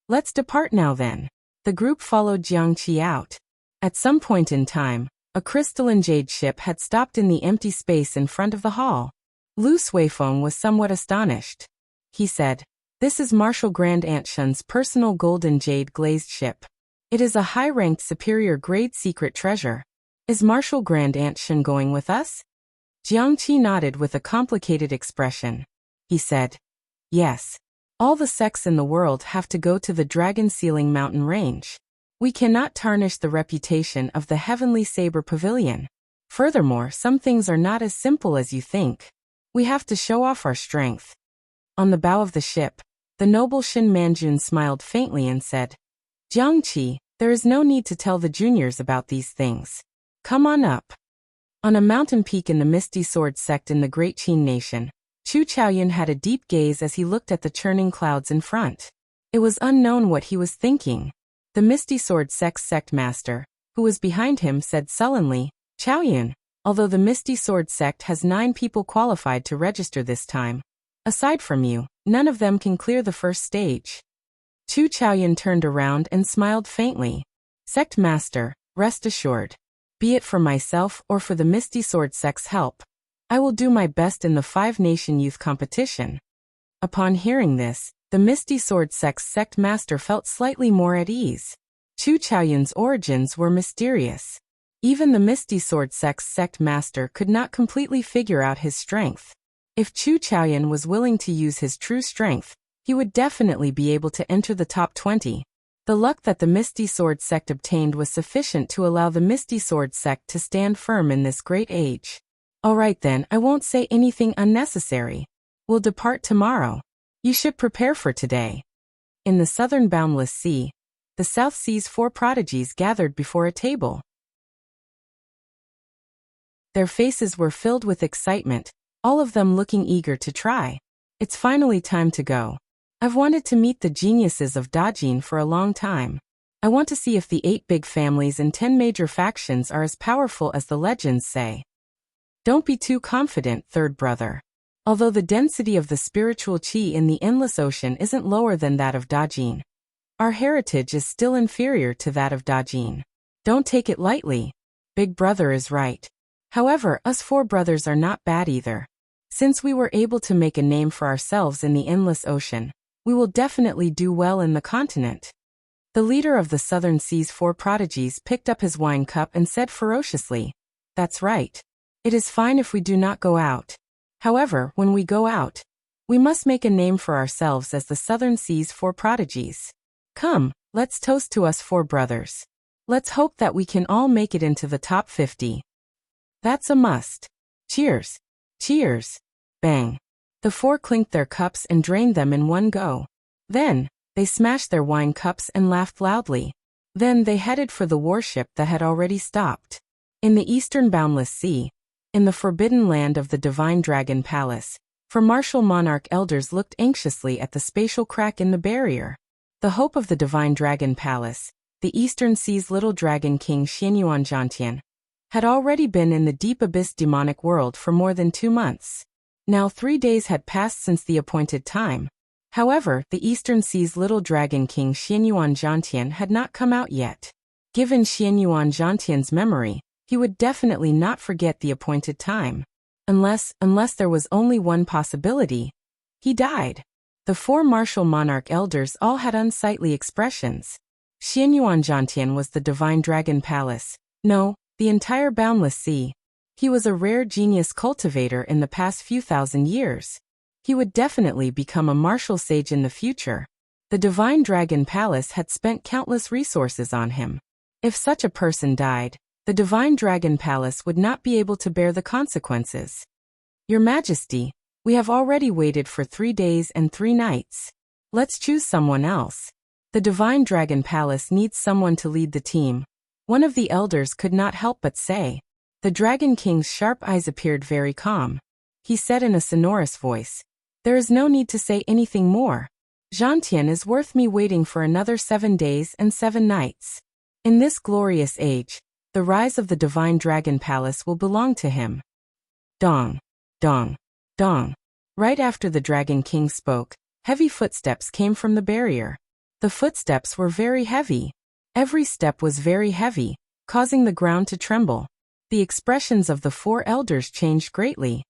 "Let's depart now then." The group followed Jiang Qi out. At some point in time, a crystalline jade ship had stopped in the empty space in front of the hall. Lu Suifeng was somewhat astonished. He said, "This is Marshal Grand Aunt Shun's personal golden jade glazed ship. It is a high-ranked superior grade secret treasure. Is Marshal Grand Aunt Shun going with us?" Jiang Qi nodded with a complicated expression. He said, "Yes. All the sects in the world have to go to the Dragon Ceiling Mountain Range. We cannot tarnish the reputation of the Heavenly Saber Pavilion. Furthermore, some things are not as simple as you think. We have to show off our strength." On the bow of the ship, the noble Shin Manjun smiled faintly and said, "Jiang Qi, there is no need to tell the juniors about these things. Come on up." On a mountain peak in the Misty Sword sect in the Great Qin Nation, Chu Chaoyun had a deep gaze as he looked at the churning clouds in front. It was unknown what he was thinking. The Misty Sword sect master, who was behind him, said sullenly, "Chaoyun, although the Misty Sword sect has 9 people qualified to register this time, aside from you, none of them can clear the first stage." Chu Chaoyan turned around and smiled faintly. Sect Master, rest assured. Be it for myself or for the Misty Sword Sect's help, I will do my best in the 5-nation youth competition. Upon hearing this, the Misty Sword Sect's sect master felt slightly more at ease. Chu Chaoyan's origins were mysterious. Even the Misty Sword Sect's sect master could not completely figure out his strength. If Chu Chaoyan was willing to use his true strength, he would definitely be able to enter the top 20. The luck that the Misty Sword Sect obtained was sufficient to allow the Misty Sword Sect to stand firm in this great age. Alright then, I won't say anything unnecessary. We'll depart tomorrow. You should prepare for today. In the southern boundless sea, the South Sea's 4 prodigies gathered before a table. Their faces were filled with excitement, all of them looking eager to try. It's finally time to go. I've wanted to meet the geniuses of Dajin for a long time. I want to see if the 8 big families and 10 major factions are as powerful as the legends say. Don't be too confident, third brother. Although the density of the spiritual qi in the endless ocean isn't lower than that of Dajin, our heritage is still inferior to that of Dajin. Don't take it lightly. Big brother is right. However, us 4 brothers are not bad either. Since we were able to make a name for ourselves in the endless ocean, we will definitely do well in the continent. The leader of the Southern Sea's 4 prodigies picked up his wine cup and said ferociously, "That's right. It is fine if we do not go out. However, when we go out, we must make a name for ourselves as the Southern Sea's 4 prodigies. Come, let's toast to us 4 brothers. Let's hope that we can all make it into the top 50. That's a must. Cheers. Cheers." Bang. The 4 clinked their cups and drained them in one go. Then, they smashed their wine cups and laughed loudly. Then they headed for the warship that had already stopped. In the eastern boundless sea, in the forbidden land of the Divine Dragon Palace, 4 martial monarch elders looked anxiously at the spatial crack in the barrier. The hope of the Divine Dragon Palace, the Eastern Sea's little dragon king Xianyuan Zhantian, had already been in the deep abyss demonic world for more than 2 months. Now 3 days had passed since the appointed time. However, the Eastern Sea's little dragon king Xianyuan Zhantian had not come out yet. Given Xianyuan Zhantian's memory, he would definitely not forget the appointed time. Unless there was only one possibility. He died. The 4 martial monarch elders all had unsightly expressions. Xianyuan Zhantian was the Divine Dragon Palace. No, the entire boundless sea. He was a rare genius cultivator in the past few thousand years. He would definitely become a martial sage in the future. The Divine Dragon Palace had spent countless resources on him. If such a person died, the Divine Dragon Palace would not be able to bear the consequences. Your Majesty, we have already waited for 3 days and 3 nights. Let's choose someone else. The Divine Dragon Palace needs someone to lead the team. One of the elders could not help but say. The Dragon King's sharp eyes appeared very calm. He said in a sonorous voice, "There is no need to say anything more. Zhantian is worth me waiting for another 7 days and 7 nights. In this glorious age, the rise of the Divine Dragon Palace will belong to him." Dong, dong, dong. Right after the Dragon King spoke, heavy footsteps came from the barrier. The footsteps were very heavy. Every step was very heavy, causing the ground to tremble. The expressions of the 4 elders changed greatly.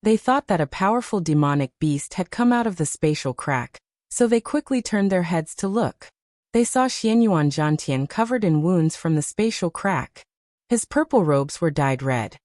They thought that a powerful demonic beast had come out of the spatial crack, so they quickly turned their heads to look. They saw Xianyuan Zhantian covered in wounds from the spatial crack. His purple robes were dyed red.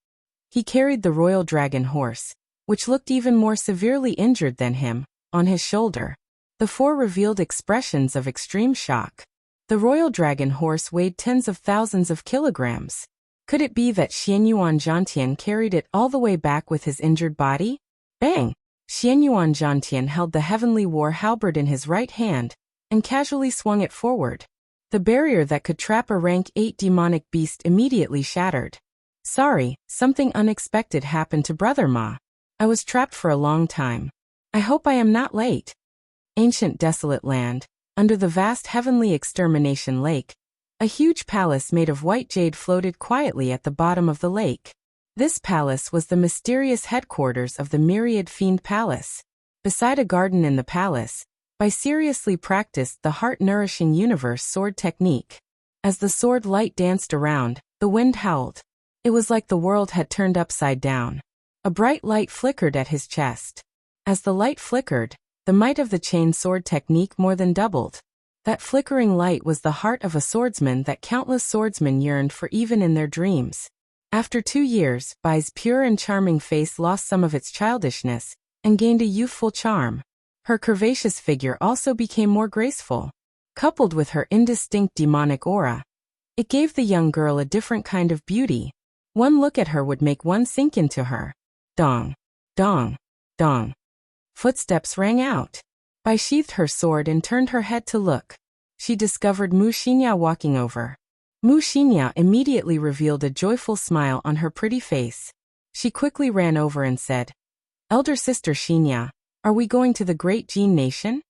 He carried the royal dragon horse, which looked even more severely injured than him, on his shoulder. The 4 revealed expressions of extreme shock. The royal dragon horse weighed tens of thousands of kilograms. Could it be that Xianyuan Zhantian carried it all the way back with his injured body? Bang! Xianyuan Zhantian held the heavenly war halberd in his right hand, and casually swung it forward. The barrier that could trap a rank 8 demonic beast immediately shattered. Sorry, something unexpected happened to Brother Ma. I was trapped for a long time. I hope I am not late. Ancient desolate land, under the vast heavenly extermination lake, a huge palace made of white jade floated quietly at the bottom of the lake. This palace was the mysterious headquarters of the Myriad Fiend Palace. Beside a garden in the palace, Bai seriously practiced the heart-nourishing universe sword technique. As the sword light danced around, the wind howled. It was like the world had turned upside down. A bright light flickered at his chest. As the light flickered, the might of the chain sword technique more than doubled. That flickering light was the heart of a swordsman that countless swordsmen yearned for even in their dreams. After 2 years, Bai's pure and charming face lost some of its childishness and gained a youthful charm. Her curvaceous figure also became more graceful. Coupled with her indistinct demonic aura, it gave the young girl a different kind of beauty. One look at her would make one sink into her. Dong, dong, dong. Footsteps rang out. Bai sheathed her sword and turned her head to look. She discovered Mu Xinya walking over. Mu Xinya immediately revealed a joyful smile on her pretty face. She quickly ran over and said, "Elder sister Xinya, are we going to the great Jin nation?"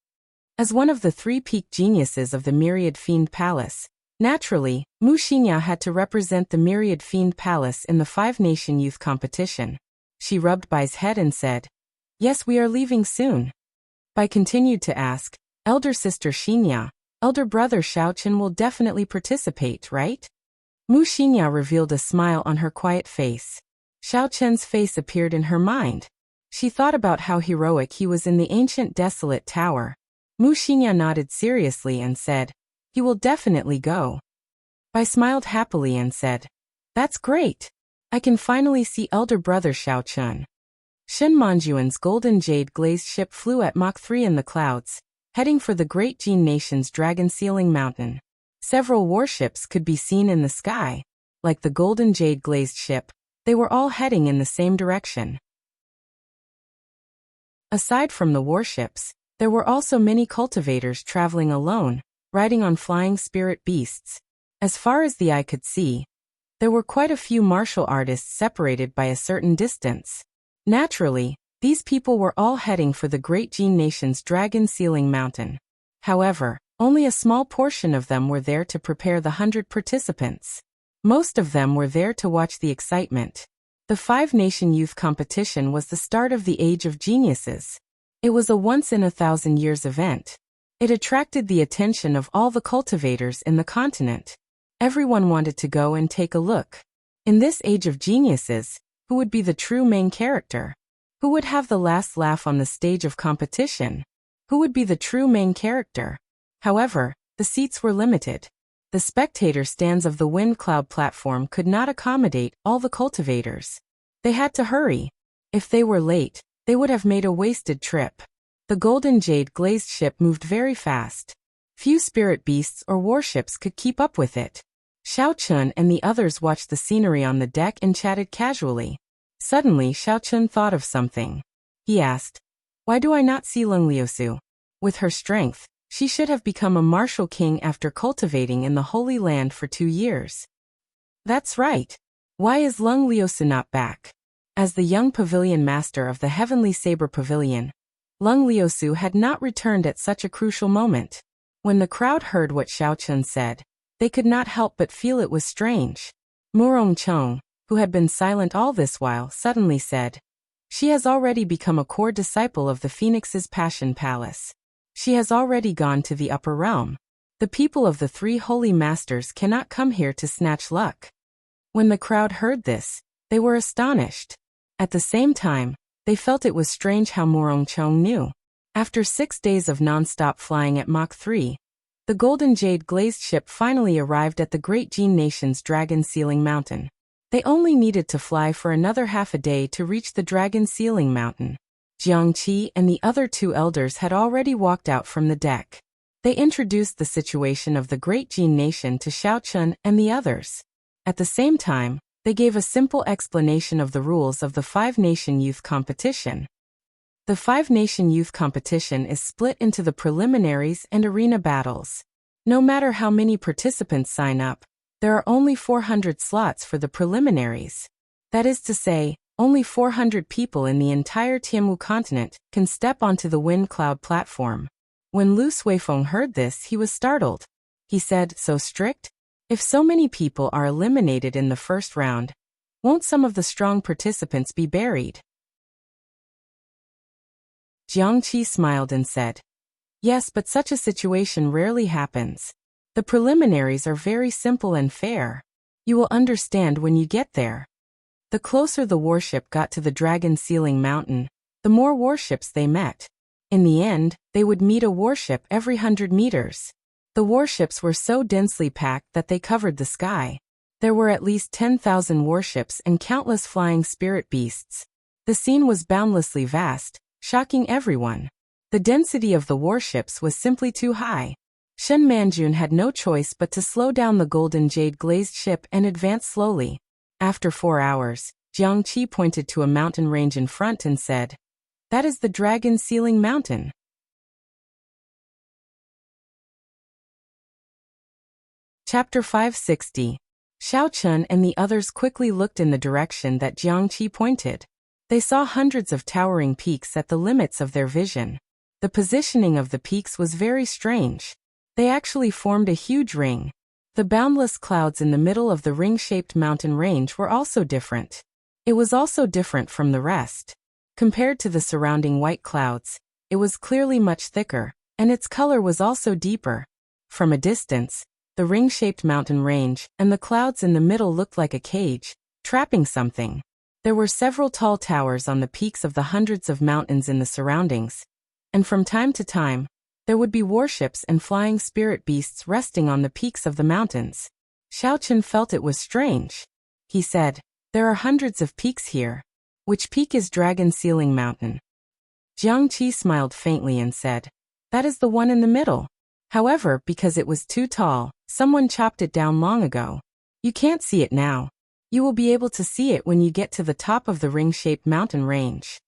As one of the 3 peak geniuses of the Myriad Fiend Palace, naturally, Mu Xinya had to represent the Myriad Fiend Palace in the 5-nation youth competition. She rubbed Bai's head and said, "Yes, we are leaving soon." Bai continued to ask, "Elder sister Xinya, elder brother Xiaochen will definitely participate, right?" Mu Xinya revealed a smile on her quiet face. Xiaochen's face appeared in her mind. She thought about how heroic he was in the ancient desolate tower. Mu Xinya nodded seriously and said, "He will definitely go." Bai smiled happily and said, "That's great. I can finally see elder brother Xiaochen." Shen Manjuan's golden jade glazed ship flew at Mach 3 in the clouds, heading for the great Jin nation's dragon sealing mountain. Several warships could be seen in the sky. Like the golden jade glazed ship, they were all heading in the same direction. Aside from the warships, there were also many cultivators traveling alone, riding on flying spirit beasts. As far as the eye could see, there were quite a few martial artists separated by a certain distance. Naturally, these people were all heading for the great Jin nation's dragon sealing mountain. However, only a small portion of them were there to prepare the 100 participants. Most of them were there to watch the excitement. The 5-nation youth competition was the start of the Age of Geniuses. It was a once-in-a-thousand-years event. It attracted the attention of all the cultivators in the continent. Everyone wanted to go and take a look. In this Age of Geniuses, who would be the true main character? Who would have the last laugh on the stage of competition? Who would be the true main character? However, the seats were limited. The spectator stands of the wind cloud platform could not accommodate all the cultivators. They had to hurry. If they were late, they would have made a wasted trip. The golden jade glazed ship moved very fast. Few spirit beasts or warships could keep up with it. Xiaochun and the others watched the scenery on the deck and chatted casually. Suddenly Xiaochun thought of something. He asked, "Why do I not see Leng Liusu? With her strength, she should have become a martial king after cultivating in the Holy Land for 2 years." That's right. Why is Leng Liusu not back? As the young pavilion master of the Heavenly Saber Pavilion, Leng Liusu had not returned at such a crucial moment. When the crowd heard what Xiaochun said, they could not help but feel it was strange. Murong Chong, who had been silent all this while, suddenly said, "She has already become a core disciple of the Phoenix's Passion Palace. She has already gone to the upper realm. The people of the 3 holy masters cannot come here to snatch luck." When the crowd heard this, they were astonished. At the same time, they felt it was strange how Murong Chong knew. After 6 days of non-stop flying at Mach 3, the golden jade glazed ship finally arrived at the great Jin nation's dragon sealing mountain. They only needed to fly for another half a day to reach the dragon sealing mountain. Jiangqi and the other 2 elders had already walked out from the deck. They introduced the situation of the great Jin nation to Xiaochun and the others. At the same time, they gave a simple explanation of the rules of the 5-nation youth competition. The 5-nation youth competition is split into the preliminaries and arena battles. No matter how many participants sign up, there are only 400 slots for the preliminaries. That is to say, only 400 people in the entire Tianwu continent can step onto the wind cloud platform. When Lu Suifeng heard this, he was startled. He said, "So strict? If so many people are eliminated in the first round, won't some of the strong participants be buried?" Jiangqi smiled and said, Yes, but such a situation rarely happens. The preliminaries are very simple and fair. You will understand when you get there. The closer the warship got to the dragon sealing mountain, the more warships they met. In the end, they would meet a warship every 100 meters. The warships were so densely packed that they covered the sky. There were at least 10,000 warships and countless flying spirit beasts. The scene was boundlessly vast, shocking everyone. The density of the warships was simply too high. Shen Manjun had no choice but to slow down the golden jade glazed ship and advance slowly. After 4 hours, Jiang Qi pointed to a mountain range in front and said, "That is the dragon sealing mountain." Chapter 560. Xiao Chun and the others quickly looked in the direction that Jiang Qi pointed. They saw hundreds of towering peaks at the limits of their vision. The positioning of the peaks was very strange. They actually formed a huge ring. The boundless clouds in the middle of the ring-shaped mountain range were also different. It was also different from the rest. Compared to the surrounding white clouds, it was clearly much thicker, and its color was also deeper. From a distance, the ring-shaped mountain range and the clouds in the middle looked like a cage, trapping something. There were several tall towers on the peaks of the hundreds of mountains in the surroundings, and from time to time, there would be warships and flying spirit beasts resting on the peaks of the mountains. Xiao Chun felt it was strange. He said, "There are hundreds of peaks here. Which peak is Dragon Sealing Mountain?" Jiang Qi smiled faintly and said, "That is the one in the middle. However, because it was too tall, someone chopped it down long ago. You can't see it now. You will be able to see it when you get to the top of the ring-shaped mountain range."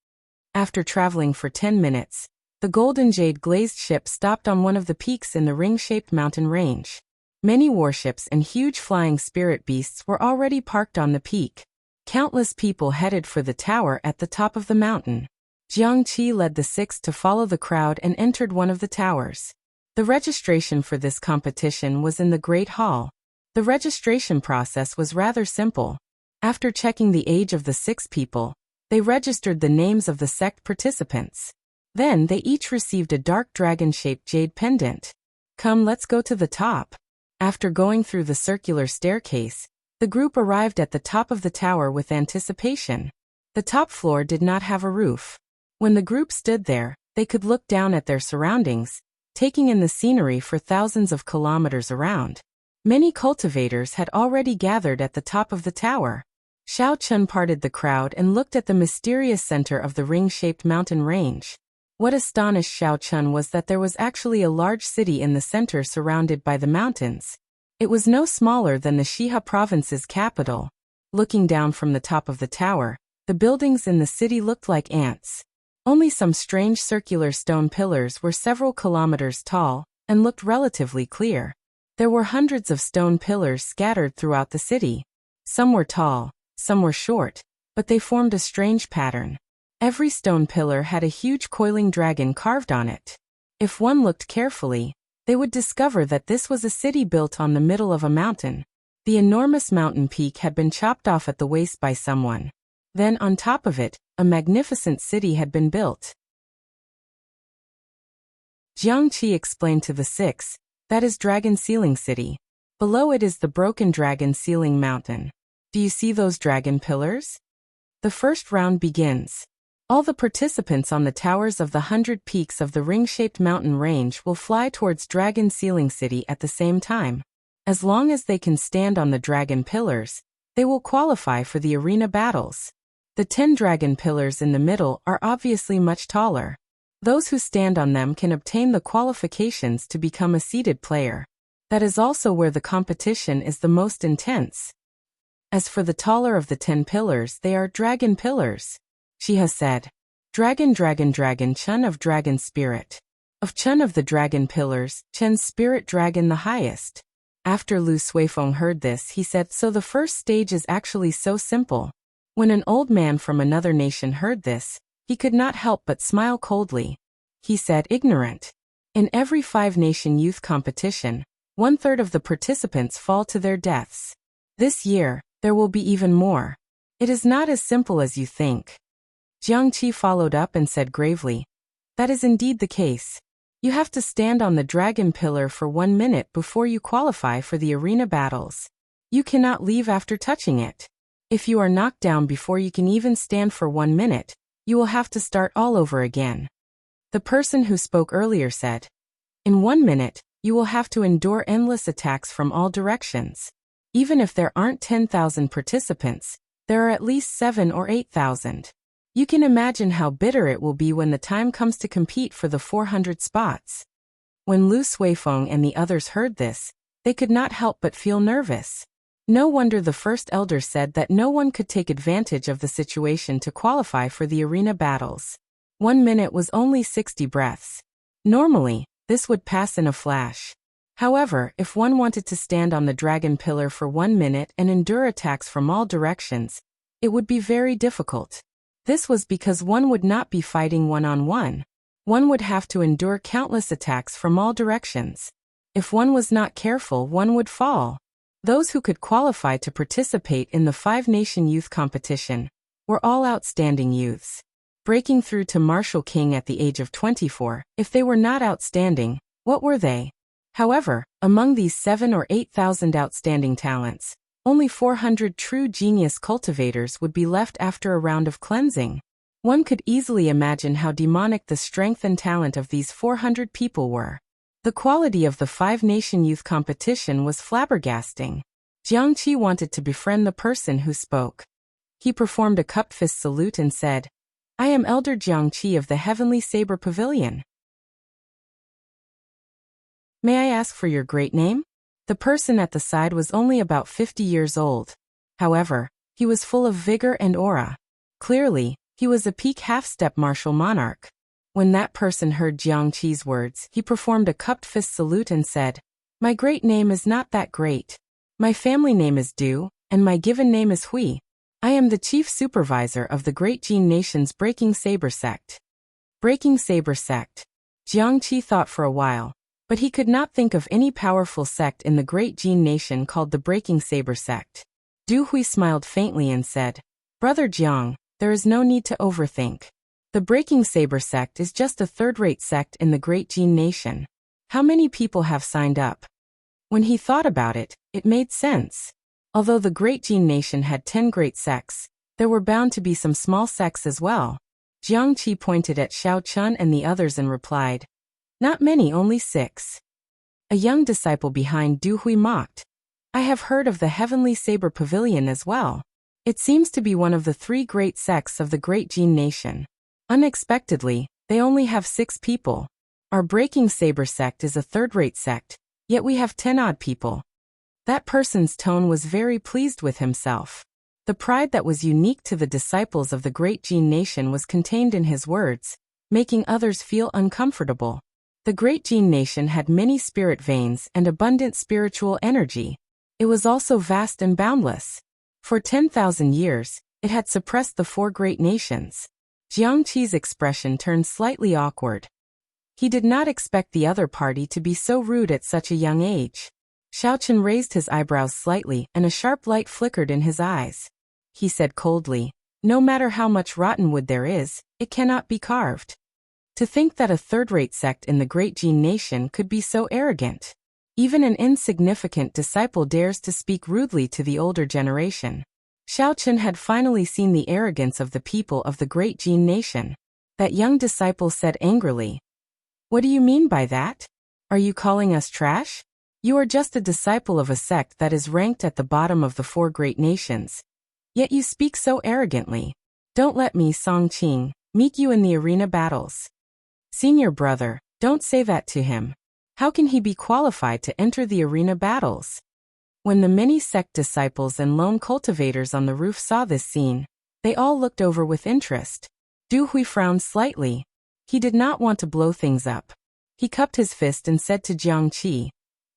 After traveling for 10 minutes, the golden jade glazed ship stopped on one of the peaks in the ring-shaped mountain range. Many warships and huge flying spirit beasts were already parked on the peak. Countless people headed for the tower at the top of the mountain. Jiang Qi led the 6 to follow the crowd and entered one of the towers. The registration for this competition was in the Great Hall. The registration process was rather simple. After checking the age of the 6 people, they registered the names of the sect participants. Then they each received a dark dragon-shaped jade pendant. "Come, let's go to the top." After going through the circular staircase, the group arrived at the top of the tower with anticipation. The top floor did not have a roof. When the group stood there, they could look down at their surroundings, taking in the scenery for thousands of kilometers around. Many cultivators had already gathered at the top of the tower. Xiao Chun parted the crowd and looked at the mysterious center of the ring-shaped mountain range. What astonished Xiao Chun was that there was actually a large city in the center surrounded by the mountains. It was no smaller than the Shiha province's capital. Looking down from the top of the tower, the buildings in the city looked like ants. Only some strange circular stone pillars were several kilometers tall and looked relatively clear. There were hundreds of stone pillars scattered throughout the city. Some were tall, some were short, but they formed a strange pattern. Every stone pillar had a huge coiling dragon carved on it. If one looked carefully, they would discover that this was a city built on the middle of a mountain. The enormous mountain peak had been chopped off at the waist by someone. Then on top of it, a magnificent city had been built. Jiang Qi explained to the 6, "That is Dragon Sealing City. Below it is the broken Dragon Sealing Mountain. Do you see those dragon pillars?" The first round begins. All the participants on the towers of the 100 peaks of the ring-shaped mountain range will fly towards Dragon Sealing City at the same time. As long as they can stand on the dragon pillars, they will qualify for the arena battles. The 10 dragon pillars in the middle are obviously much taller. Those who stand on them can obtain the qualifications to become a seeded player. That is also where the competition is the most intense. As for the taller of the 10 pillars, they are dragon pillars. She has said, "Dragon, dragon, dragon, Chun of dragon spirit. Of Chun of the dragon pillars, Chen's spirit dragon the highest." After Lu Suifeng heard this, he said, "So the first stage is actually so simple." When an old man from another nation heard this, he could not help but smile coldly. He said, "Ignorant. In every 5-nation youth competition, 1/3 of the participants fall to their deaths. This year, there will be even more. It is not as simple as you think." Jiang Qi followed up and said gravely, "That is indeed the case. You have to stand on the dragon pillar for 1 minute before you qualify for the arena battles. You cannot leave after touching it. If you are knocked down before you can even stand for 1 minute, you will have to start all over again. The person who spoke earlier said, in 1 minute, you will have to endure endless attacks from all directions. Even if there aren't 10,000 participants, there are at least 7 or 8,000. You can imagine how bitter it will be when the time comes to compete for the 400 spots. When Lu Suifeng and the others heard this, they could not help but feel nervous. No wonder the first elder said that no one could take advantage of the situation to qualify for the arena battles. 1 minute was only 60 breaths. Normally, this would pass in a flash. However, if one wanted to stand on the dragon pillar for 1 minute and endure attacks from all directions, it would be very difficult. This was because one would not be fighting one-on-one. One would have to endure countless attacks from all directions. If one was not careful, one would fall. Those who could qualify to participate in the 5-nation youth competition were all outstanding youths. Breaking through to Martial King at the age of 24, if they were not outstanding, what were they? However, among these 7 or 8,000 outstanding talents, only 400 true genius cultivators would be left after a round of cleansing. One could easily imagine how demonic the strength and talent of these 400 people were. The quality of the 5-nation youth competition was flabbergasting. Jiang Qi wanted to befriend the person who spoke. He performed a cupped fist salute and said, I am Elder Jiang Qi of the Heavenly Saber Pavilion. May I ask for your great name? The person at the side was only about 50 years old. However, he was full of vigor and aura. Clearly, he was a peak half-step martial monarch. When that person heard Jiang Qi's words, he performed a cupped fist salute and said, My great name is not that great. My family name is Du, and my given name is Hui. I am the chief supervisor of the Great Jin Nation's Breaking Saber sect. Breaking Saber sect. Jiang Qi thought for a while, but he could not think of any powerful sect in the Great Jin Nation called the Breaking Saber sect. Du Hui smiled faintly and said, Brother Jiang, there is no need to overthink. The Breaking Saber sect is just a third-rate sect in the Great Jin Nation. How many people have signed up? When he thought about it, it made sense. Although the Great Jin Nation had 10 great sects, there were bound to be some small sects as well. Jiang Qi pointed at Xiao Chun and the others and replied, Not many, only 6. A young disciple behind Du Hui mocked, I have heard of the Heavenly Saber Pavilion as well. It seems to be one of the 3 great sects of the Great Jin Nation. Unexpectedly, they only have 6 people. Our Breaking Saber sect is a third-rate sect, yet we have 10 odd people. That person's tone was very pleased with himself. The pride that was unique to the disciples of the Great Jin Nation was contained in his words, making others feel uncomfortable. The Great Jin Nation had many spirit veins and abundant spiritual energy. It was also vast and boundless. For 10,000 years, it had suppressed the 4 great nations. Jiang Qi's expression turned slightly awkward. He did not expect the other party to be so rude at such a young age. Xiao Chen raised his eyebrows slightly and a sharp light flickered in his eyes. He said coldly, No matter how much rotten wood there is, it cannot be carved. To think that a third-rate sect in the Great Jin Nation could be so arrogant. Even an insignificant disciple dares to speak rudely to the older generation. Xiao Chen had finally seen the arrogance of the people of the Great Jin Nation. That young disciple said angrily, What do you mean by that? Are you calling us trash? You are just a disciple of a sect that is ranked at the bottom of the 4 great nations. Yet you speak so arrogantly. Don't let me, Song Qing, meet you in the arena battles. Senior brother, don't say that to him. How can he be qualified to enter the arena battles? When the many sect disciples and lone cultivators on the roof saw this scene, they all looked over with interest. Du Hui frowned slightly. He did not want to blow things up. He cupped his fist and said to Jiang Qi,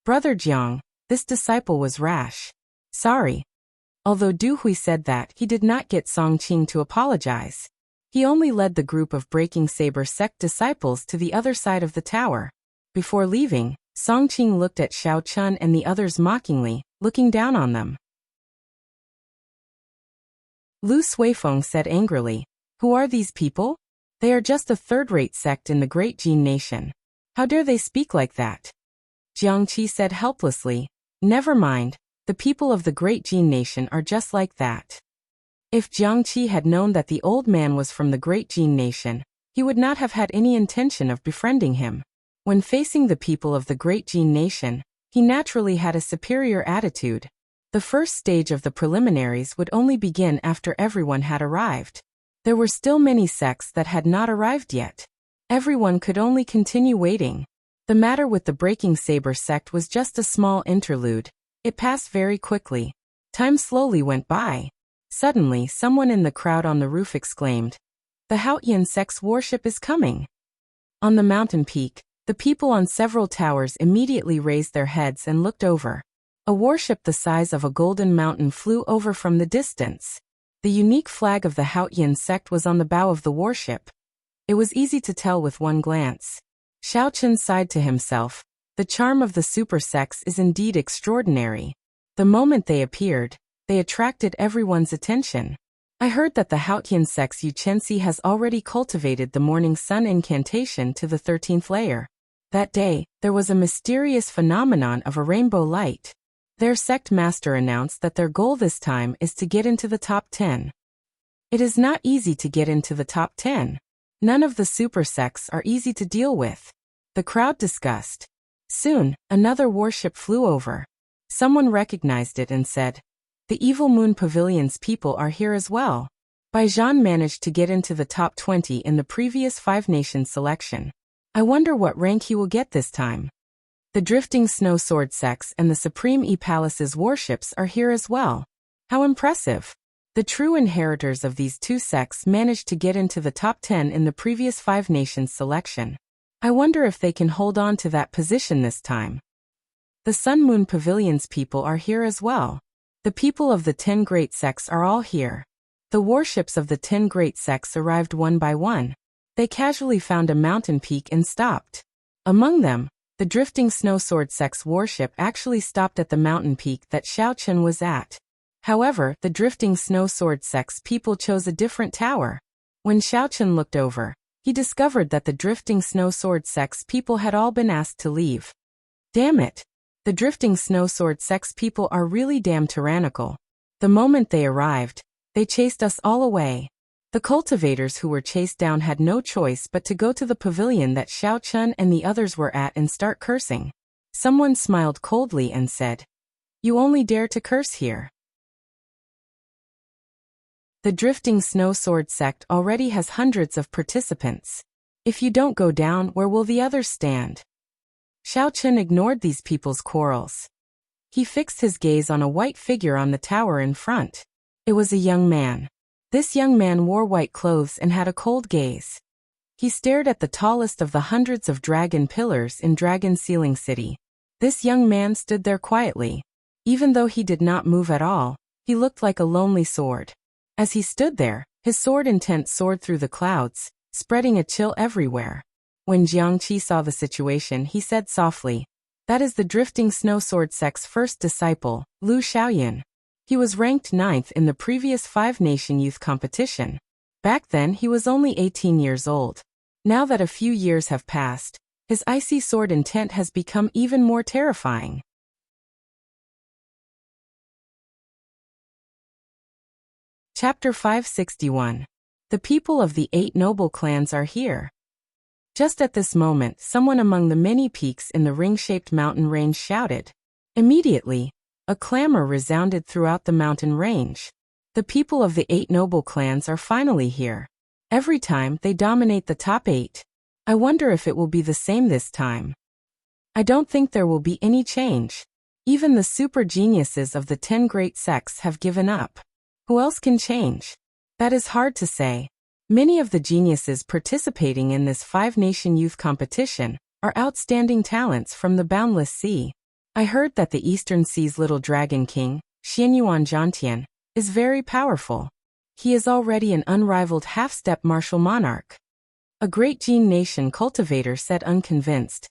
Brother Jiang, this disciple was rash. Sorry. Although Du Hui said that, he did not get Song Qing to apologize. He only led the group of Breaking Saber sect disciples to the other side of the tower. Before leaving, Song Qing looked at Xiao Chun and the others mockingly, looking down on them. Lu Suifeng said angrily, Who are these people? They are just a third-rate sect in the Great Jin Nation. How dare they speak like that? Jiangqi said helplessly. Never mind, the people of the Great Jin Nation are just like that. If Jiangqi had known that the old man was from the Great Jin Nation, he would not have had any intention of befriending him. When facing the people of the Great Jin Nation, he naturally had a superior attitude. The first stage of the preliminaries would only begin after everyone had arrived. There were still many sects that had not arrived yet. Everyone could only continue waiting. The matter with the Breaking Saber sect was just a small interlude. It passed very quickly. Time slowly went by. Suddenly, someone in the crowd on the roof exclaimed, "The Haotian sect's warship is coming." On the mountain peak, the people on several towers immediately raised their heads and looked over. A warship the size of a golden mountain flew over from the distance. The unique flag of the Haotian sect was on the bow of the warship. It was easy to tell with one glance. Xiao Chen sighed to himself. The charm of the super sects is indeed extraordinary. The moment they appeared, they attracted everyone's attention. I heard that the Haotian sect's Yuchensi has already cultivated the morning sun incantation to the 13th layer. That day, there was a mysterious phenomenon of a rainbow light. Their sect master announced that their goal this time is to get into the top 10. It is not easy to get into the top 10. None of the super sects are easy to deal with. The crowd discussed. Soon, another warship flew over. Someone recognized it and said, "The Evil Moon Pavilion's people are here as well." Baijian managed to get into the top 20 in the previous Five-Nation selection. I wonder what rank he will get this time. The Drifting Snow Sword sects and the Supreme E-Palace's warships are here as well. How impressive! The true inheritors of these two sects managed to get into the top 10 in the previous Five Nations selection. I wonder if they can hold on to that position this time. The Sun Moon Pavilion's people are here as well. The people of the 10 great sects are all here. The warships of the 10 great sects arrived one by one. They casually found a mountain peak and stopped. Among them, the Drifting Snow Sword sect's warship actually stopped at the mountain peak that Xiao Chen was at. However, the Drifting Snow Sword sect's people chose a different tower. When Xiao Chen looked over, he discovered that the Drifting Snow Sword sect's people had all been asked to leave. Damn it! The Drifting Snow Sword sect's people are really damn tyrannical. The moment they arrived, they chased us all away. The cultivators who were chased down had no choice but to go to the pavilion that Xiao Chen and the others were at and start cursing. Someone smiled coldly and said, "You only dare to curse here." The Drifting Snow Sword sect already has hundreds of participants. If you don't go down, where will the others stand? Xiao Chen ignored these people's quarrels. He fixed his gaze on a white figure on the tower in front. It was a young man. This young man wore white clothes and had a cold gaze. He stared at the tallest of the hundreds of dragon pillars in Dragon Ceiling City. This young man stood there quietly. Even though he did not move at all, he looked like a lonely sword. As he stood there, his sword intent soared through the clouds, spreading a chill everywhere. When Jiangqi saw the situation, he said softly, "That is the Drifting Snow Sword sect's first disciple, Lu Xiaoyan. He was ranked 9th in the previous Five-Nation youth competition. Back then he was only 18 years old. Now that a few years have passed, his icy sword intent has become even more terrifying." Chapter 561. The people of the 8 noble clans are here. Just at this moment, someone among the many peaks in the ring-shaped mountain range shouted. Immediately, a clamor resounded throughout the mountain range. The people of the 8 noble clans are finally here. Every time, they dominate the top 8. I wonder if it will be the same this time. I don't think there will be any change. Even the super geniuses of the 10 great sects have given up. Who else can change? That is hard to say. Many of the geniuses participating in this Five-Nation youth competition are outstanding talents from the Boundless Sea. I heard that the Eastern Sea's little dragon king, Xianyuan Zhantian, is very powerful. He is already an unrivaled half-step martial monarch. A great Jin Nation cultivator said unconvinced.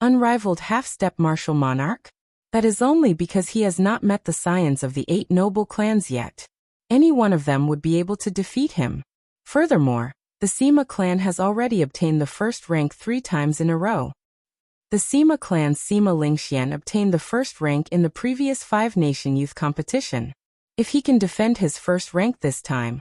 Unrivaled half-step martial monarch? That is only because he has not met the scions of the 8 noble clans yet. Any one of them would be able to defeat him. Furthermore, the Sima clan has already obtained the first rank 3 times in a row. The Sima clan's Sima Lingxian obtained the first rank in the previous five-nation youth competition. If he can defend his first rank this time,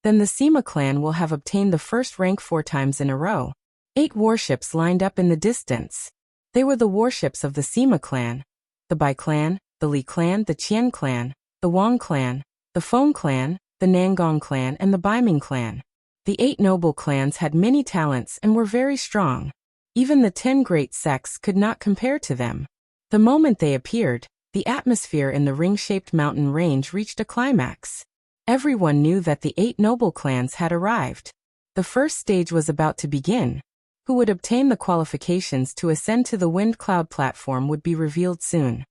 then the Sima clan will have obtained the first rank 4 times in a row. 8 warships lined up in the distance. They were the warships of the Sima clan, the Bai clan, the Li clan, the Qian clan, the Wang clan, the Feng clan, the Nangong clan, and the Baiming clan. The 8 noble clans had many talents and were very strong. Even the 10 great sects could not compare to them. The moment they appeared, the atmosphere in the ring-shaped mountain range reached a climax. Everyone knew that the 8 noble clans had arrived. The first stage was about to begin. Who would obtain the qualifications to ascend to the wind cloud platform would be revealed soon.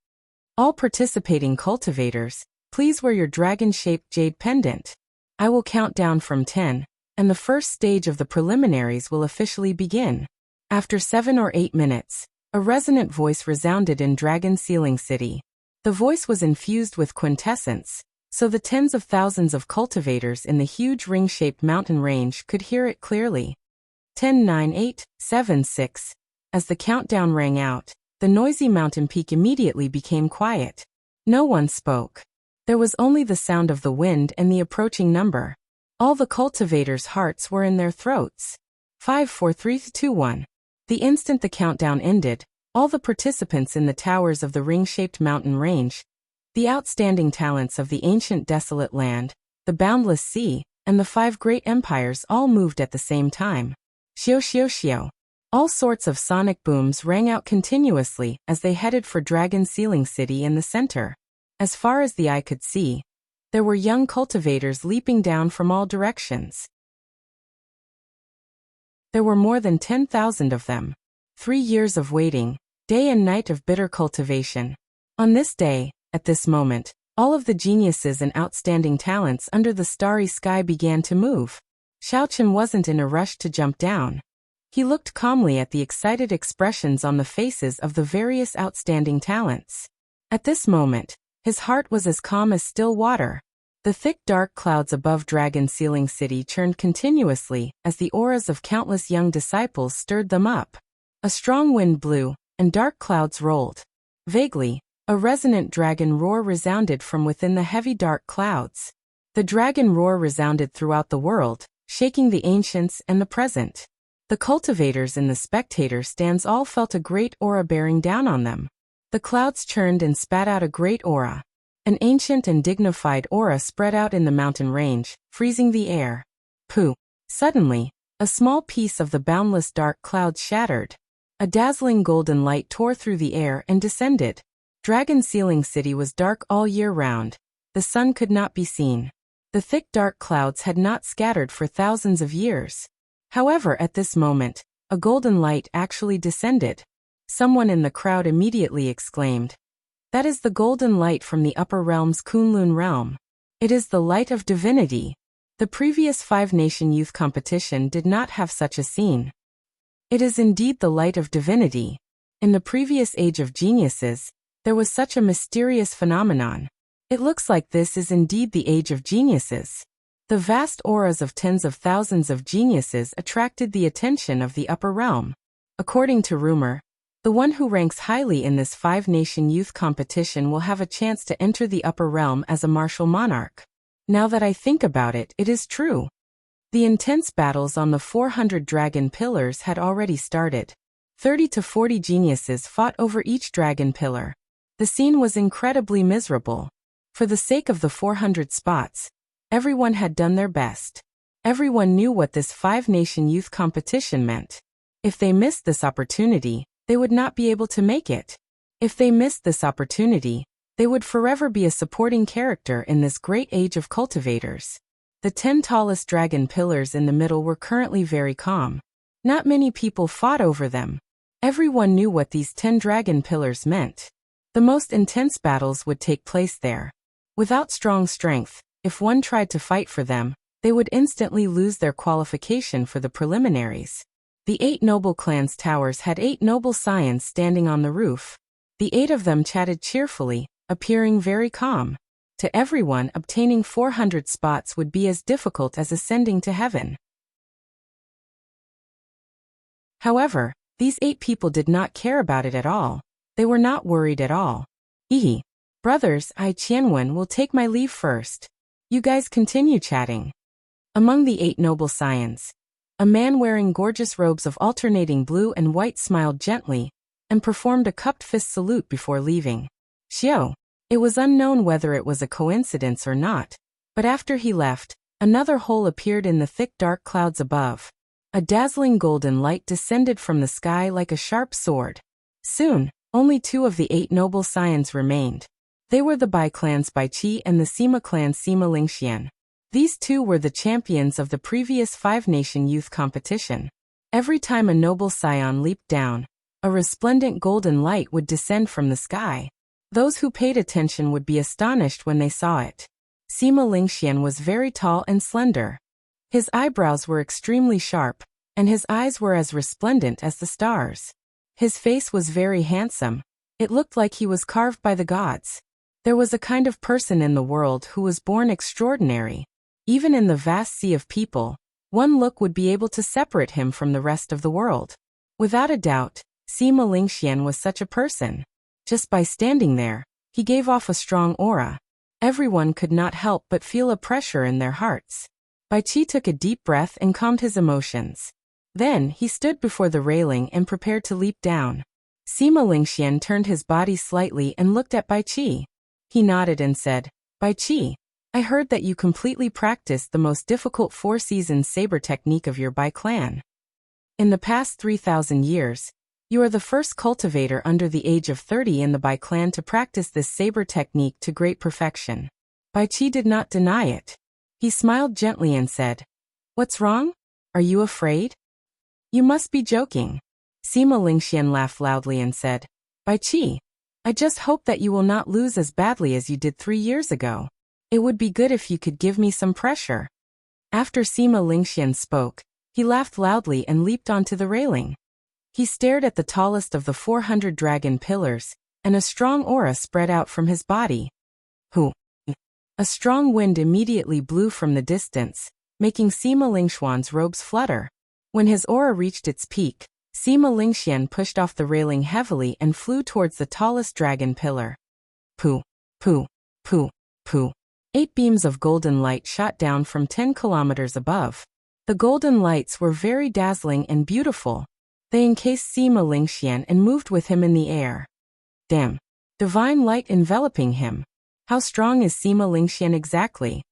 All participating cultivators, please wear your dragon-shaped jade pendant. I will count down from 10, and the first stage of the preliminaries will officially begin. After 7 or 8 minutes, a resonant voice resounded in Dragon Sealing City. The voice was infused with quintessence, so the tens of thousands of cultivators in the huge ring-shaped mountain range could hear it clearly. 10, 9, 8, 7, 6. As the countdown rang out, the noisy mountain peak immediately became quiet. No one spoke. There was only the sound of the wind and the approaching number. All the cultivators' hearts were in their throats. 5, 4, 3, 2, 1. The instant the countdown ended, all the participants in the towers of the ring-shaped mountain range, the outstanding talents of the ancient desolate land, the boundless sea, and the 5 great empires all moved at the same time. Xiao xiao xiao. All sorts of sonic booms rang out continuously as they headed for Dragon Sealing City in the center. As far as the eye could see, there were young cultivators leaping down from all directions. There were more than 10,000 of them. 3 years of waiting, day and night of bitter cultivation. On this day, at this moment, all of the geniuses and outstanding talents under the starry sky began to move. Xiaochen wasn't in a rush to jump down. He looked calmly at the excited expressions on the faces of the various outstanding talents. At this moment, his heart was as calm as still water. The thick dark clouds above Dragon Sealing City churned continuously as the auras of countless young disciples stirred them up. A strong wind blew, and dark clouds rolled. Vaguely, a resonant dragon roar resounded from within the heavy dark clouds. The dragon roar resounded throughout the world, shaking the ancients and the present. The cultivators in the spectator stands all felt a great aura bearing down on them. The clouds churned and spat out a great aura. An ancient and dignified aura spread out in the mountain range, freezing the air. Pooh! Suddenly, a small piece of the boundless dark clouds shattered. A dazzling golden light tore through the air and descended. Dragon Sealing City was dark all year round. The sun could not be seen. The thick dark clouds had not scattered for thousands of years. However, at this moment, a golden light actually descended. Someone in the crowd immediately exclaimed, "That is the golden light from the upper realm's Kunlun realm. It is the light of divinity." The previous five-nation youth competition did not have such a scene. It is indeed the light of divinity. In the previous age of geniuses, there was such a mysterious phenomenon. It looks like this is indeed the age of geniuses. The vast auras of tens of thousands of geniuses attracted the attention of the upper realm. According to rumor, the one who ranks highly in this five-nation youth competition will have a chance to enter the upper realm as a martial monarch. Now that I think about it, it is true. The intense battles on the 400 dragon pillars had already started. 30 to 40 geniuses fought over each dragon pillar. The scene was incredibly miserable. For the sake of the 400 spots, everyone had done their best. Everyone knew what this five-nation youth competition meant. If they missed this opportunity, they would not be able to make it. If they missed this opportunity, they would forever be a supporting character in this great age of cultivators. The 10 tallest dragon pillars in the middle were currently very calm. Not many people fought over them. Everyone knew what these 10 dragon pillars meant. The most intense battles would take place there. Without strong strength, if one tried to fight for them, they would instantly lose their qualification for the preliminaries. The 8 noble clans' towers had 8 noble scions standing on the roof. The 8 of them chatted cheerfully, appearing very calm. To everyone, obtaining 400 spots would be as difficult as ascending to heaven. However, These 8 people did not care about it at all. They were not worried at all. Ehe. Brothers, I Qianwen will take my leave first. You guys continue chatting. Among the 8 noble scions, a man wearing gorgeous robes of alternating blue and white smiled gently and performed a cupped fist salute before leaving. Xiao. It was unknown whether it was a coincidence or not, but after he left, another hole appeared in the thick dark clouds above. A dazzling golden light descended from the sky like a sharp sword. Soon, only 2 of the 8 noble scions remained. They were the Bai clans Bai Qi and the Sima clan Sima Lingxian. These 2 were the champions of the previous 5-nation youth competition. Every time a noble scion leaped down, a resplendent golden light would descend from the sky. Those who paid attention would be astonished when they saw it. Sima Lingxian was very tall and slender. His eyebrows were extremely sharp, and his eyes were as resplendent as the stars. His face was very handsome. It looked like he was carved by the gods. There was a kind of person in the world who was born extraordinary. Even in the vast sea of people, one look would be able to separate him from the rest of the world. Without a doubt, Sima Lingxian was such a person. Just by standing there, he gave off a strong aura. Everyone could not help but feel a pressure in their hearts. Bai Qi took a deep breath and calmed his emotions. Then, he stood before the railing and prepared to leap down. Sima Lingxian turned his body slightly and looked at Bai Qi. He nodded and said, Bai Qi, I heard that you completely practiced the most difficult 4-season saber technique of your Bai clan. In the past 3,000 years, you are the first cultivator under the age of 30 in the Bai clan to practice this saber technique to great perfection. Bai Qi did not deny it. He smiled gently and said, What's wrong? Are you afraid? You must be joking. Sima Lingxian laughed loudly and said, Bai Qi, I just hope that you will not lose as badly as you did 3 years ago. It would be good if you could give me some pressure. After Sima Lingxian spoke, he laughed loudly and leaped onto the railing. He stared at the tallest of the 400 dragon pillars, and a strong aura spread out from his body. Hu! A strong wind immediately blew from the distance, making Sima Lingxian's robes flutter. When his aura reached its peak, Sima Lingxian pushed off the railing heavily and flew towards the tallest dragon pillar. Pooh! Pooh! Pooh! Pooh! 8 beams of golden light shot down from 10 kilometers above. The golden lights were very dazzling and beautiful. They encased Sima Lingxian and moved with him in the air. Damn! Divine light enveloping him. How strong is Sima Lingxian exactly?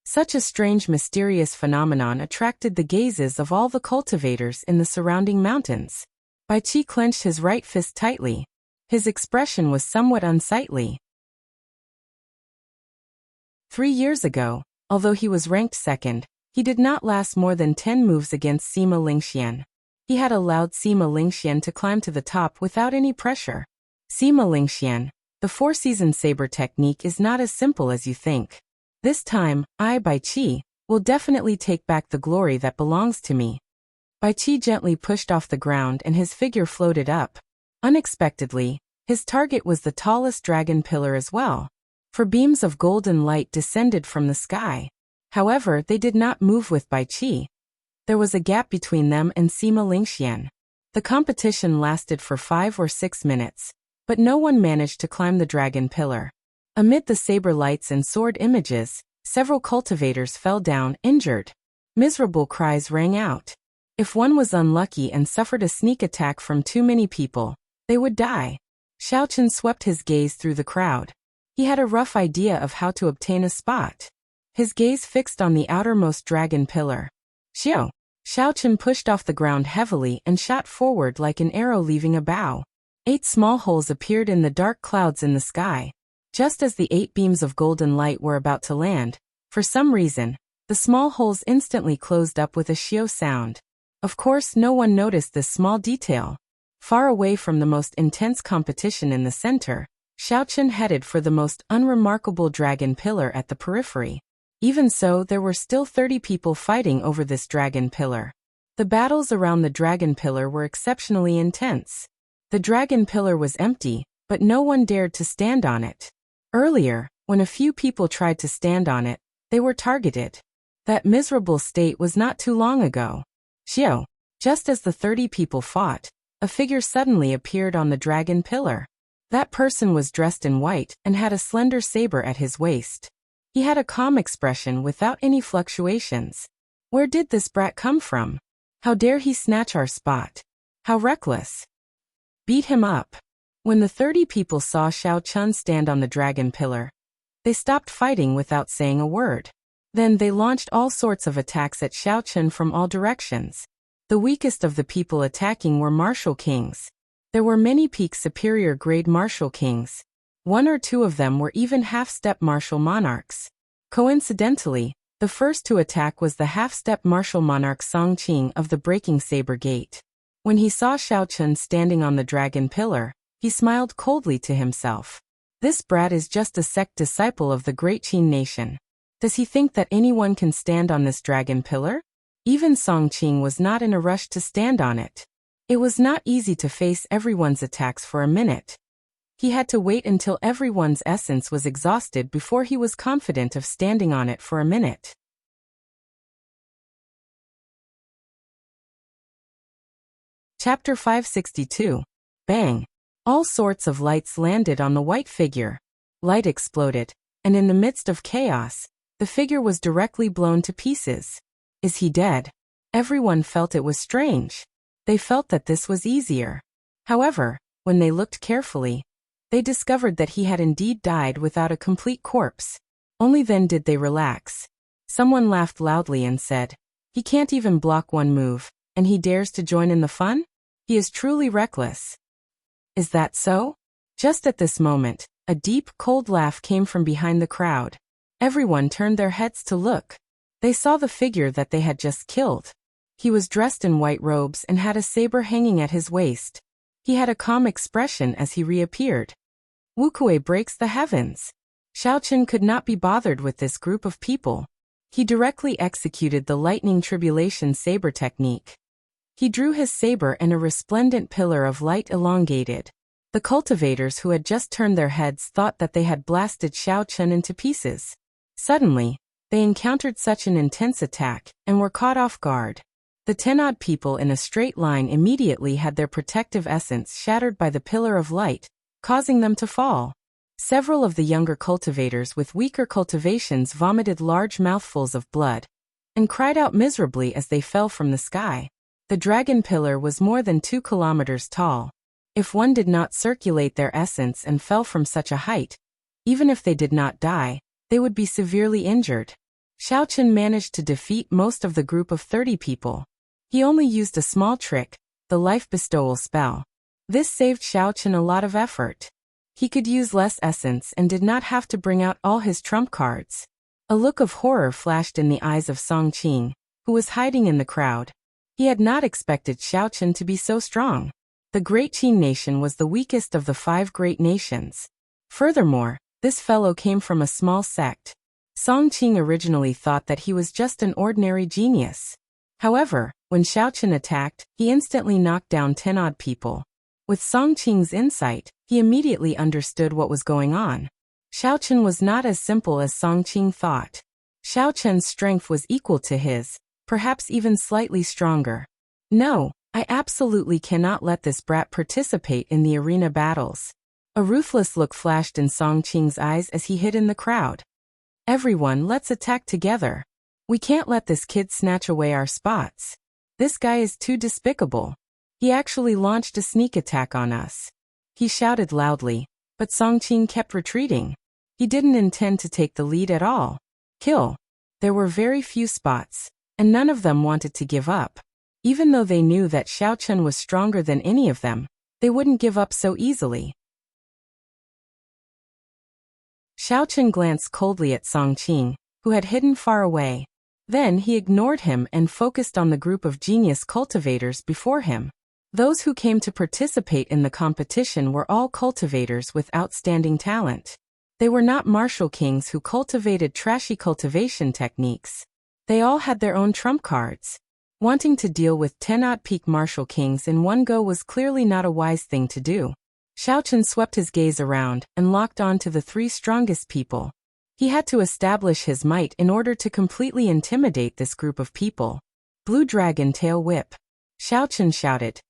Such a strange mysterious phenomenon attracted the gazes of all the cultivators in the surrounding mountains. Bai Qi clenched his right fist tightly. His expression was somewhat unsightly. 3 years ago, although he was ranked second, he did not last more than 10 moves against Sima Lingxian. He had allowed Sima Lingxian to climb to the top without any pressure. Sima Lingxian, the 4-season saber technique is not as simple as you think. This time, I, Bai Qi, will definitely take back the glory that belongs to me. Bai Qi gently pushed off the ground and his figure floated up. Unexpectedly, his target was the tallest dragon pillar as well. For beams of golden light descended from the sky. However, they did not move with Bai Qi. There was a gap between them and Sima Lingxian. The competition lasted for 5 or 6 minutes, but no one managed to climb the dragon pillar. Amid the saber lights and sword images, several cultivators fell down, injured. Miserable cries rang out. If one was unlucky and suffered a sneak attack from too many people, they would die. Xiaochen swept his gaze through the crowd. He had a rough idea of how to obtain a spot. His gaze fixed on the outermost dragon pillar. Xiao! Xiaochen pushed off the ground heavily and shot forward like an arrow leaving a bow. 8 small holes appeared in the dark clouds in the sky. Just as the 8 beams of golden light were about to land, for some reason, the small holes instantly closed up with a xiao sound. Of course, no one noticed this small detail. Far away from the most intense competition in the center, Xiaochen headed for the most unremarkable dragon pillar at the periphery. Even so, there were still 30 people fighting over this dragon pillar. The battles around the dragon pillar were exceptionally intense. The dragon pillar was empty, but no one dared to stand on it. Earlier, when a few people tried to stand on it, they were targeted. That miserable state was not too long ago. Xiao! Just as the 30 people fought, a figure suddenly appeared on the dragon pillar. That person was dressed in white and had a slender saber at his waist. He had a calm expression without any fluctuations. Where did this brat come from? How dare he snatch our spot? How reckless! Beat him up. When the 30 people saw Xiao Chun stand on the dragon pillar, they stopped fighting without saying a word. Then they launched all sorts of attacks at Xiao Chun from all directions. The weakest of the people attacking were martial kings. There were many peak superior grade martial kings. One or two of them were even half-step martial monarchs. Coincidentally, the first to attack was the half-step martial monarch Song Qing of the Breaking Saber Gate. When he saw Xiao Chun standing on the dragon pillar, he smiled coldly to himself. This brat is just a sect disciple of the great Qin nation. Does he think that anyone can stand on this dragon pillar? Even Song Qing was not in a rush to stand on it. It was not easy to face everyone's attacks for a minute. He had to wait until everyone's essence was exhausted before he was confident of standing on it for a minute. Chapter 562. Bang! All sorts of lights landed on the white figure. Light exploded, and in the midst of chaos, the figure was directly blown to pieces. Is he dead? Everyone felt it was strange. They felt that this was easier. However, when they looked carefully, they discovered that he had indeed died without a complete corpse. Only then did they relax. Someone laughed loudly and said, "He can't even block one move, and he dares to join in the fun? He is truly reckless." Is that so? Just at this moment, a deep, cold laugh came from behind the crowd. Everyone turned their heads to look. They saw the figure that they had just killed. He was dressed in white robes and had a saber hanging at his waist. He had a calm expression as he reappeared. Wuxia breaks the heavens. Xiao Chun could not be bothered with this group of people. He directly executed the lightning tribulation saber technique. He drew his saber and a resplendent pillar of light elongated. The cultivators who had just turned their heads thought that they had blasted Xiao Chun into pieces. Suddenly, they encountered such an intense attack and were caught off guard. The 10-odd people in a straight line immediately had their protective essence shattered by the pillar of light, causing them to fall. Several of the younger cultivators with weaker cultivations vomited large mouthfuls of blood and cried out miserably as they fell from the sky. The dragon pillar was more than 2 kilometers tall. If one did not circulate their essence and fell from such a height, even if they did not die, they would be severely injured. Xiao Chun managed to defeat most of the group of 30 people. He only used a small trick, the life bestowal spell. This saved Xiao Chun a lot of effort. He could use less essence and did not have to bring out all his trump cards. A look of horror flashed in the eyes of Song Qing, who was hiding in the crowd. He had not expected Xiao Chun to be so strong. The Great Qin nation was the weakest of the 5 great nations. Furthermore, this fellow came from a small sect. Song Qing originally thought that he was just an ordinary genius. However, when Xiao Chun attacked, he instantly knocked down 10-odd people. With Song Qing's insight, he immediately understood what was going on. Xiao Chun was not as simple as Song Qing thought. Xiao Chun's strength was equal to his, perhaps even slightly stronger. No, I absolutely cannot let this brat participate in the arena battles. A ruthless look flashed in Song Qing's eyes as he hid in the crowd. Everyone, let's attack together. We can't let this kid snatch away our spots. This guy is too despicable. He actually launched a sneak attack on us. He shouted loudly, but Song Qing kept retreating. He didn't intend to take the lead at all. Kill. There were very few spots, and none of them wanted to give up. Even though they knew that Xiao Chun was stronger than any of them, they wouldn't give up so easily. Xiao Chun glanced coldly at Song Qing, who had hidden far away. Then he ignored him and focused on the group of genius cultivators before him. Those who came to participate in the competition were all cultivators with outstanding talent. They were not martial kings who cultivated trashy cultivation techniques. They all had their own trump cards. Wanting to deal with 10-odd peak martial kings in one go was clearly not a wise thing to do. Xiao Chun swept his gaze around and locked on to the 3 strongest people. He had to establish his might in order to completely intimidate this group of people. Blue Dragon Tail Whip. Xiao Chun shouted.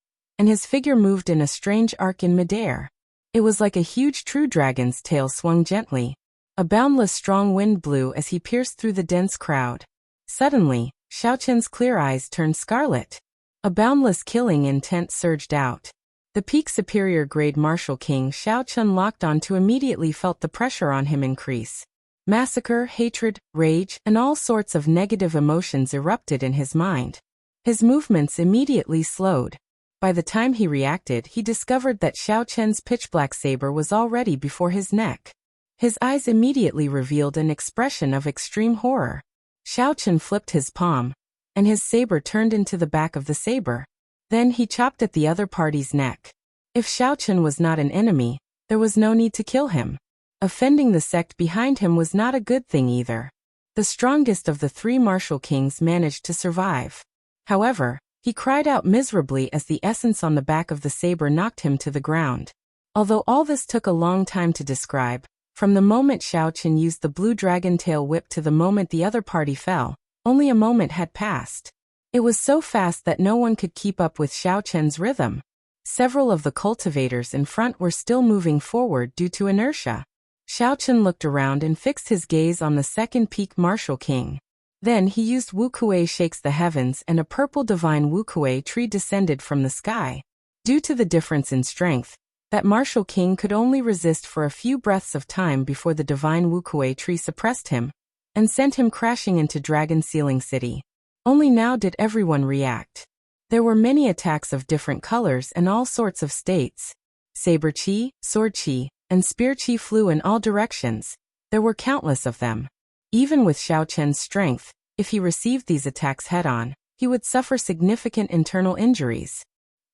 and his figure moved in a strange arc in midair. It was like a huge true dragon's tail swung gently. A boundless strong wind blew as he pierced through the dense crowd. Suddenly, Xiao Chen's clear eyes turned scarlet. A boundless killing intent surged out. The peak superior grade martial king Xiao Chen locked onto immediately felt the pressure on him increase. Massacre, hatred, rage, and all sorts of negative emotions erupted in his mind. His movements immediately slowed. By the time he reacted, he discovered that Xiao Chen's pitch-black saber was already before his neck. His eyes immediately revealed an expression of extreme horror. Xiao Chen flipped his palm, and his saber turned into the back of the saber. Then he chopped at the other party's neck. If Xiao Chen was not an enemy, there was no need to kill him. Offending the sect behind him was not a good thing either. The strongest of the three martial kings managed to survive. However, he cried out miserably as the essence on the back of the saber knocked him to the ground. Although all this took a long time to describe, from the moment Xiao Chen used the blue dragon tail whip to the moment the other party fell, only a moment had passed. It was so fast that no one could keep up with Xiao Chen's rhythm. Several of the cultivators in front were still moving forward due to inertia. Xiao Chen looked around and fixed his gaze on the second peak martial king. Then he used Wuxia shakes the heavens and a purple divine Wuxia tree descended from the sky. Due to the difference in strength, that martial king could only resist for a few breaths of time before the divine Wuxia tree suppressed him and sent him crashing into Dragon Sealing City. Only now did everyone react. There were many attacks of different colors and all sorts of states. Saber chi, sword chi, and spear chi flew in all directions. There were countless of them. Even with Xiao Chen's strength, if he received these attacks head-on, he would suffer significant internal injuries.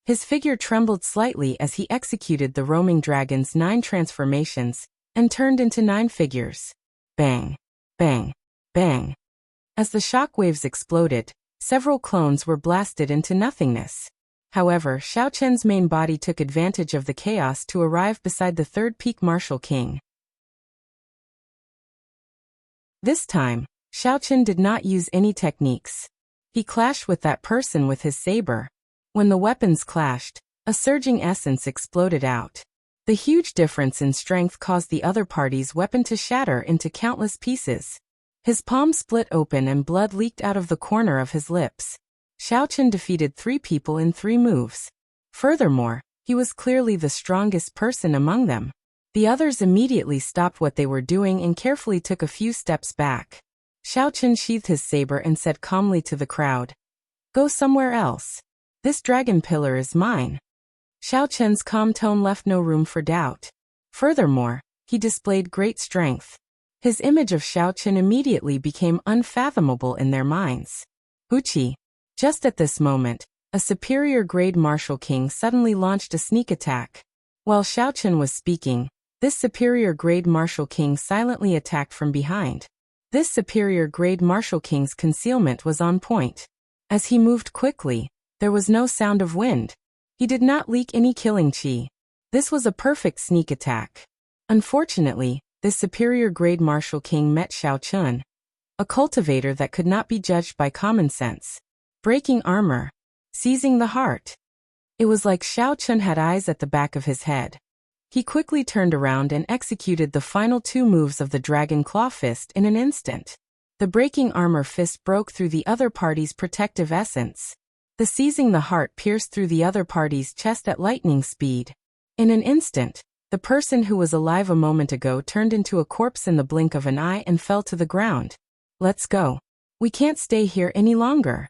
His figure trembled slightly as he executed the roaming dragon's 9 transformations and turned into 9 figures. Bang! Bang! Bang! As the shockwaves exploded, several clones were blasted into nothingness. However, Xiao Chen's main body took advantage of the chaos to arrive beside the third peak martial king. This time, Xiao Chen did not use any techniques. He clashed with that person with his saber. When the weapons clashed, a surging essence exploded out. The huge difference in strength caused the other party's weapon to shatter into countless pieces. His palm split open and blood leaked out of the corner of his lips. Xiao Chen defeated 3 people in 3 moves. Furthermore, he was clearly the strongest person among them. The others immediately stopped what they were doing and carefully took a few steps back. Xiao Chen sheathed his saber and said calmly to the crowd, "Go somewhere else. This dragon pillar is mine." Xiao Chen's calm tone left no room for doubt. Furthermore, he displayed great strength. His image of Xiao Chen immediately became unfathomable in their minds. Wuxia. Just at this moment, a superior grade martial king suddenly launched a sneak attack. While Xiao Chen was speaking, this superior grade martial king silently attacked from behind. This superior grade martial king's concealment was on point. As he moved quickly, there was no sound of wind. He did not leak any killing chi. This was a perfect sneak attack. Unfortunately, this superior grade martial king met Xiao Chen, a cultivator that could not be judged by common sense. Breaking armor. Seizing the heart. It was like Xiao Chen had eyes at the back of his head. He quickly turned around and executed the final 2 moves of the Dragon Claw Fist in an instant. The breaking armor fist broke through the other party's protective essence. The seizing the heart pierced through the other party's chest at lightning speed. In an instant, the person who was alive a moment ago turned into a corpse in the blink of an eye and fell to the ground. "Let's go. We can't stay here any longer."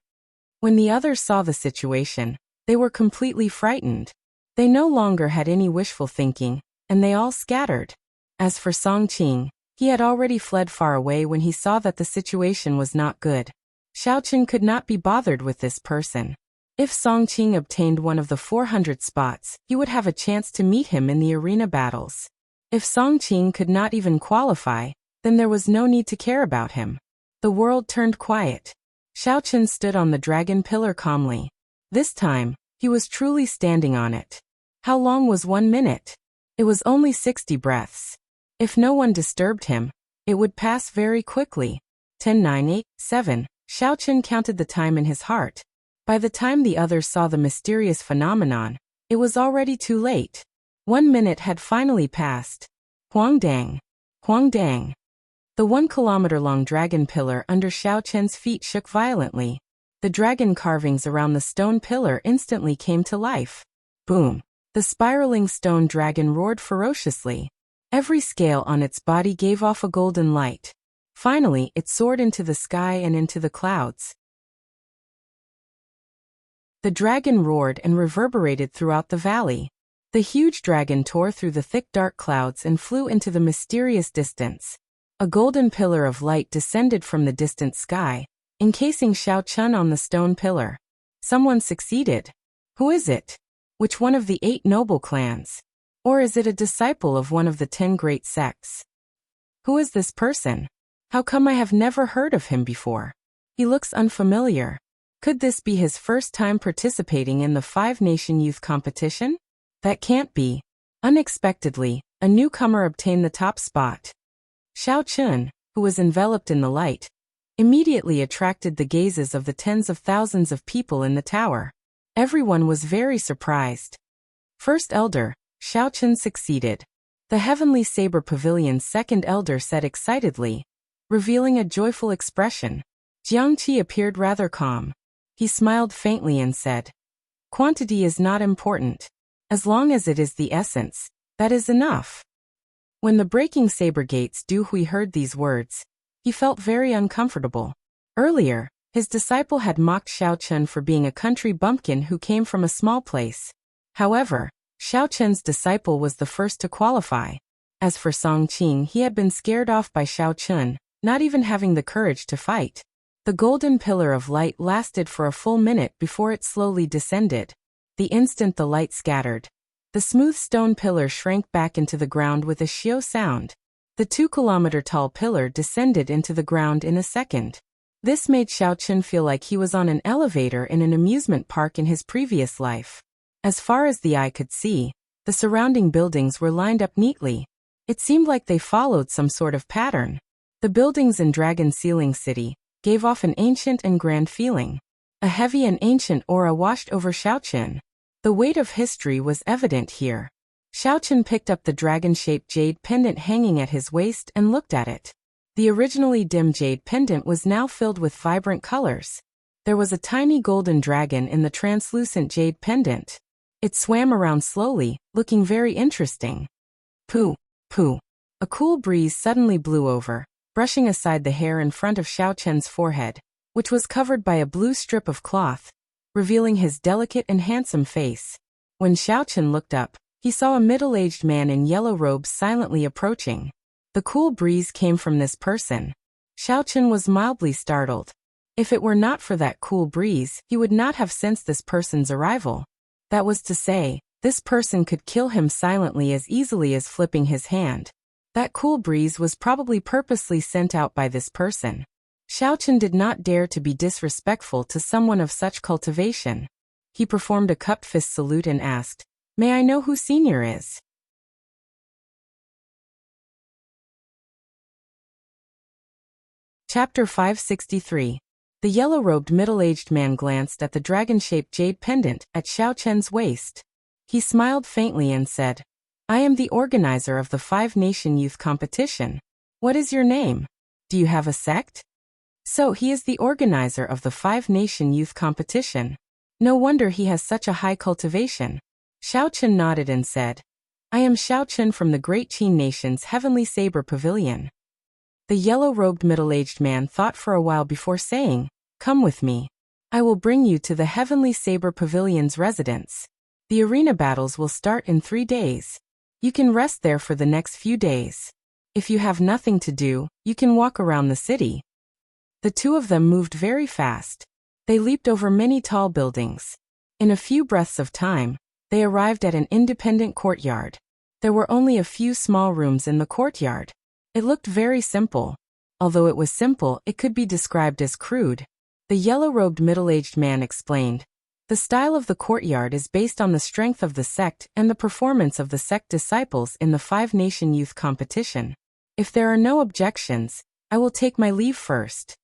When the others saw the situation, they were completely frightened. They no longer had any wishful thinking, and they all scattered. As for Song Qing, he had already fled far away when he saw that the situation was not good. Xiao Chen could not be bothered with this person. If Song Qing obtained one of the 400 spots, he would have a chance to meet him in the arena battles. If Song Qing could not even qualify, then there was no need to care about him. The world turned quiet. Xiao Chen stood on the dragon pillar calmly. This time, he was truly standing on it. How long was 1 minute? It was only 60 breaths. If no one disturbed him, it would pass very quickly. 10, 9, 8, 7. Xiao Chen counted the time in his heart. By the time the others saw the mysterious phenomenon, It was already too late. 1 minute had finally passed. Huangdang. Huangdang. The 1-kilometer-long dragon pillar under Xiao Chen's feet shook violently. The dragon carvings around the stone pillar instantly came to life. Boom. The spiraling stone dragon roared ferociously. Every scale on its body gave off a golden light. Finally, it soared into the sky and into the clouds. The dragon roared and reverberated throughout the valley. The huge dragon tore through the thick dark clouds and flew into the mysterious distance. A golden pillar of light descended from the distant sky, encasing Xiao Chen on the stone pillar. Someone succeeded. Who is it? Which one of the 8 noble clans? Or is it a disciple of one of the 10 great sects? Who is this person? How come I have never heard of him before? He looks unfamiliar. Could this be his first time participating in the 5-nation youth competition? That can't be. Unexpectedly, a newcomer obtained the top spot. Xiao Chen, who was enveloped in the light, immediately attracted the gazes of the tens of thousands of people in the tower. Everyone was very surprised. First elder, Xiao Chen succeeded. The Heavenly Saber Pavilion's second elder said excitedly, revealing a joyful expression. Jiangqi appeared rather calm. He smiled faintly and said, "Quantity is not important. As long as it is the essence, that is enough." When the breaking saber gates Du Hui heard these words, he felt very uncomfortable. Earlier, his disciple had mocked Xiao Chen for being a country bumpkin who came from a small place. However, Xiao Chen's disciple was the first to qualify. As for Song Qing, he had been scared off by Xiao Chen, not even having the courage to fight. The golden pillar of light lasted for a full minute before it slowly descended. The instant the light scattered, the smooth stone pillar shrank back into the ground with a shio sound. The 2-kilometer-tall pillar descended into the ground in a second. This made Xiao Chen feel like he was on an elevator in an amusement park in his previous life. As far as the eye could see, the surrounding buildings were lined up neatly. It seemed like they followed some sort of pattern. The buildings in Dragon Ceiling City gave off an ancient and grand feeling. A heavy and ancient aura washed over Xiao Chen. The weight of history was evident here. Xiao Chen picked up the dragon-shaped jade pendant hanging at his waist and looked at it. The originally dim jade pendant was now filled with vibrant colors. There was a tiny golden dragon in the translucent jade pendant. It swam around slowly, looking very interesting. Pooh, pooh. A cool breeze suddenly blew over, brushing aside the hair in front of Xiao Chen's forehead, which was covered by a blue strip of cloth, revealing his delicate and handsome face. When Xiao Chen looked up, he saw a middle-aged man in yellow robes silently approaching. The cool breeze came from this person. Xiao Chen was mildly startled. If it were not for that cool breeze, he would not have sensed this person's arrival. That was to say, this person could kill him silently as easily as flipping his hand. That cool breeze was probably purposely sent out by this person. Xiao Chen did not dare to be disrespectful to someone of such cultivation. He performed a cupped fist salute and asked, "May I know who senior is?" Chapter 563. The yellow-robed middle-aged man glanced at the dragon-shaped jade pendant at Xiao Chen's waist. He smiled faintly and said, "I am the organizer of the 5-nation youth competition. What is your name? Do you have a sect?" So he is the organizer of the 5-nation youth competition. No wonder he has such a high cultivation. Xiao Chen nodded and said, "I am Xiao Chen from the Great Qin Nation's Heavenly Saber Pavilion." The yellow-robed middle-aged man thought for a while before saying, "Come with me. I will bring you to the Heavenly Saber Pavilion's residence. The arena battles will start in 3 days. You can rest there for the next few days. If you have nothing to do, you can walk around the city." The two of them moved very fast. They leaped over many tall buildings. In a few breaths of time, they arrived at an independent courtyard. There were only a few small rooms in the courtyard. It looked very simple. Although it was simple, it could be described as crude. The yellow-robed middle-aged man explained, "The style of the courtyard is based on the strength of the sect and the performance of the sect disciples in the 5-nation youth competition. If there are no objections, I will take my leave first."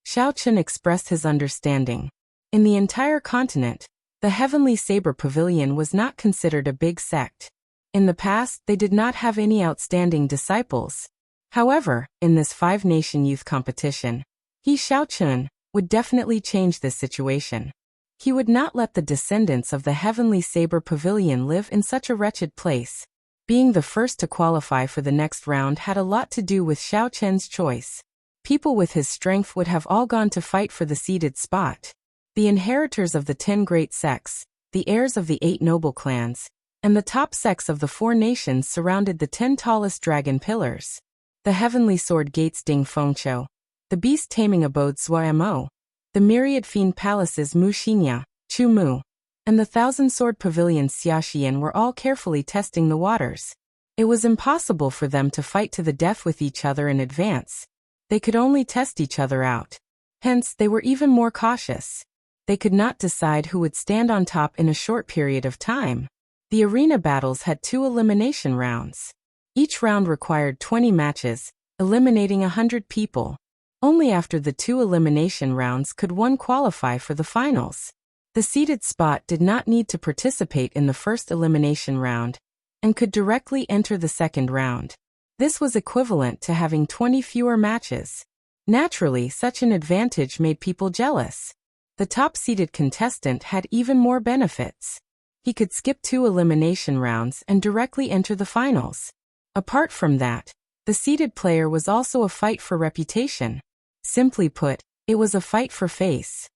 Xiao Chen expressed his understanding. In the entire continent, The Heavenly Saber Pavilion was not considered a big sect. In the past, they did not have any outstanding disciples. However, in this five-nation youth competition, Xiaochun would definitely change this situation. He would not let the descendants of the Heavenly Saber Pavilion live in such a wretched place. Being the first to qualify for the next round had a lot to do with Xiaochun's choice. People with his strength would have all gone to fight for the seated spot. The inheritors of the 10 great sects, the heirs of the 8 noble clans, and the top sects of the 4 nations surrounded the 10 tallest dragon pillars. The Heavenly Sword Gates Ding Fengqiu, the Beast Taming Abode Suamo, the myriad fiend palaces Mu Xinya, Chu Mu, and the 1,000-sword pavilions Xiaxian were all carefully testing the waters. It was impossible for them to fight to the death with each other in advance. They could only test each other out. Hence, they were even more cautious. They could not decide who would stand on top in a short period of time. The arena battles had 2 elimination rounds. Each round required 20 matches, eliminating 100 people. Only after the 2 elimination rounds could one qualify for the finals. The seeded spot did not need to participate in the first elimination round, and could directly enter the second round. This was equivalent to having 20 fewer matches. Naturally, such an advantage made people jealous. The top-seeded contestant had even more benefits. He could skip 2 elimination rounds and directly enter the finals. Apart from that, the seeded player was also a fight for reputation. Simply put, it was a fight for face.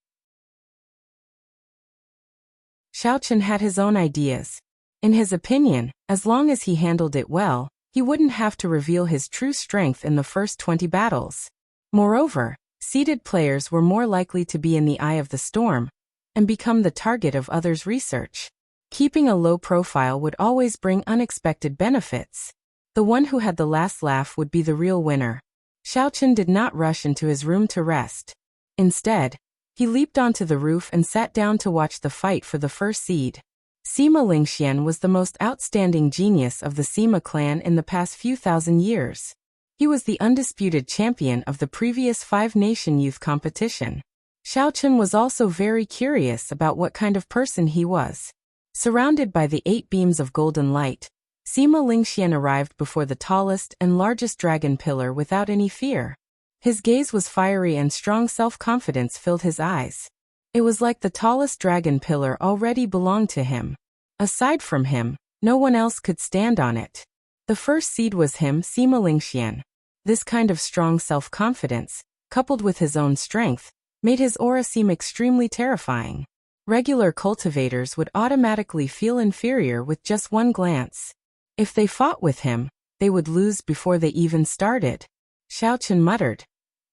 Xiaochun had his own ideas. In his opinion, as long as he handled it well, he wouldn't have to reveal his true strength in the first 20 battles. Moreover, seeded players were more likely to be in the eye of the storm and become the target of others' research. Keeping a low profile would always bring unexpected benefits. The one who had the last laugh would be the real winner. Xiaochun did not rush into his room to rest. Instead, he leaped onto the roof and sat down to watch the fight for the first seed. Sima Lingxian was the most outstanding genius of the Sima clan in the past few thousand years. He was the undisputed champion of the previous 5-nation youth competition. Xiaochun was also very curious about what kind of person he was. Surrounded by the 8 beams of golden light, Sima Lingxian arrived before the tallest and largest dragon pillar without any fear. His gaze was fiery and strong self-confidence filled his eyes. It was like the tallest dragon pillar already belonged to him. Aside from him, no one else could stand on it. The first seed was him, Sima Lingxian. This kind of strong self-confidence, coupled with his own strength, made his aura seem extremely terrifying. Regular cultivators would automatically feel inferior with just one glance. If they fought with him, they would lose before they even started. Xiaochun muttered,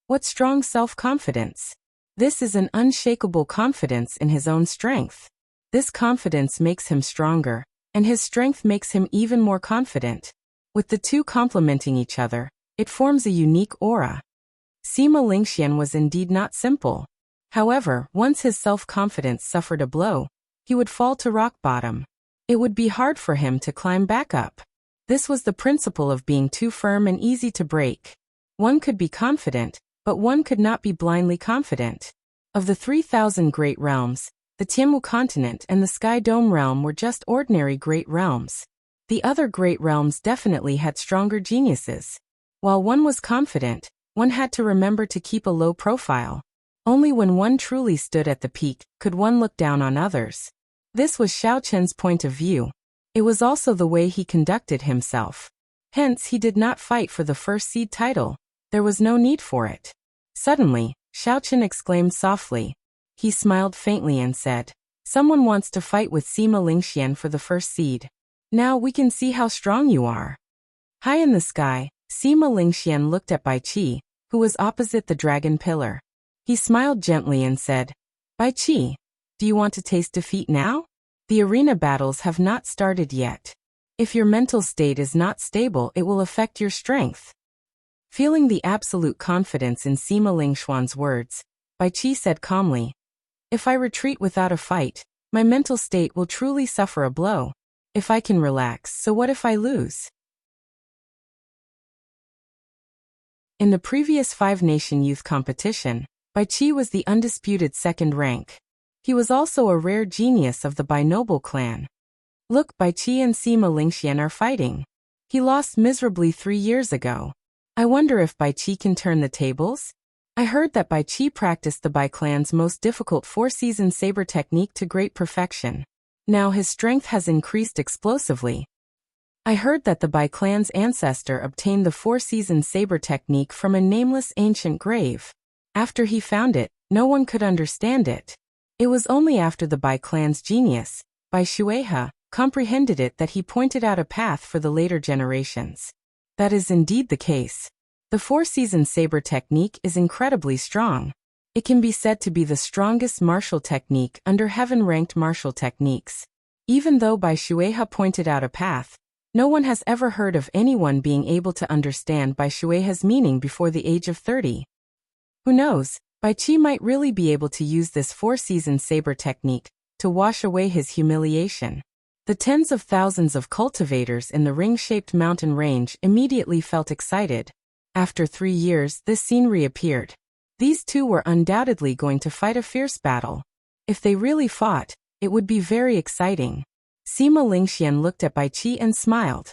"What strong self-confidence! This is an unshakable confidence in his own strength. This confidence makes him stronger, and his strength makes him even more confident. With the two complementing each other, it forms a unique aura." Sima Lingxian was indeed not simple. However, once his self-confidence suffered a blow, he would fall to rock bottom. It would be hard for him to climb back up. This was the principle of being too firm and easy to break. One could be confident, but one could not be blindly confident. Of the 3,000 great realms, the Tianmu continent and the Sky Dome realm were just ordinary great realms. The other great realms definitely had stronger geniuses. While one was confident, one had to remember to keep a low profile. Only when one truly stood at the peak could one look down on others. This was Xiaochun's point of view. It was also the way he conducted himself. Hence, he did not fight for the first seed title. There was no need for it. Suddenly, Xiaochun exclaimed softly. He smiled faintly and said, "Someone wants to fight with Sima Lingxian for the first seed. Now we can see how strong you are." High in the sky, Sima Lingxian looked at Bai Qi, who was opposite the dragon pillar. He smiled gently and said, "Bai Qi, do you want to taste defeat now? The arena battles have not started yet. If your mental state is not stable, it will affect your strength." Feeling the absolute confidence in Sima Lingxian's words, Bai Qi said calmly, "If I retreat without a fight, my mental state will truly suffer a blow. If I can relax, so what if I lose?" In the previous 5-nation youth competition, Bai Qi was the undisputed second rank. He was also a rare genius of the Bai noble clan. Look, Bai Qi and Sima Lingxian are fighting. He lost miserably 3 years ago. I wonder if Bai Qi can turn the tables? I heard that Bai Qi practiced the Bai clan's most difficult 4-season saber technique to great perfection. Now his strength has increased explosively. I heard that the Bai clan's ancestor obtained the 4-season saber technique from a nameless ancient grave. After he found it, no one could understand it. It was only after the Bai clan's genius, Bai Shueha, comprehended it that he pointed out a path for the later generations. That is indeed the case. The 4-season saber technique is incredibly strong. It can be said to be the strongest martial technique under heaven-ranked martial techniques. Even though Bai Shueha pointed out a path, no one has ever heard of anyone being able to understand Bai Shueha's meaning before the age of 30. Who knows, Bai Qi might really be able to use this 4-season saber technique to wash away his humiliation. The tens of thousands of cultivators in the ring-shaped mountain range immediately felt excited. After 3 years, this scene reappeared. These two were undoubtedly going to fight a fierce battle. If they really fought, it would be very exciting. Sima Lingxian looked at Bai Qi and smiled.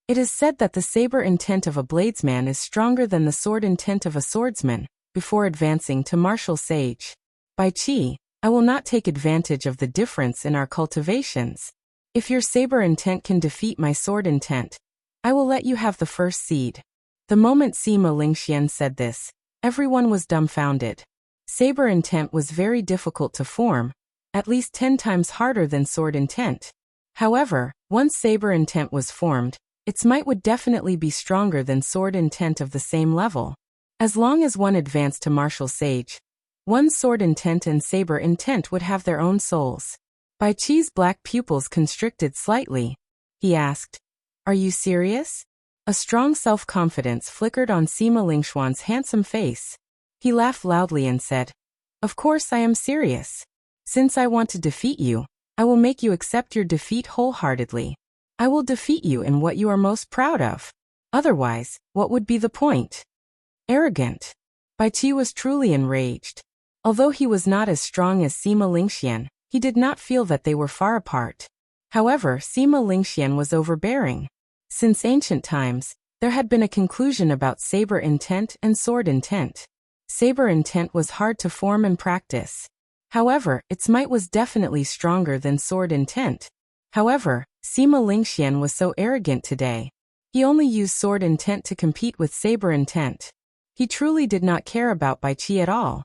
It is said that the saber intent of a bladesman is stronger than the sword intent of a swordsman, before advancing to martial sage. Bai Qi, I will not take advantage of the difference in our cultivations. If your saber intent can defeat my sword intent, I will let you have the first seed. The moment Sima Lingxian said this, everyone was dumbfounded. Saber intent was very difficult to form, at least 10 times harder than sword intent. However, once saber intent was formed, its might would definitely be stronger than sword intent of the same level. As long as one advanced to martial sage, one's sword intent and saber intent would have their own souls. Bai Qi's black pupils constricted slightly. He asked, "Are you serious?" A strong self-confidence flickered on Sima Lingxuan's handsome face. He laughed loudly and said, "Of course I am serious. Since I want to defeat you, I will make you accept your defeat wholeheartedly. I will defeat you in what you are most proud of. Otherwise, what would be the point?" Arrogant. Bai Qi was truly enraged. Although he was not as strong as Sima Lingxian, he did not feel that they were far apart. However, Sima Lingxian was overbearing. Since ancient times, there had been a conclusion about saber intent and sword intent. Saber intent was hard to form and practice. However, its might was definitely stronger than sword intent. However, Sima Lingxian was so arrogant today. He only used sword intent to compete with saber intent. He truly did not care about Bai Qi at all.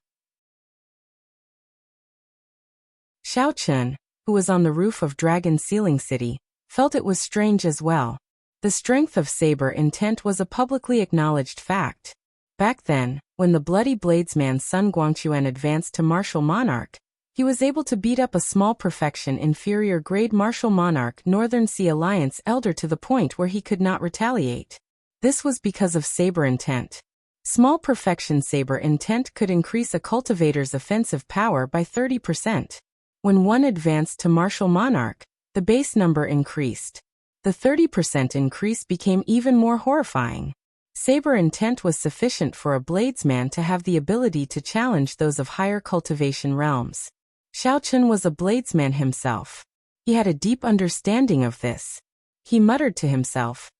Xiao Chun, who was on the roof of Dragon Ceiling City, felt it was strange as well. The strength of saber intent was a publicly acknowledged fact. Back then, when the bloody bladesman Sun Guangquan advanced to martial monarch, he was able to beat up a small perfection inferior grade martial monarch Northern Sea Alliance elder to the point where he could not retaliate. This was because of saber intent. Small perfection saber intent could increase a cultivator's offensive power by 30%. When one advanced to martial monarch, the base number increased. The 30% increase became even more horrifying. Saber intent was sufficient for a bladesman to have the ability to challenge those of higher cultivation realms. Xiao Chun was a bladesman himself. He had a deep understanding of this. He muttered to himself,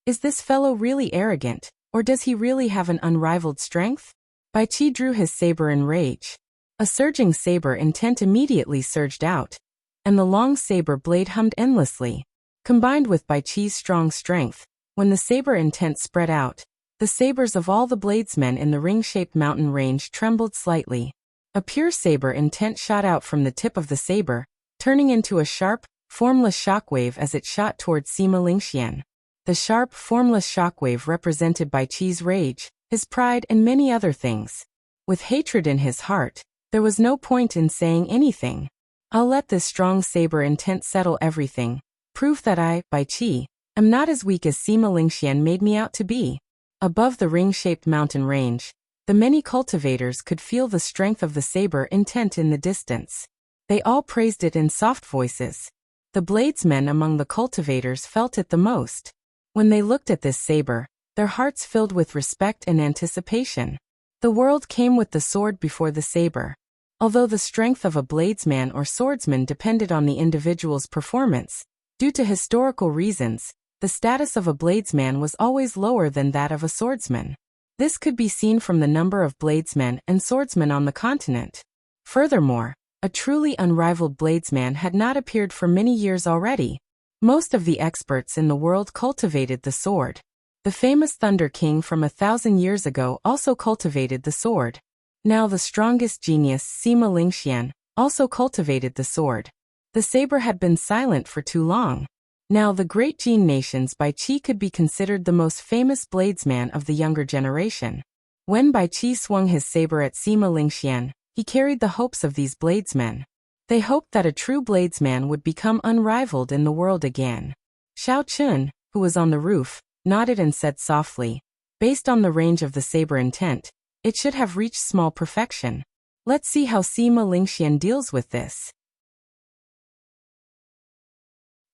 "Is this fellow really arrogant, or does he really have an unrivaled strength?" Bai Qi drew his saber in rage. A surging saber intent immediately surged out, and the long saber blade hummed endlessly. Combined with Bai Qi's strong strength, when the saber intent spread out, the sabers of all the bladesmen in the ring-shaped mountain range trembled slightly. A pure saber intent shot out from the tip of the saber, turning into a sharp, formless shockwave as it shot towards Sima Lingxian. The sharp, formless shockwave represented Bai Qi's rage, his pride and many other things. With hatred in his heart, there was no point in saying anything. "I'll let this strong saber intent settle everything. Proof that I, Bai Qi, am not as weak as Sima Lingxian made me out to be." Above the ring-shaped mountain range, the many cultivators could feel the strength of the saber intent in the distance. They all praised it in soft voices. The bladesmen among the cultivators felt it the most. When they looked at this saber, their hearts filled with respect and anticipation. The world came with the sword before the saber. Although the strength of a bladesman or swordsman depended on the individual's performance, due to historical reasons, the status of a bladesman was always lower than that of a swordsman. This could be seen from the number of bladesmen and swordsmen on the continent. Furthermore, a truly unrivaled bladesman had not appeared for many years already. Most of the experts in the world cultivated the sword. The famous Thunder King from 1,000 years ago also cultivated the sword. Now the strongest genius, Sima Lingxian, also cultivated the sword. The saber had been silent for too long. Now the great Jin nations Bai Qi could be considered the most famous bladesman of the younger generation. When Bai Qi swung his saber at Sima Lingxian, he carried the hopes of these bladesmen. They hoped that a true bladesman would become unrivaled in the world again. Xiao Chun, who was on the roof, nodded and said softly, "Based on the range of the saber intent, it should have reached small perfection. Let's see how Sima Lingxian deals with this."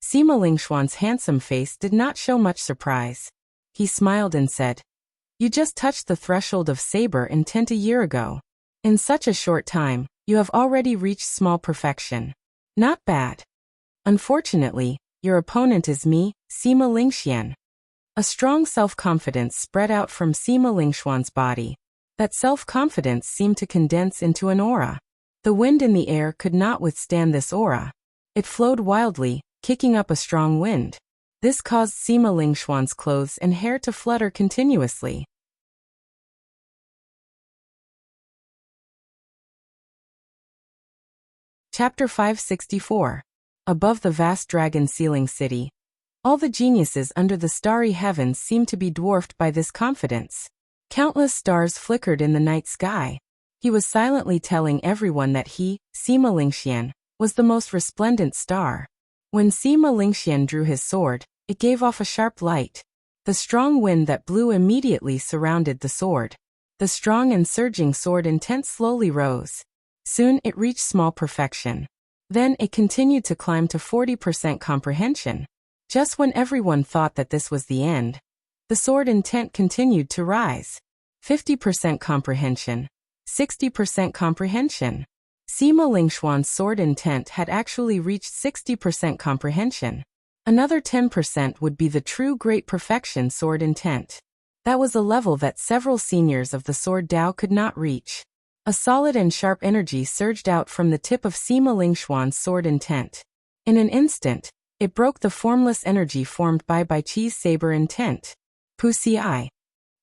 Sima Lingshuan's handsome face did not show much surprise. He smiled and said, "You just touched the threshold of saber intent a year ago. In such a short time, you have already reached small perfection. Not bad. Unfortunately, your opponent is me, Sima Lingxian." A strong self-confidence spread out from Sima Lingshuan's body. That self-confidence seemed to condense into an aura. The wind in the air could not withstand this aura. It flowed wildly, kicking up a strong wind. This caused Sima Lingshuan's clothes and hair to flutter continuously. Chapter 564. Above the vast dragon ceiling city. All the geniuses under the starry heavens seemed to be dwarfed by this confidence. Countless stars flickered in the night sky. He was silently telling everyone that he, Sima Lingxian, was the most resplendent star. When Sima Lingxian drew his sword, it gave off a sharp light. The strong wind that blew immediately surrounded the sword. The strong and surging sword intent slowly rose. Soon it reached small perfection. Then it continued to climb to 40% comprehension. Just when everyone thought that this was the end, the sword intent continued to rise. 50% comprehension. 60% comprehension. Sima Lingshuan's sword intent had actually reached 60% comprehension. Another 10% would be the true great perfection sword intent. That was a level that several seniors of the sword Dao could not reach. A solid and sharp energy surged out from the tip of Sima Lingshuan's sword intent. In an instant, it broke the formless energy formed by Bai Qi's saber intent. Pusi.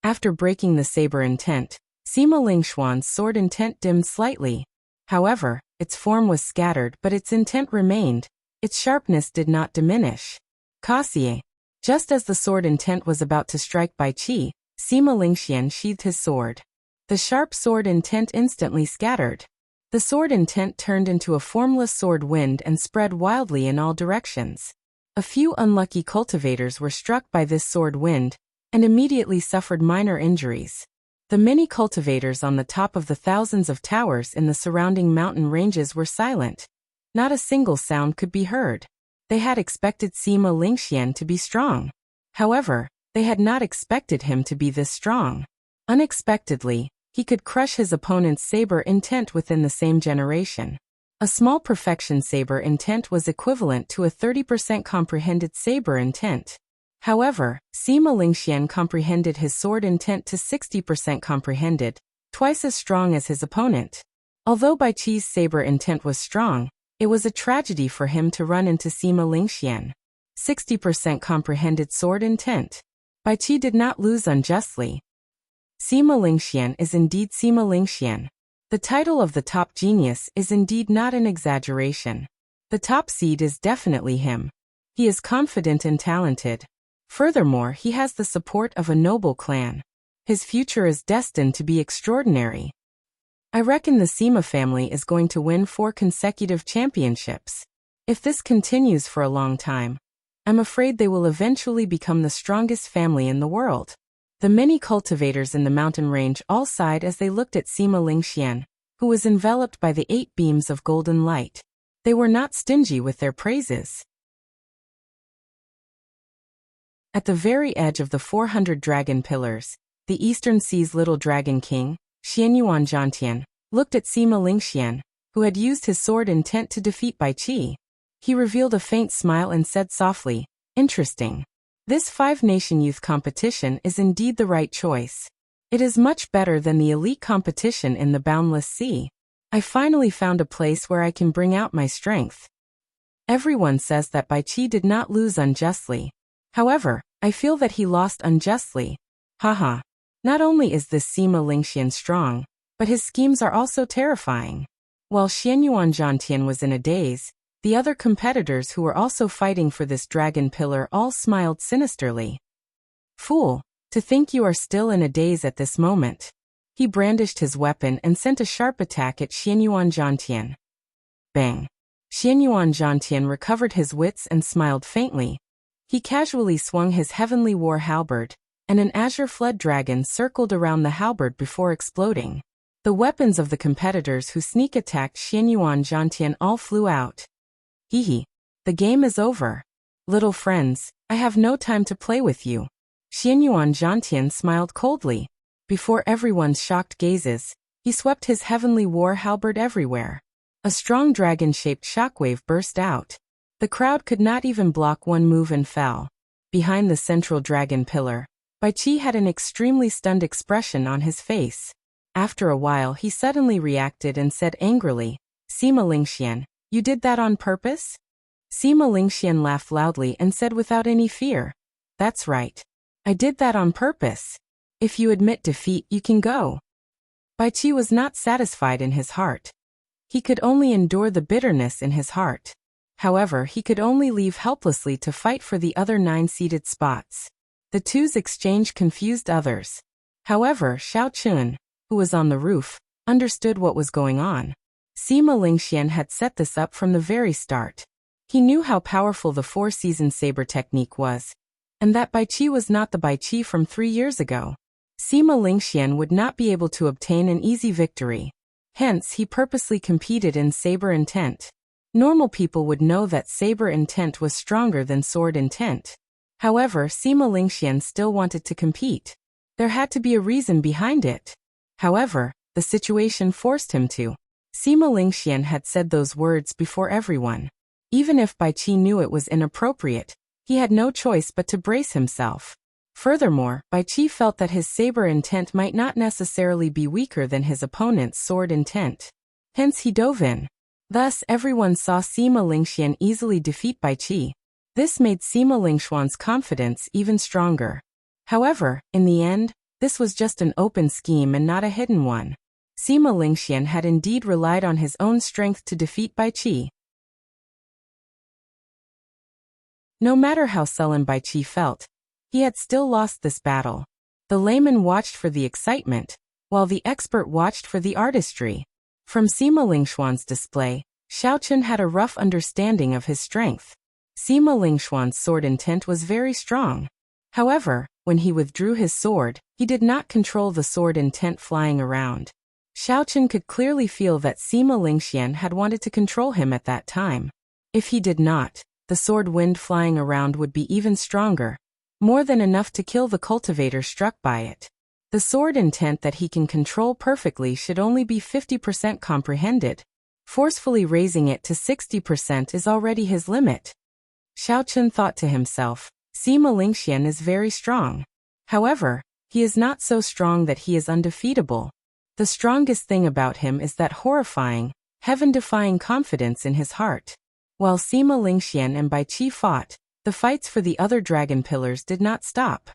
After breaking the saber intent, Sima Lingshuan's sword intent dimmed slightly. However, its form was scattered but its intent remained. Its sharpness did not diminish. Kasie. Just as the sword intent was about to strike Bai Qi, Sima Lingxian sheathed his sword. The sharp sword intent instantly scattered. The sword intent turned into a formless sword wind and spread wildly in all directions. A few unlucky cultivators were struck by this sword wind, and immediately suffered minor injuries. The many cultivators on the top of the thousands of towers in the surrounding mountain ranges were silent. Not a single sound could be heard. They had expected Sima Lingxian to be strong. However, they had not expected him to be this strong. Unexpectedly, he could crush his opponent's saber intent within the same generation. A small perfection saber intent was equivalent to a 30% comprehended saber intent. However, Sima Lingxian comprehended his sword intent to 60% comprehended, twice as strong as his opponent. Although Bai Qi's saber intent was strong, it was a tragedy for him to run into Sima Lingxian. 60% comprehended sword intent. Bai Qi did not lose unjustly. Sima Lingxian is indeed Sima Lingxian. The title of the top genius is indeed not an exaggeration. The top seed is definitely him. He is confident and talented. Furthermore, he has the support of a noble clan. His future is destined to be extraordinary. I reckon the Sima family is going to win 4 consecutive championships. If this continues for a long time, I'm afraid they will eventually become the strongest family in the world. The many cultivators in the mountain range all sighed as they looked at Sima Lingxian, who was enveloped by the 8 beams of golden light. They were not stingy with their praises. At the very edge of the 400 dragon pillars, the Eastern Sea's little dragon king, Xianyuan Zhantian, looked at Sima Lingxian, who had used his sword intent to defeat Bai Qi. He revealed a faint smile and said softly, "Interesting. This five-nation youth competition is indeed the right choice. It is much better than the elite competition in the Boundless Sea. I finally found a place where I can bring out my strength." Everyone says that Bai Qi did not lose unjustly. However, I feel that he lost unjustly. Haha. Not only is this Sima Lingxian strong, but his schemes are also terrifying. While Xianyuan Zhantian was in a daze, the other competitors who were also fighting for this dragon pillar all smiled sinisterly. "Fool, to think you are still in a daze at this moment." He brandished his weapon and sent a sharp attack at Xianyuan Zhantian. Bang! Xianyuan Zhantian recovered his wits and smiled faintly. He casually swung his heavenly war halberd, and an azure flood dragon circled around the halberd before exploding. The weapons of the competitors who sneak attacked Xianyuan Zhantian all flew out. Hehe. The game is over. Little friends, I have no time to play with you. Xianyuan Zhantian smiled coldly. Before everyone's shocked gazes, he swept his heavenly war halberd everywhere. A strong dragon-shaped shockwave burst out. The crowd could not even block one move and fell. Behind the central dragon pillar, Bai Qi had an extremely stunned expression on his face. After a while he suddenly reacted and said angrily, "Sima Lingxian, you did that on purpose?" Sima Lingxian laughed loudly and said without any fear, "That's right. I did that on purpose. If you admit defeat, you can go." Bai Qi was not satisfied in his heart. He could only endure the bitterness in his heart. However, he could only leave helplessly to fight for the other 9 seated spots. The two's exchange confused others. However, Xiao Chun, who was on the roof, understood what was going on. Sima Lingxian had set this up from the very start. He knew how powerful the 4-season saber technique was, and that Bai Qi was not the Bai Qi from 3 years ago. Sima Lingxian would not be able to obtain an easy victory. Hence, he purposely competed in saber intent. Normal people would know that saber intent was stronger than sword intent. However, Sima Lingxian still wanted to compete. There had to be a reason behind it. However, the situation forced him to. Sima Lingxian had said those words before everyone. Even if Bai Qi knew it was inappropriate, he had no choice but to brace himself. Furthermore, Bai Qi felt that his saber intent might not necessarily be weaker than his opponent's sword intent. Hence he dove in. Thus everyone saw Sima Lingxian easily defeat Bai Qi. This made Sima Lingxuan's confidence even stronger. However, in the end, this was just an open scheme and not a hidden one. Sima Lingxian had indeed relied on his own strength to defeat Bai Qi. No matter how sullen Bai Qi felt, he had still lost this battle. The layman watched for the excitement, while the expert watched for the artistry. From Sima Lingxuan's display, Xiao Chun had a rough understanding of his strength. Sima Lingxuan's sword intent was very strong. However, when he withdrew his sword, he did not control the sword intent flying around. Xiao Chun could clearly feel that Sima Lingxian had wanted to control him at that time. If he did not, the sword wind flying around would be even stronger, more than enough to kill the cultivator struck by it. The sword intent that he can control perfectly should only be 50% comprehended. Forcefully raising it to 60% is already his limit. Xiao Chun thought to himself, Sima Lingxian is very strong. However, he is not so strong that he is undefeatable. The strongest thing about him is that horrifying, heaven-defying confidence in his heart. While Sima Lingxian and Bai Qi fought, the fights for the other dragon pillars did not stop.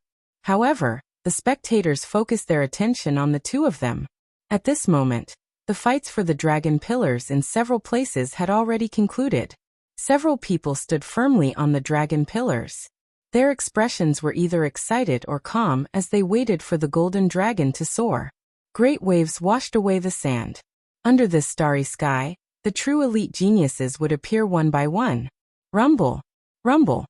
However, the spectators focused their attention on the two of them. At this moment, the fights for the dragon pillars in several places had already concluded. Several people stood firmly on the dragon pillars. Their expressions were either excited or calm as they waited for the golden dragon to soar. Great waves washed away the sand. Under this starry sky, the true elite geniuses would appear one by one. Rumble! Rumble!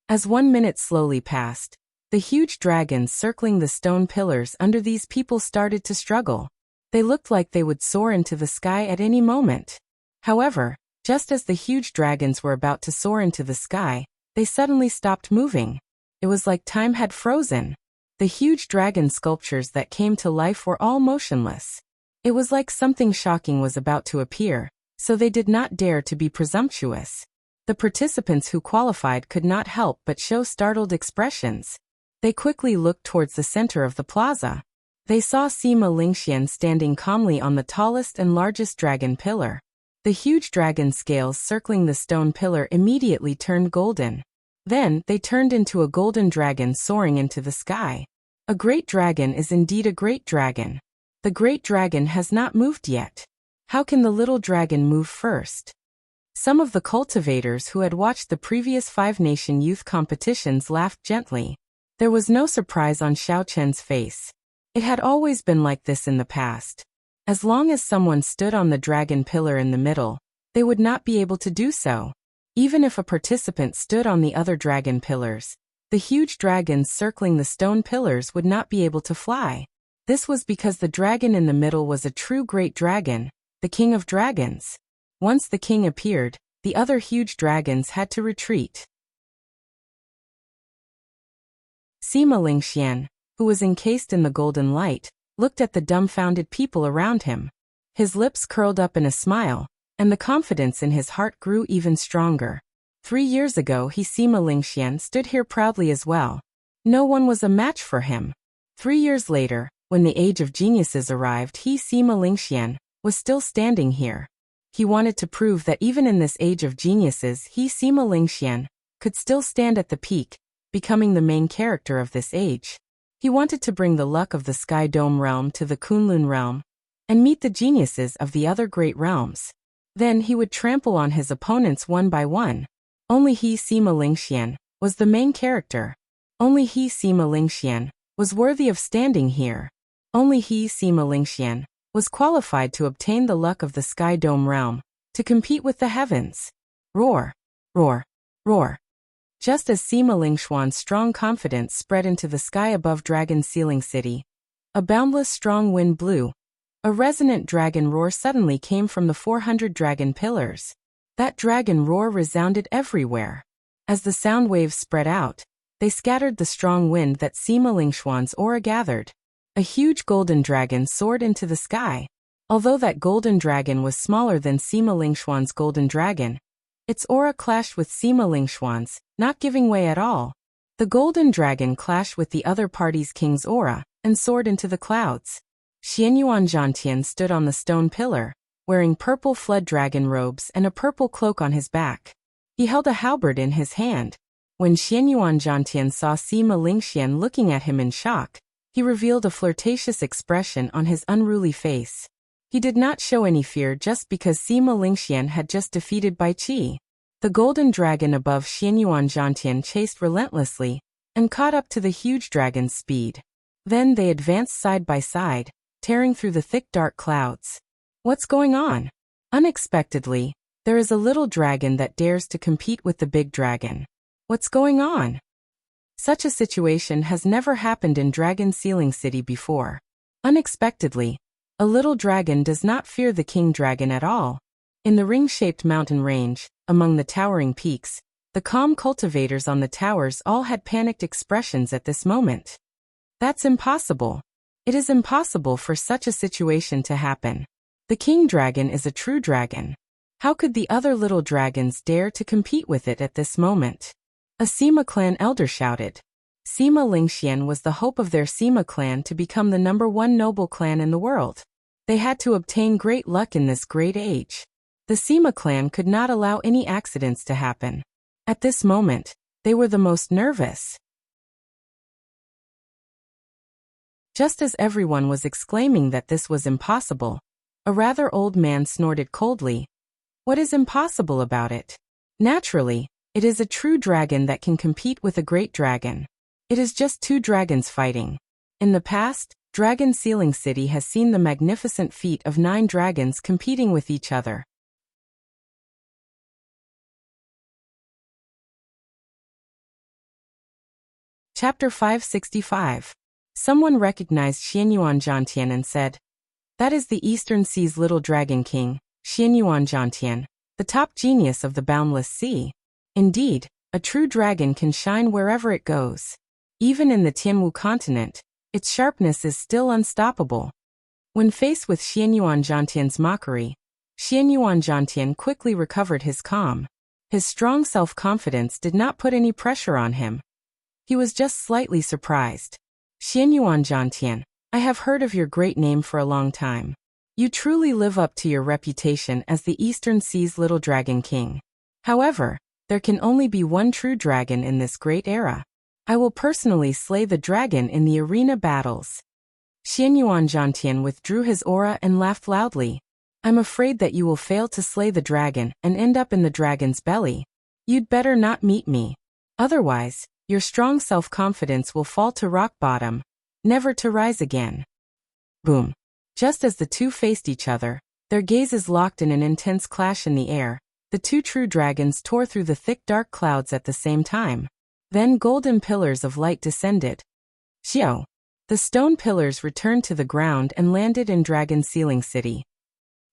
As 1 minute slowly passed, the huge dragons circling the stone pillars under these people started to struggle. They looked like they would soar into the sky at any moment. However, just as the huge dragons were about to soar into the sky, they suddenly stopped moving. It was like time had frozen. The huge dragon sculptures that came to life were all motionless. It was like something shocking was about to appear. so they did not dare to be presumptuous. The participants who qualified could not help but show startled expressions. They quickly looked towards the center of the plaza. They saw Sima Lingxian standing calmly on the tallest and largest dragon pillar. The huge dragon scales circling the stone pillar immediately turned golden. Then, they turned into a golden dragon soaring into the sky. A great dragon is indeed a great dragon. The great dragon has not moved yet. How can the little dragon move first? Some of the cultivators who had watched the previous five-nation youth competitions laughed gently. There was no surprise on Xiao Chen's face. It had always been like this in the past. As long as someone stood on the dragon pillar in the middle, they would not be able to do so. Even if a participant stood on the other dragon pillars, the huge dragons circling the stone pillars would not be able to fly. This was because the dragon in the middle was a true great dragon, the king of dragons. Once the king appeared, the other huge dragons had to retreat. Sima Lingxian, who was encased in the golden light, looked at the dumbfounded people around him. His lips curled up in a smile, and the confidence in his heart grew even stronger. 3 years ago Sima Lingxian stood here proudly as well. No one was a match for him. 3 years later, when the age of geniuses arrived, Sima Lingxian was still standing here. He wanted to prove that even in this age of geniuses, Sima Lingxian could still stand at the peak, becoming the main character of this age. He wanted to bring the luck of the Sky Dome realm to the Kunlun realm, and meet the geniuses of the other great realms. Then he would trample on his opponents one by one. Only Sima Lingxian was the main character. Only Sima Lingxian was worthy of standing here. Only Sima Lingxian was qualified to obtain the luck of the Sky Dome realm, to compete with the heavens. Roar! Roar! Roar! Just as Sima Lingxian's strong confidence spread into the sky above Dragon Sealing City, a boundless strong wind blew. A resonant dragon roar suddenly came from the 400 dragon pillars. That dragon roar resounded everywhere. As the sound waves spread out, they scattered the strong wind that Sima Lingxian's aura gathered. A huge golden dragon soared into the sky. Although that golden dragon was smaller than Sima Lingxian's golden dragon, its aura clashed with Sima Lingxian's, not giving way at all. The golden dragon clashed with the other party's king's aura, and soared into the clouds. Xianyuan Zhantian stood on the stone pillar, wearing purple flood dragon robes and a purple cloak on his back. He held a halberd in his hand. When Xianyuan Zhantian saw Sima Lingxian looking at him in shock, he revealed a flirtatious expression on his unruly face. He did not show any fear just because Sima Lingxian had just defeated Bai Qi. The golden dragon above Xianyuan Zhantian chased relentlessly, and caught up to the huge dragon's speed. Then they advanced side by side, tearing through the thick dark clouds. What's going on? Unexpectedly, there is a little dragon that dares to compete with the big dragon. What's going on? Such a situation has never happened in Dragon Sealing City before. Unexpectedly, a little dragon does not fear the king dragon at all. In the ring-shaped mountain range, among the towering peaks, the calm cultivators on the towers all had panicked expressions at this moment. That's impossible. It is impossible for such a situation to happen. The king dragon is a true dragon. How could the other little dragons dare to compete with it at this moment? A Sima clan elder shouted. Sima Lingxian was the hope of their Sima clan to become the #1 noble clan in the world. They had to obtain great luck in this great age. The Sima clan could not allow any accidents to happen. At this moment, they were the most nervous. Just as everyone was exclaiming that this was impossible, a rather old man snorted coldly. What is impossible about it? Naturally, it is a true dragon that can compete with a great dragon. It is just 2 dragons fighting. In the past, Dragon Sealing City has seen the magnificent feat of 9 dragons competing with each other. Chapter 565. Someone recognized Xianyuan Zhantian and said, "That is the Eastern Sea's little dragon king, Xianyuan Zhantian, the top genius of the boundless sea. Indeed, a true dragon can shine wherever it goes. Even in the Tianwu continent, its sharpness is still unstoppable." When faced with Xianyuan Zhantian's mockery, Xianyuan Zhantian quickly recovered his calm. His strong self-confidence did not put any pressure on him. He was just slightly surprised. Xianyuan Zhantian, I have heard of your great name for a long time. You truly live up to your reputation as the Eastern Sea's little dragon king. However, there can only be one true dragon in this great era. I will personally slay the dragon in the arena battles. Xianyuan Zhantian withdrew his aura and laughed loudly. I'm afraid that you will fail to slay the dragon and end up in the dragon's belly. You'd better not meet me. Otherwise, your strong self-confidence will fall to rock bottom, never to rise again. Boom. Just as the two faced each other, their gazes locked in an intense clash in the air, the two true dragons tore through the thick dark clouds at the same time. Then golden pillars of light descended. Xiao. The stone pillars returned to the ground and landed in Dragon Sealing City.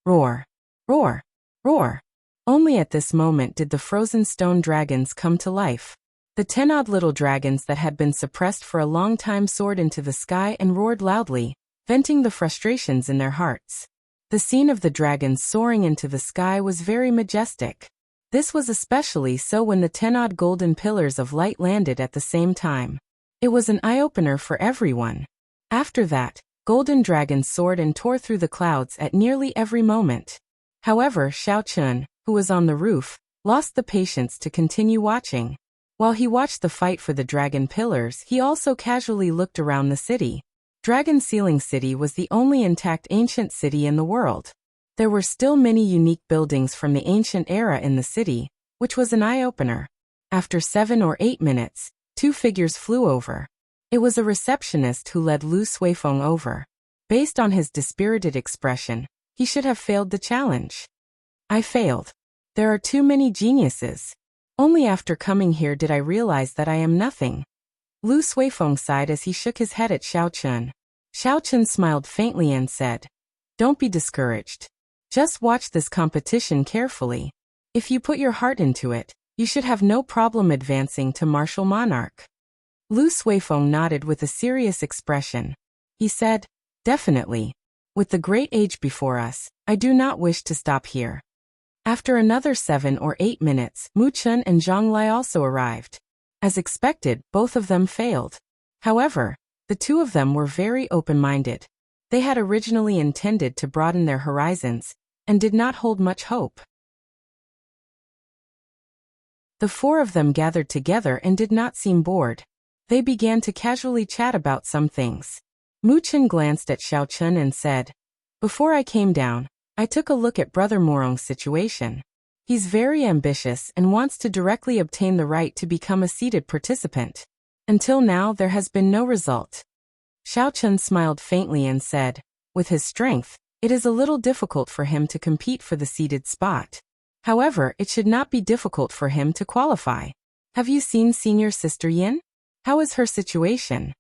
Roar. Roar. Roar. Only at this moment did the frozen stone dragons come to life. The 10-odd little dragons that had been suppressed for a long time soared into the sky and roared loudly, venting the frustrations in their hearts. The scene of the dragons soaring into the sky was very majestic. This was especially so when the 10-odd golden pillars of light landed at the same time. It was an eye-opener for everyone. After that, golden dragons soared and tore through the clouds at nearly every moment. However, Xiao Chun, who was on the roof, lost the patience to continue watching. While he watched the fight for the dragon pillars, he also casually looked around the city. Dragon Sealing City was the only intact ancient city in the world. There were still many unique buildings from the ancient era in the city, which was an eye-opener. After 7 or 8 minutes, 2 figures flew over. It was a receptionist who led Lu Suifeng over. Based on his dispirited expression, he should have failed the challenge. I failed. There are too many geniuses. Only after coming here did I realize that I am nothing. Lu Suifeng sighed as he shook his head at Xiao Chun. Xiao Chun smiled faintly and said, "Don't be discouraged. Just watch this competition carefully. If you put your heart into it, you should have no problem advancing to Martial Monarch." Lu Suifeng nodded with a serious expression. He said, "Definitely. With the great age before us, I do not wish to stop here." After another 7 or 8 minutes, Mu Chun and Zhang Lai also arrived. As expected, both of them failed. However, the two of them were very open-minded. They had originally intended to broaden their horizons, and did not hold much hope. The 4 of them gathered together and did not seem bored. They began to casually chat about some things. Mu Chun glanced at Xiao Chun and said, "Before I came down, I took a look at Brother Morong's situation. He's very ambitious and wants to directly obtain the right to become a seated participant. Until now there has been no result." Xiao Chun smiled faintly and said, "With his strength, it is a little difficult for him to compete for the seated spot. However, it should not be difficult for him to qualify. Have you seen Senior Sister Yin? How is her situation?"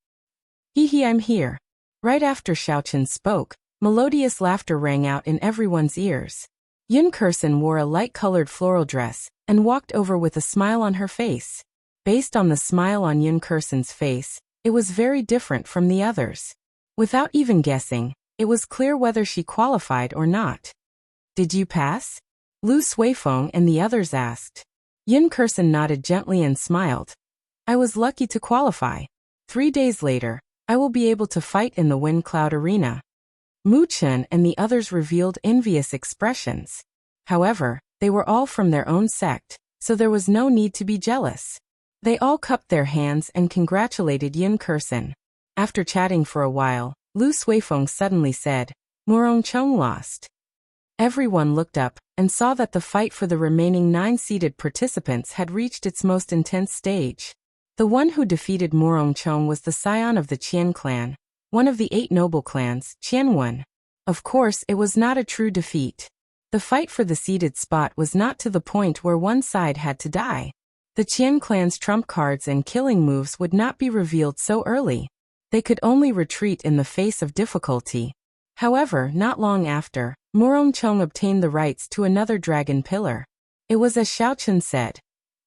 I'm here." Right after Xiao Chun spoke, melodious laughter rang out in everyone's ears. Yun Kursen wore a light-colored floral dress, and walked over with a smile on her face. Based on the smile on Yun Kursen's face, it was very different from the others. Without even guessing, it was clear whether she qualified or not. "Did you pass?" Lu Suifeng and the others asked. Yun Kursen nodded gently and smiled. "I was lucky to qualify. 3 days later, I will be able to fight in the Wind Cloud Arena." Mu Chun and the others revealed envious expressions. However, they were all from their own sect, so there was no need to be jealous. They all cupped their hands and congratulated Yun Kursen. After chatting for a while, Lu Suifeng suddenly said, "Murong Chong lost." Everyone looked up, and saw that the fight for the remaining 9 seated participants had reached its most intense stage. The one who defeated Murong Chong was the scion of the Qian clan, one of the 8 noble clans, Qianwen. Of course, it was not a true defeat. The fight for the seated spot was not to the point where one side had to die. The Qian clan's trump cards and killing moves would not be revealed so early. They could only retreat in the face of difficulty. However, not long after, Murong Chong obtained the rights to another dragon pillar. It was as Xiao Chun said.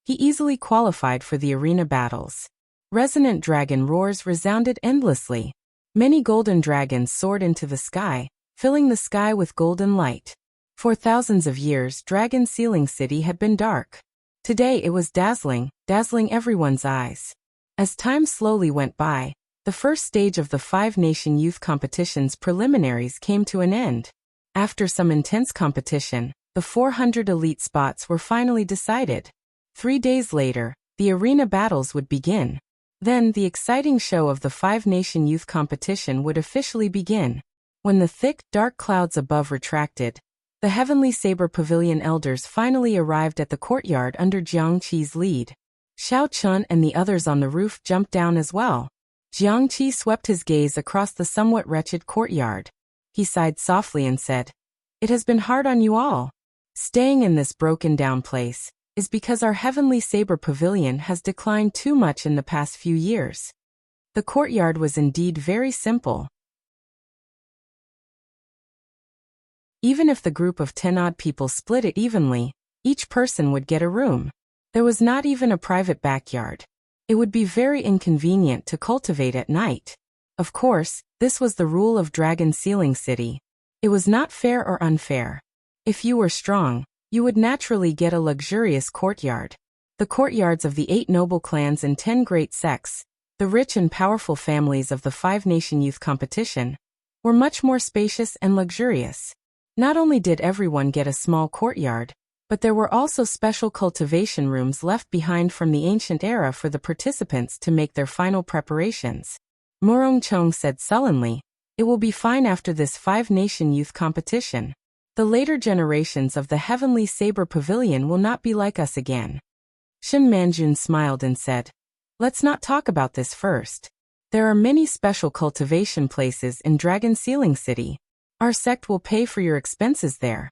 He easily qualified for the arena battles. Resonant dragon roars resounded endlessly. Many golden dragons soared into the sky, filling the sky with golden light. For thousands of years, Dragon Sealing City had been dark. Today it was dazzling, dazzling everyone's eyes. As time slowly went by, the first stage of the five-nation youth competition's preliminaries came to an end. After some intense competition, the 400 elite spots were finally decided. 3 days later, the arena battles would begin. Then the exciting show of the five-nation youth competition would officially begin. When the thick, dark clouds above retracted, the Heavenly Saber Pavilion elders finally arrived at the courtyard under Jiang Qi's lead. Xiao Chun and the others on the roof jumped down as well. Jiang Qi swept his gaze across the somewhat wretched courtyard. He sighed softly and said, "It has been hard on you all. Staying in this broken-down place is because our Heavenly Saber Pavilion has declined too much in the past few years." The courtyard was indeed very simple. Even if the group of 10-odd people split it evenly, each person would get a room. There was not even a private backyard. It would be very inconvenient to cultivate at night. Of course, this was the rule of Dragon Sealing City. It was not fair or unfair. If you were strong, you would naturally get a luxurious courtyard. The courtyards of the 8 noble clans and 10 great sects, the rich and powerful families of the five-nation youth competition, were much more spacious and luxurious. Not only did everyone get a small courtyard, but there were also special cultivation rooms left behind from the ancient era for the participants to make their final preparations. Murong Chong said sullenly, "It will be fine after this five-nation youth competition. The later generations of the Heavenly Saber Pavilion will not be like us again." Shin Manjun smiled and said, "Let's not talk about this first. There are many special cultivation places in Dragon Sealing City. Our sect will pay for your expenses there."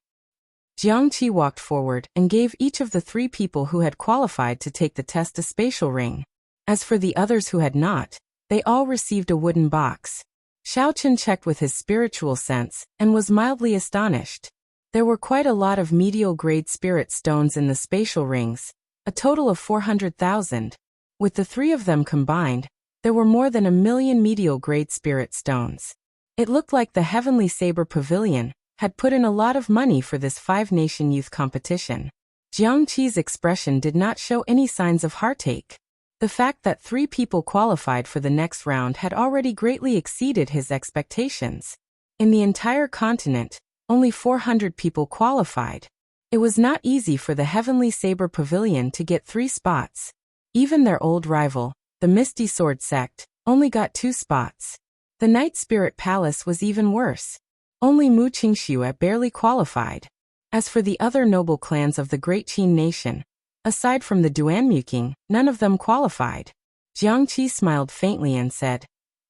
Jiang Qi walked forward and gave each of the 3 people who had qualified to take the test a spatial ring. As for the others who had not, they all received a wooden box. Xiao Chen checked with his spiritual sense and was mildly astonished. There were quite a lot of medial-grade spirit stones in the spatial rings, a total of 400,000. With the 3 of them combined, there were more than 1,000,000 medial-grade spirit stones. It looked like the Heavenly Saber Pavilion had put in a lot of money for this five-nation youth competition. Jiang Qi's expression did not show any signs of heartache. The fact that 3 people qualified for the next round had already greatly exceeded his expectations. In the entire continent, only 400 people qualified. It was not easy for the Heavenly Saber Pavilion to get 3 spots. Even their old rival, the Misty Sword sect, only got 2 spots. The Night Spirit Palace was even worse. Only Mu Qingxue barely qualified. As for the other noble clans of the Great Qin Nation, aside from the Duanmuking, none of them qualified. Jiang Qi smiled faintly and said,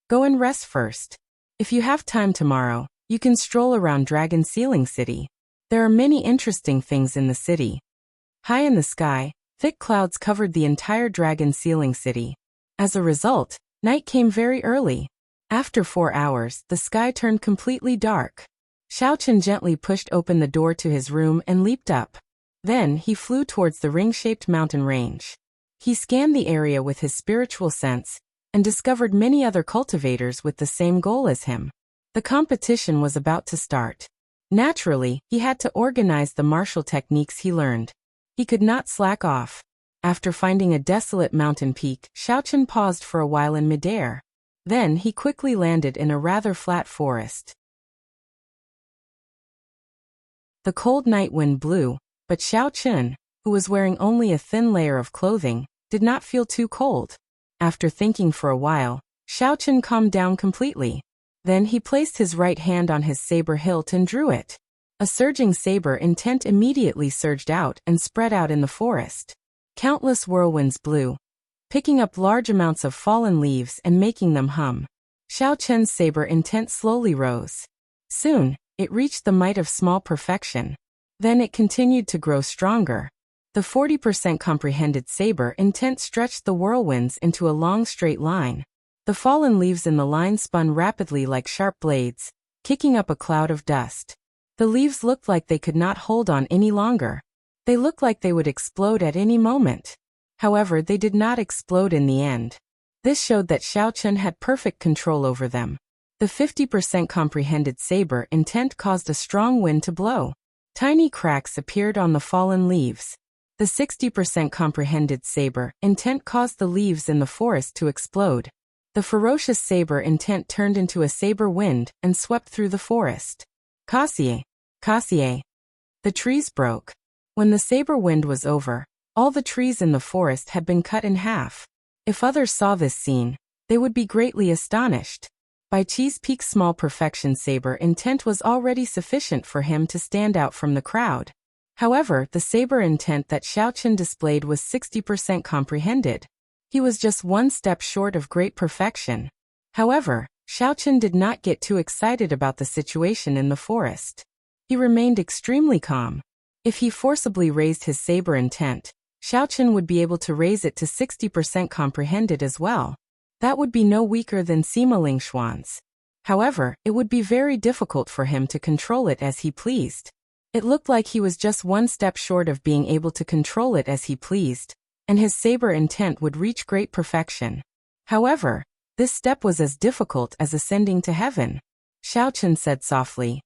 "Go and rest first. If you have time tomorrow, you can stroll around Dragon Sealing City. There are many interesting things in the city." High in the sky, thick clouds covered the entire Dragon Sealing City. As a result, night came very early. After 4 hours, the sky turned completely dark. Xiao Chen gently pushed open the door to his room and leaped up. Then he flew towards the ring-shaped mountain range. He scanned the area with his spiritual sense and discovered many other cultivators with the same goal as him. The competition was about to start. Naturally, he had to organize the martial techniques he learned. He could not slack off. After finding a desolate mountain peak, Xiao Chen paused for a while in midair. Then he quickly landed in a rather flat forest. The cold night wind blew, but Xiao Chen, who was wearing only a thin layer of clothing, did not feel too cold. After thinking for a while, Xiao Chen calmed down completely. Then he placed his right hand on his saber hilt and drew it. A surging saber intent immediately surged out and spread out in the forest. Countless whirlwinds blew, picking up large amounts of fallen leaves and making them hum. Xiao Chen's saber intent slowly rose. Soon, it reached the might of small perfection. Then it continued to grow stronger. The 40% comprehended saber intent stretched the whirlwinds into a long straight line. The fallen leaves in the line spun rapidly like sharp blades, kicking up a cloud of dust. The leaves looked like they could not hold on any longer. They looked like they would explode at any moment. However, they did not explode in the end. This showed that Xiao Chen had perfect control over them. The 50% comprehended saber intent caused a strong wind to blow. Tiny cracks appeared on the fallen leaves. The 60% comprehended saber intent caused the leaves in the forest to explode. The ferocious saber intent turned into a saber wind and swept through the forest. Kasie, Kasie. The trees broke. When the saber wind was over, all the trees in the forest had been cut in half. If others saw this scene, they would be greatly astonished. Bai Qi's peak small perfection saber intent was already sufficient for him to stand out from the crowd. However, the saber intent that Xiaochen displayed was 60% comprehended. He was just one step short of great perfection. However, Xiaochen did not get too excited about the situation in the forest. He remained extremely calm. If he forcibly raised his saber intent, Xiaochen would be able to raise it to 60% comprehended as well. That would be no weaker than Sima Lingxuan's. However, it would be very difficult for him to control it as he pleased. It looked like he was just one step short of being able to control it as he pleased, and his saber intent would reach great perfection. However, this step was as difficult as ascending to heaven. Xiaochen said softly,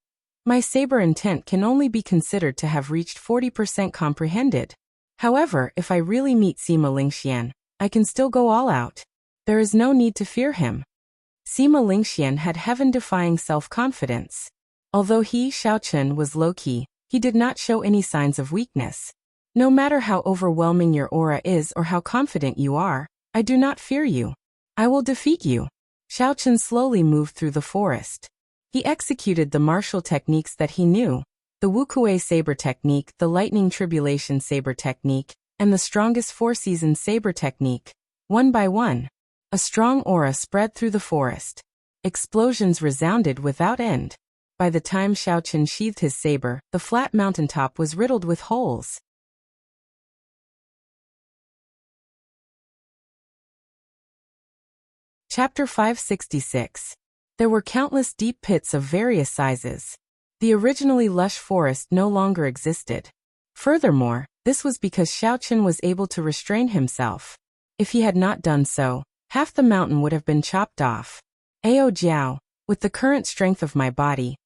"My saber intent can only be considered to have reached 40% comprehended. However, if I really meet Sima Lingxian, I can still go all out. There is no need to fear him." Sima Lingxian had heaven-defying self-confidence. Although he, Xiaochen, was low-key, he did not show any signs of weakness. "No matter how overwhelming your aura is or how confident you are, I do not fear you. I will defeat you." Xiaochen slowly moved through the forest. He executed the martial techniques that he knew, the Wuxia saber technique, the lightning tribulation saber technique, and the strongest four-season saber technique. One by one, a strong aura spread through the forest. Explosions resounded without end. By the time Xiaochen sheathed his saber, the flat mountaintop was riddled with holes. Chapter 566. There were countless deep pits of various sizes. The originally lush forest no longer existed. Furthermore, this was because Xiaochen was able to restrain himself. If he had not done so, half the mountain would have been chopped off. "Ao Jiao, with the current strength of my body,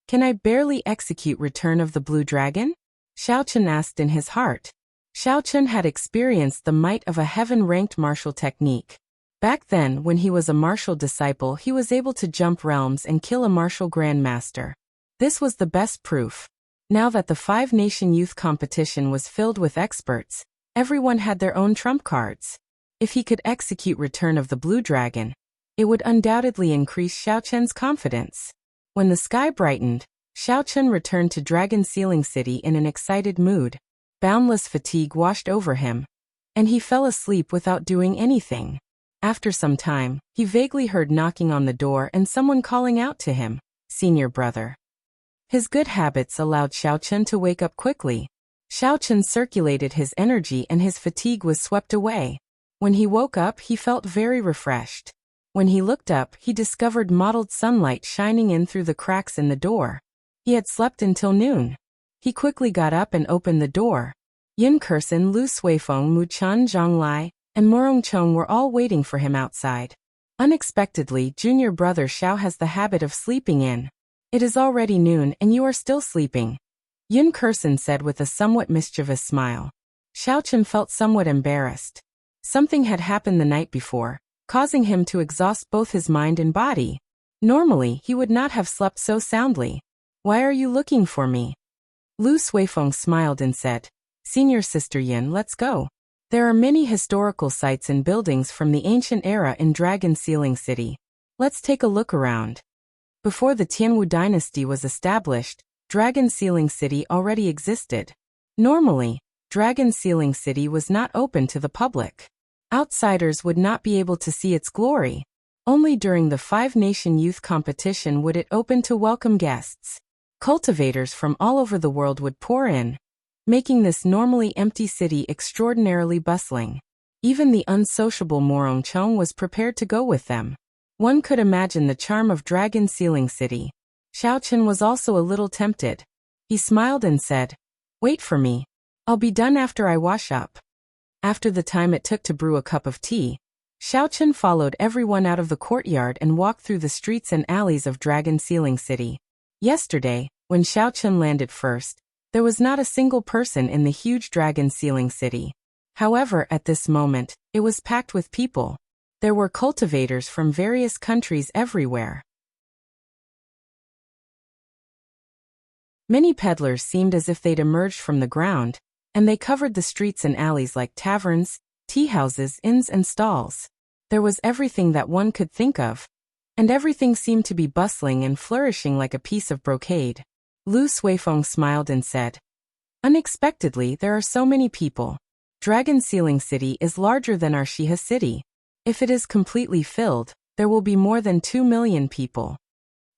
can I barely execute Return of the Blue Dragon?" Xiaochen asked in his heart. Xiaochen had experienced the might of a heaven-ranked martial technique. Back then, when he was a martial disciple, he was able to jump realms and kill a martial grandmaster. This was the best proof. Now that the five-nation youth competition was filled with experts, everyone had their own trump cards. If he could execute Return of the Blue Dragon, it would undoubtedly increase Xiaochen's confidence. When the sky brightened, Xiaochen returned to Dragon Sealing City in an excited mood. Boundless fatigue washed over him, and he fell asleep without doing anything. After some time, he vaguely heard knocking on the door and someone calling out to him, "Senior brother." His good habits allowed Xiaochen to wake up quickly. Xiaochen circulated his energy and his fatigue was swept away. When he woke up, he felt very refreshed. When he looked up, he discovered mottled sunlight shining in through the cracks in the door. He had slept until noon. He quickly got up and opened the door. Yin Kersen, Lu Suifeng, Mu Chan, Zhang Lai, and Murong Chong were all waiting for him outside. Unexpectedly, junior brother Xiao has the habit of sleeping in. "It is already noon and you are still sleeping," Yin Kersen said with a somewhat mischievous smile. Xiaochen felt somewhat embarrassed. Something had happened the night before, causing him to exhaust both his mind and body. Normally, he would not have slept so soundly. "Why are you looking for me?" Lu Suifeng smiled and said, "Senior sister Yin, let's go. There are many historical sites and buildings from the ancient era in Dragon Sealing City. Let's take a look around." Before the Tianwu dynasty was established, Dragon Sealing City already existed. Normally, Dragon Sealing City was not open to the public. Outsiders would not be able to see its glory. Only during the five-nation youth competition would it open to welcome guests. Cultivators from all over the world would pour in, making this normally empty city extraordinarily bustling. Even the unsociable Morong Chong was prepared to go with them. One could imagine the charm of Dragon Sealing City. Xiaochen was also a little tempted. He smiled and said, "Wait for me. I'll be done after I wash up." After the time it took to brew a cup of tea, Xiaochen followed everyone out of the courtyard and walked through the streets and alleys of Dragon Sealing City. Yesterday, when Xiaochen landed first, There was not a single person in the huge dragon ceiling city. However, at this moment, it was packed with people. There were cultivators from various countries everywhere. Many peddlers seemed as if they'd emerged from the ground, and they covered the streets and alleys like taverns, tea-houses, inns and stalls. There was everything that one could think of, and everything seemed to be bustling and flourishing like a piece of brocade. Lu Suifeng smiled and said, "Unexpectedly, there are so many people. Dragon Ceiling City is larger than our Shiha city. If it is completely filled, there will be more than 2 million people."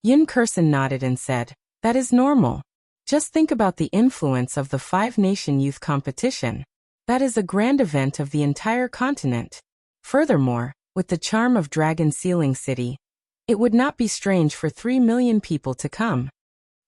Yin Kursen nodded and said, "That is normal. Just think about the influence of the five-nation youth competition. That is a grand event of the entire continent. Furthermore, with the charm of Dragon Ceiling City, it would not be strange for 3 million people to come."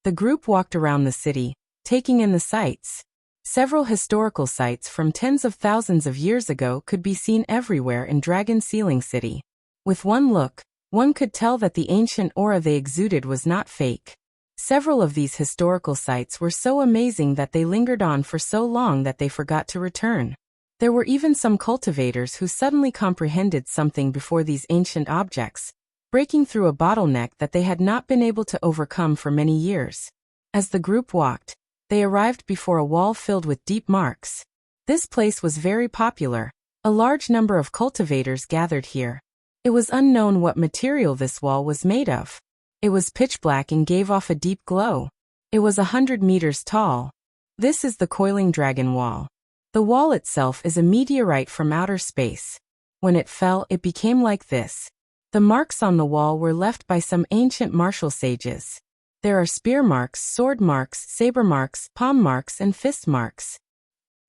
The group walked around the city, taking in the sights. Several historical sites from tens of thousands of years ago could be seen everywhere in Dragon Ceiling City. With one look, one could tell that the ancient aura they exuded was not fake. Several of these historical sites were so amazing that they lingered on for so long that they forgot to return. There were even some cultivators who suddenly comprehended something before these ancient objects, breaking through a bottleneck that they had not been able to overcome for many years. As the group walked, they arrived before a wall filled with deep marks. This place was very popular. A large number of cultivators gathered here. It was unknown what material this wall was made of. It was pitch black and gave off a deep glow. It was 100 meters tall. This is the Coiling Dragon Wall. The wall itself is a meteorite from outer space. When it fell, it became like this. The marks on the wall were left by some ancient martial sages. There are spear marks, sword marks, saber marks, palm marks, and fist marks.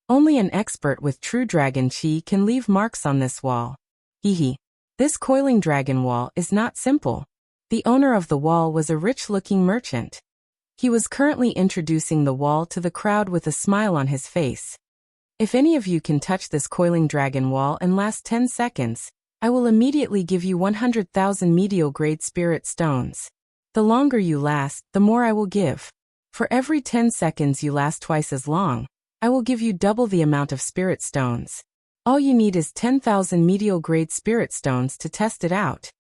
Only an expert with true dragon chi can leave marks on this wall. Hehe. This Coiling Dragon Wall is not simple. The owner of the wall was a rich-looking merchant. He was currently introducing the wall to the crowd with a smile on his face. "If any of you can touch this Coiling Dragon Wall and last 10 seconds, I will immediately give you 100,000 medial-grade spirit stones. The longer you last, the more I will give. For every 10 seconds you last twice as long, I will give you double the amount of spirit stones. All you need is 10,000 medial-grade spirit stones to test it out."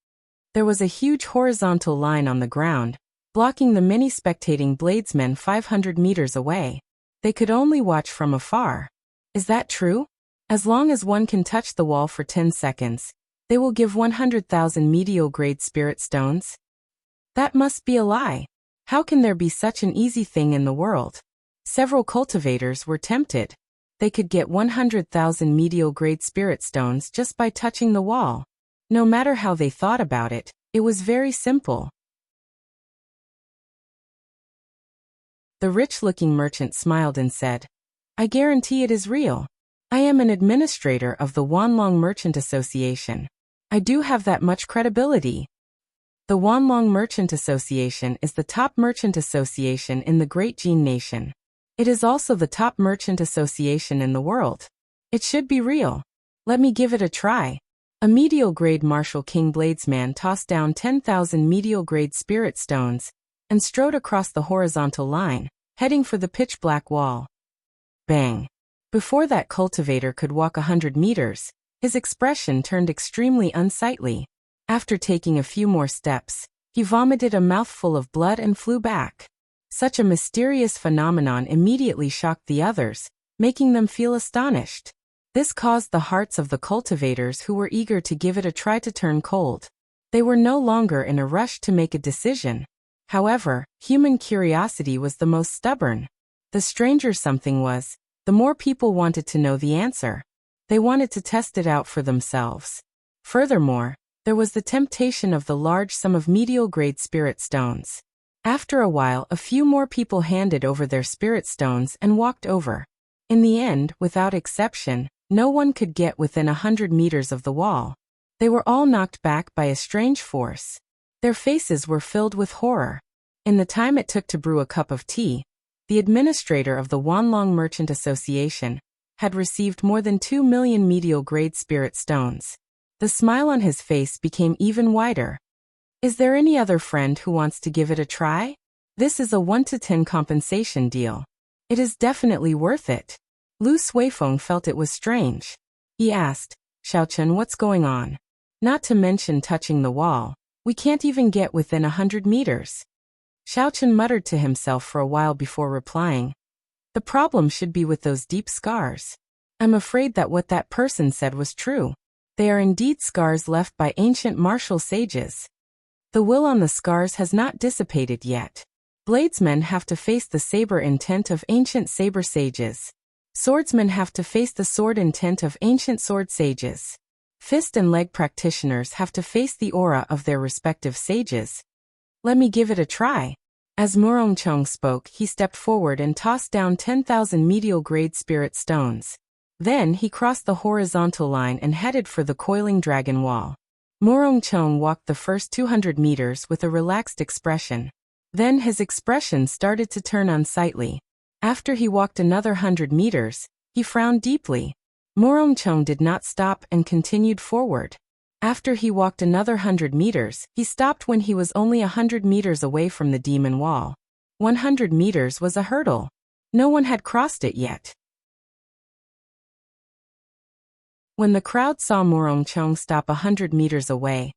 There was a huge horizontal line on the ground, blocking the many spectating bladesmen 500 meters away. They could only watch from afar. Is that true? As long as one can touch the wall for 10 seconds, they will give 100,000 medial-grade spirit stones? That must be a lie. How can there be such an easy thing in the world? Several cultivators were tempted. They could get 100,000 medial-grade spirit stones just by touching the wall. No matter how they thought about it, it was very simple. The rich-looking merchant smiled and said, "I guarantee it is real. I am an administrator of the Wanlong Merchant Association. I do have that much credibility." The Wanlong Merchant Association is the top merchant association in the Great Jin Nation. It is also the top merchant association in the world. It should be real. Let me give it a try. A medial-grade Martial King Bladesman tossed down 10,000 medial-grade spirit stones and strode across the horizontal line, heading for the pitch-black wall. Bang! Before that cultivator could walk 100 meters, his expression turned extremely unsightly. After taking a few more steps, he vomited a mouthful of blood and flew back. Such a mysterious phenomenon immediately shocked the others, making them feel astonished. This caused the hearts of the cultivators who were eager to give it a try to turn cold. They were no longer in a rush to make a decision. However, human curiosity was the most stubborn. The stranger something was, the more people wanted to know the answer. They wanted to test it out for themselves. Furthermore, there was the temptation of the large sum of medial-grade spirit stones. After a while, a few more people handed over their spirit stones and walked over. In the end, without exception, no one could get within 100 meters of the wall. They were all knocked back by a strange force. Their faces were filled with horror. In the time it took to brew a cup of tea, the administrator of the Wanlong Merchant Association had received more than 2 million medial-grade spirit stones. The smile on his face became even wider. "Is there any other friend who wants to give it a try? This is a 1 to 10 compensation deal. It is definitely worth it. Lu Suifeng felt it was strange. He asked, Xiao Chen, what's going on? Not to mention touching the wall. We can't even get within 100 meters. Xiao Chen muttered to himself for a while before replying. The problem should be with those deep scars. I'm afraid that what that person said was true. They are indeed scars left by ancient martial sages. The will on the scars has not dissipated yet. Bladesmen have to face the saber intent of ancient saber sages. Swordsmen have to face the sword intent of ancient sword sages. Fist and leg practitioners have to face the aura of their respective sages. Let me give it a try. As Murongcheng spoke, he stepped forward and tossed down 10,000 medial-grade spirit stones. Then he crossed the horizontal line and headed for the coiling dragon wall. Murongcheng walked the first 200 meters with a relaxed expression. Then his expression started to turn unsightly. After he walked another 100 meters, he frowned deeply. Murongcheng did not stop and continued forward. After he walked another 100 meters, he stopped when he was only 100 meters away from the demon wall. 100 meters was a hurdle. No one had crossed it yet. When the crowd saw Murongcheng stop 100 meters away,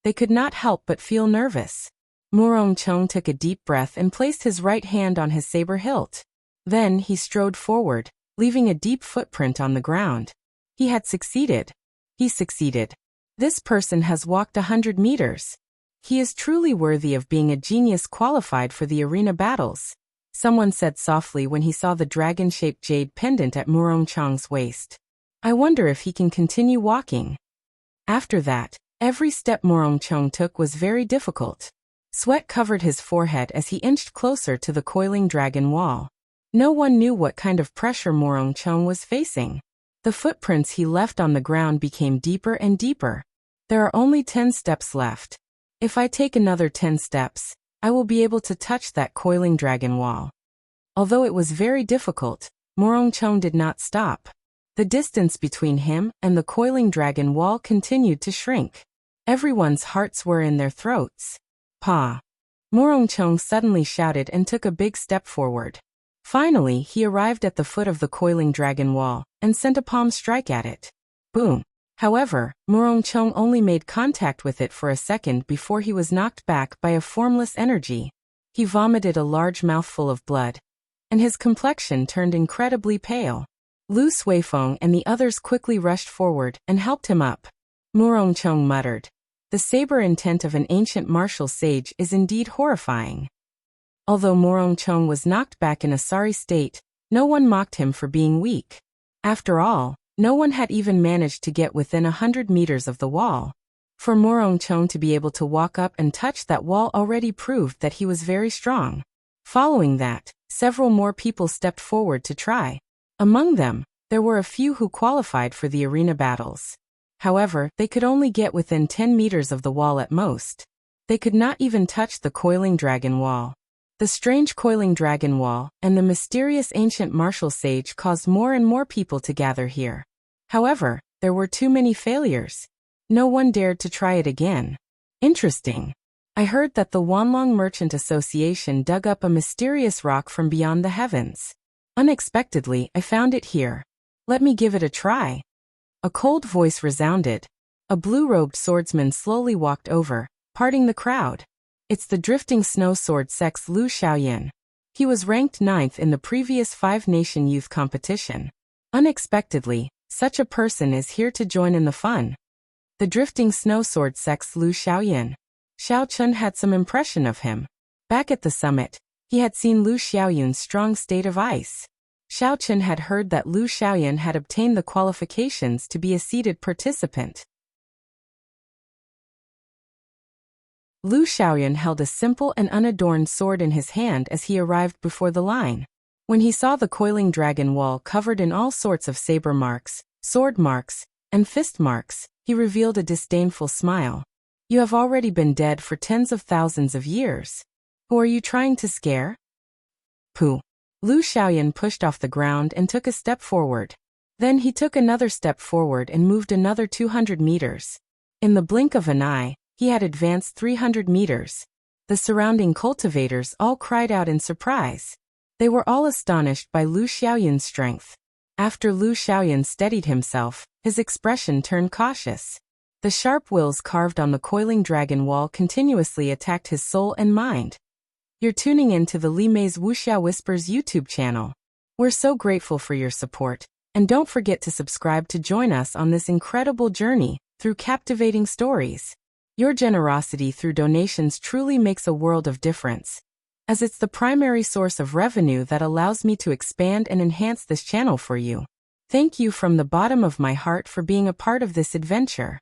they could not help but feel nervous. Murongcheng took a deep breath and placed his right hand on his saber hilt. Then he strode forward, leaving a deep footprint on the ground. He had succeeded. He succeeded. This person has walked 100 meters. He is truly worthy of being a genius qualified for the arena battles. Someone said softly when he saw the dragon-shaped jade pendant at Murongcheng's waist. I wonder if he can continue walking. After that, every step Murongcheng took was very difficult. Sweat covered his forehead as he inched closer to the coiling dragon wall. No one knew what kind of pressure Murongcheng was facing. The footprints he left on the ground became deeper and deeper. There are only 10 steps left. If I take another 10 steps, I will be able to touch that coiling dragon wall. Although it was very difficult, Murongcheng did not stop. The distance between him and the coiling dragon wall continued to shrink. Everyone's hearts were in their throats. Pa! Murongcheng suddenly shouted and took a big step forward. Finally, he arrived at the foot of the coiling dragon wall and sent a palm strike at it. Boom! However, Murongcheng only made contact with it for a second before he was knocked back by a formless energy. He vomited a large mouthful of blood, and his complexion turned incredibly pale. Lu Suifeng and the others quickly rushed forward and helped him up. Murongcheng muttered, "The saber intent of an ancient martial sage is indeed horrifying." Although Murongcheng was knocked back in a sorry state, no one mocked him for being weak. After all, no one had even managed to get within 100 meters of the wall. For Murongcheng to be able to walk up and touch that wall already proved that he was very strong. Following that, several more people stepped forward to try. Among them, there were a few who qualified for the arena battles. However, they could only get within 10 meters of the wall at most. They could not even touch the coiling dragon wall. The strange coiling dragon wall and the mysterious ancient martial sage caused more and more people to gather here. However, there were too many failures. No one dared to try it again. Interesting. I heard that the Wanlong Merchant Association dug up a mysterious rock from beyond the heavens. Unexpectedly, I found it here. Let me give it a try. A cold voice resounded. A blue-robed swordsman slowly walked over, parting the crowd. It's the drifting snow sword sex Lu Xiaoyan. He was ranked 9th in the previous 5-nation youth competition. Unexpectedly, such a person is here to join in the fun. The drifting snow sword sex Lu Xiaoyan. Xiao Chun had some impression of him. Back at the summit, he had seen Lu Xiaoyun's strong state of ice. Xiao Chun had heard that Lu Xiaoyan had obtained the qualifications to be a seeded participant. Lu Xiaoyan held a simple and unadorned sword in his hand as he arrived before the line. When he saw the coiling dragon wall covered in all sorts of saber marks, sword marks, and fist marks, he revealed a disdainful smile. You have already been dead for tens of thousands of years. Who are you trying to scare? Pooh. Lu Xiaoyan pushed off the ground and took a step forward. Then he took another step forward and moved another 200 meters. In the blink of an eye, he had advanced 300 meters. The surrounding cultivators all cried out in surprise. They were all astonished by Lu Xiaoyan's strength. After Lu Xiaoyan steadied himself, his expression turned cautious. The sharp wills carved on the coiling dragon wall continuously attacked his soul and mind. You're tuning in to the Li Mei's Wuxia Whispers YouTube channel. We're so grateful for your support, and don't forget to subscribe to join us on this incredible journey through captivating stories. Your generosity through donations truly makes a world of difference, as it's the primary source of revenue that allows me to expand and enhance this channel for you. Thank you from the bottom of my heart for being a part of this adventure.